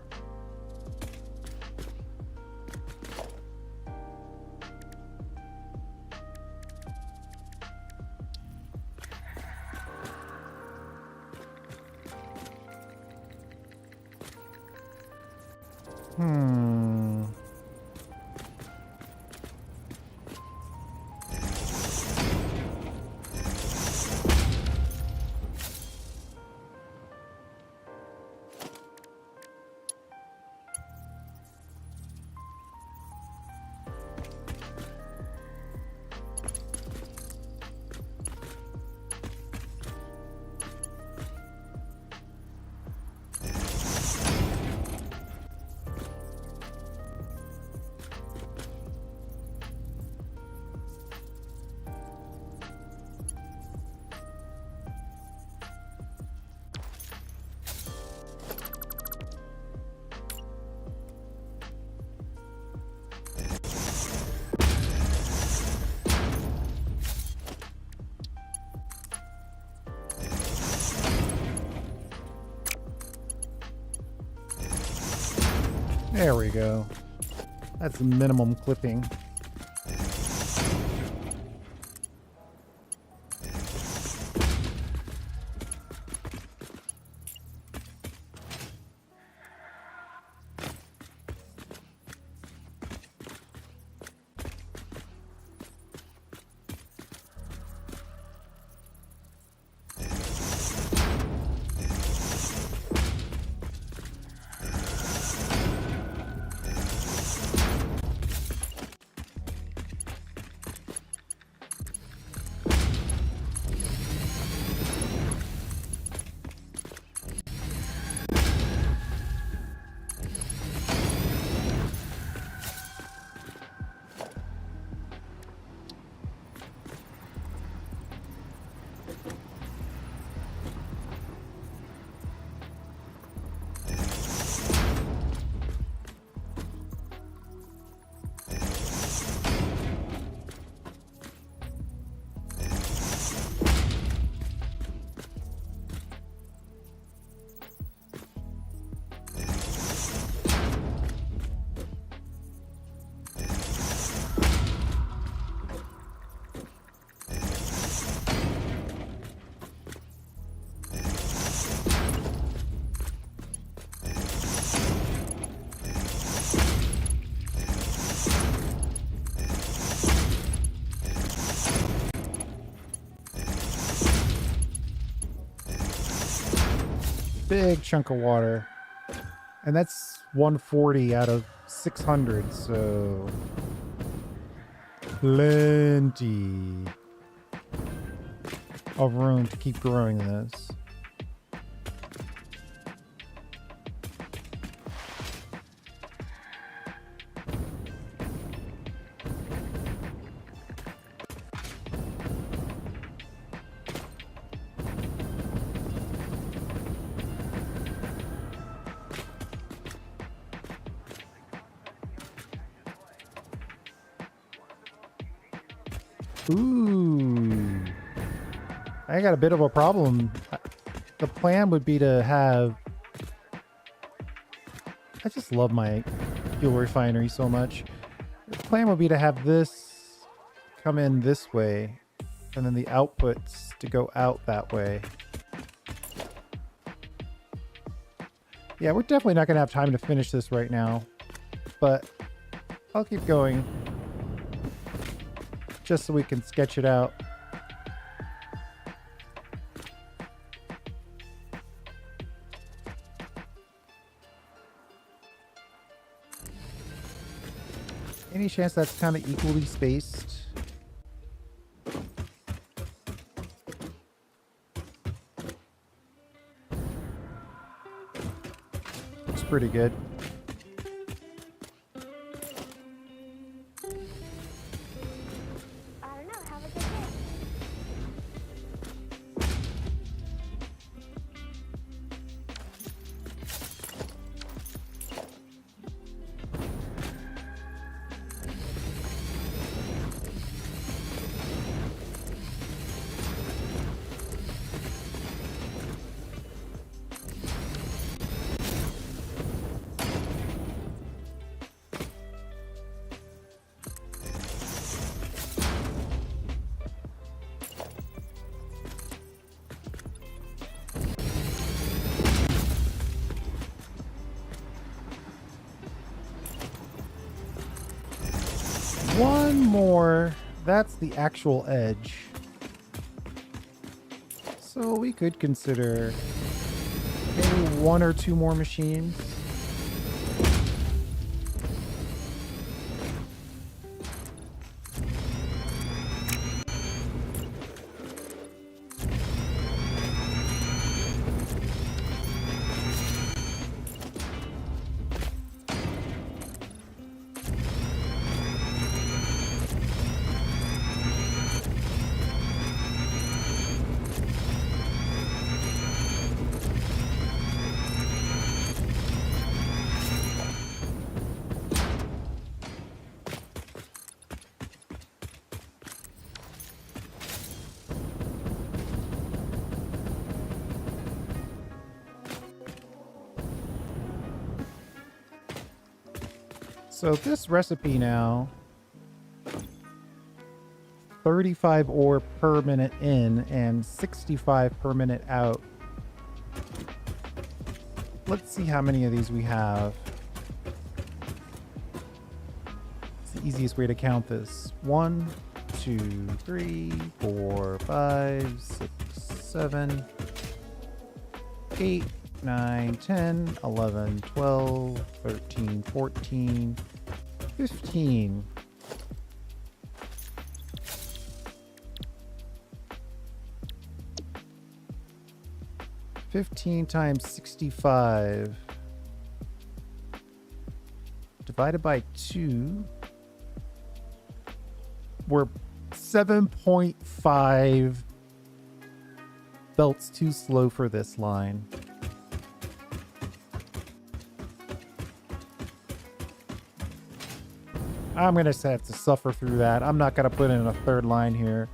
There we go. That's the minimum clipping. Big chunk of water. And that's 140 out of 600, so plenty of room to keep growing this. Ooh, I got a bit of a problem. The plan would be to have, I just love my fuel refinery so much. The plan would be to have this come in this way and then the outputs to go out that way. Yeah, we're definitely not going to have time to finish this right now, but I'll keep going just so we can sketch it out. Any chance that's kind of equally spaced? Looks pretty good. I don't know. Have a good day. One more. That's the actual edge. So we could consider maybe one or two more machines. So this recipe now, 35 ore per minute in and 65 per minute out. Let's see how many of these we have. It's the easiest way to count this. 1, 2, 3, 4, 5, 6, 7, 8, 9, 10, 11, 12, 13, 14, 15. Times 65 divided by 2. We're 7.5 belts too slow for this line. I'm going to have to suffer through that. I'm not going to put in a third line here.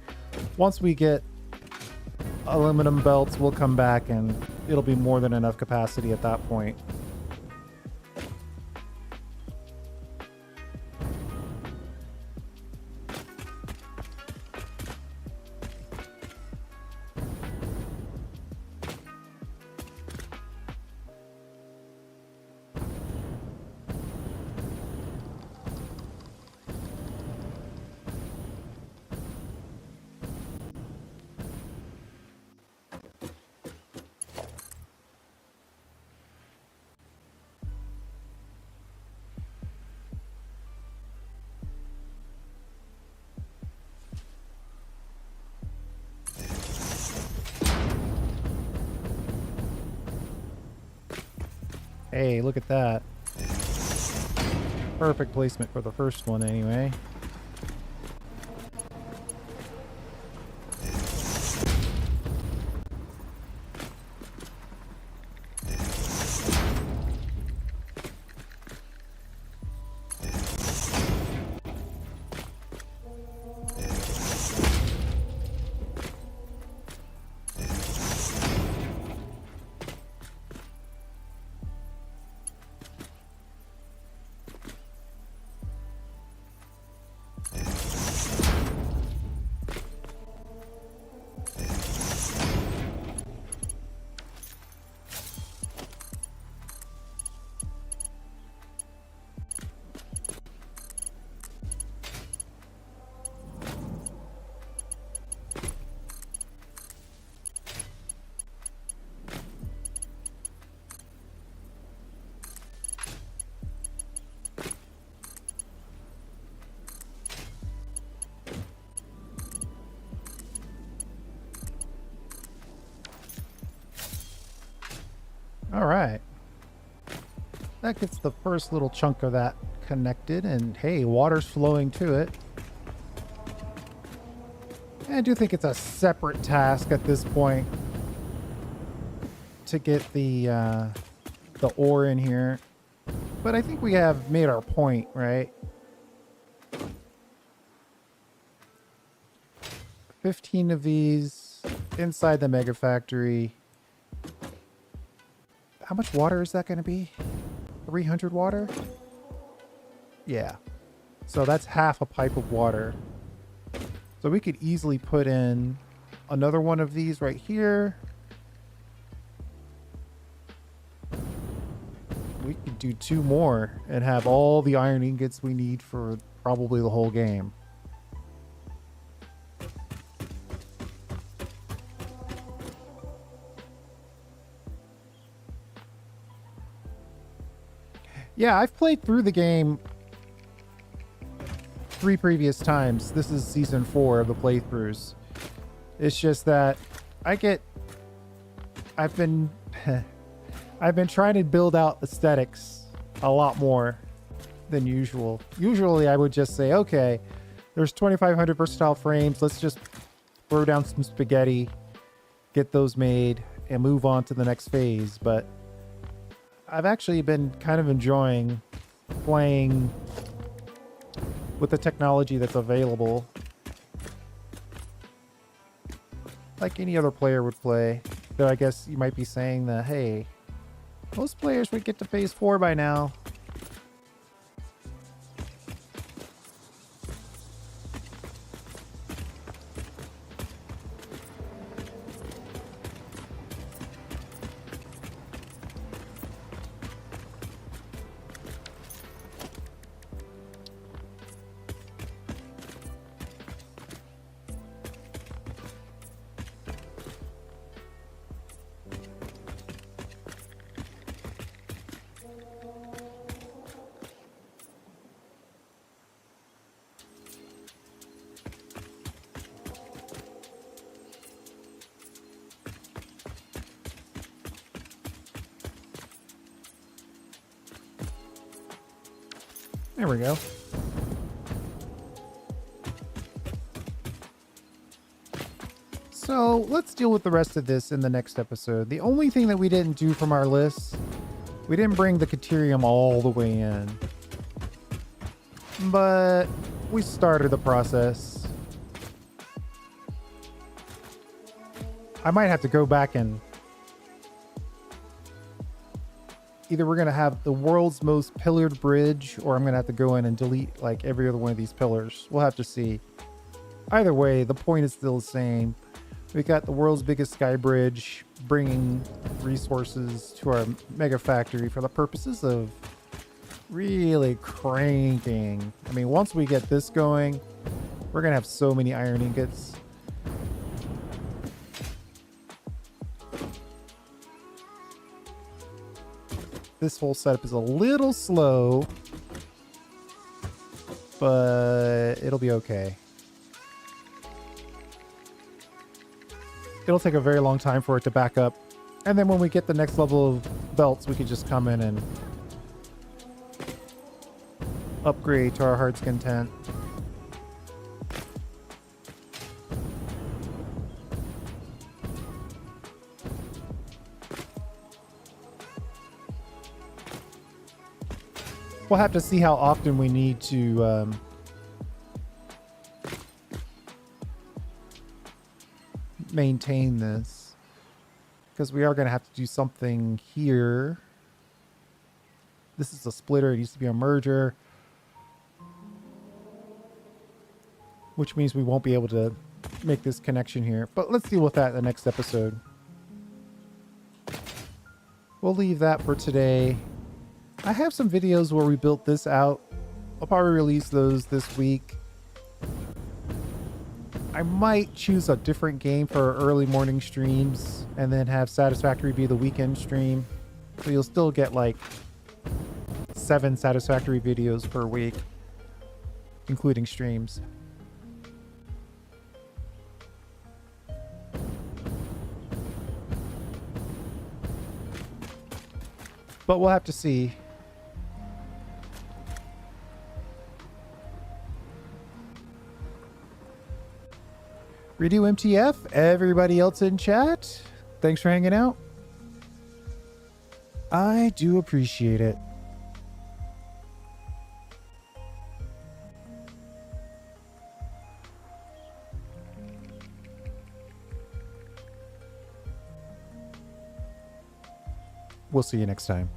Once we get aluminum belts, we'll come back and it'll be more than enough capacity at that point. Hey, look at that. Perfect placement for the first one anyway. All right. That gets the first little chunk of that connected, and hey, water's flowing to it. And I do think it's a separate task at this point to get the ore in here. But I think we have made our point, right? 15 of these inside the mega factory. How much water is that going to be? 300 water? Yeah. So that's half a pipe of water. So we could easily put in another one of these right here. We could do 2 more and have all the iron ingots we need for probably the whole game. Yeah, I've played through the game 3 previous times. This is season 4 of the playthroughs. It's just that I've been trying to build out aesthetics a lot more than usual. Usually I would just say, okay, there's 2,500 versatile frames. Let's just throw down some spaghetti, get those made, and move on to the next phase. But I've actually been kind of enjoying playing with the technology that's available, like any other player would play. Though I guess you might be saying that, hey, most players would get to phase 4 by now. There we go. So let's deal with the rest of this in the next episode. The only thing that we didn't do from our list, we didn't bring the Caterium all the way in. But we started the process. I might have to go back and either we're going to have the world's most pillared bridge, or I'm going to have to go in and delete like every other one of these pillars. We'll have to see. Either way, the point is still the same. We got the world's biggest sky bridge, bringing resources to our mega factory for the purposes of really cranking. I mean, once we get this going, we're going to have so many iron ingots. This whole setup is a little slow, but it'll be okay. It'll take a very long time for it to back up. And then when we get the next level of belts, we could just come in and upgrade to our heart's content. We'll have to see how often we need to maintain this, because we are going to have to do something here. This is a splitter. It used to be a merger, which means we won't be able to make this connection here. But let's deal with that in the next episode. We'll leave that for today. I have some videos where we built this out. I'll probably release those this week. I might choose a different game for early morning streams and then have Satisfactory be the weekend stream. So you'll still get like 7 Satisfactory videos per week, including streams. But we'll have to see. Redo MTF, everybody else in chat, thanks for hanging out. I do appreciate it. We'll see you next time.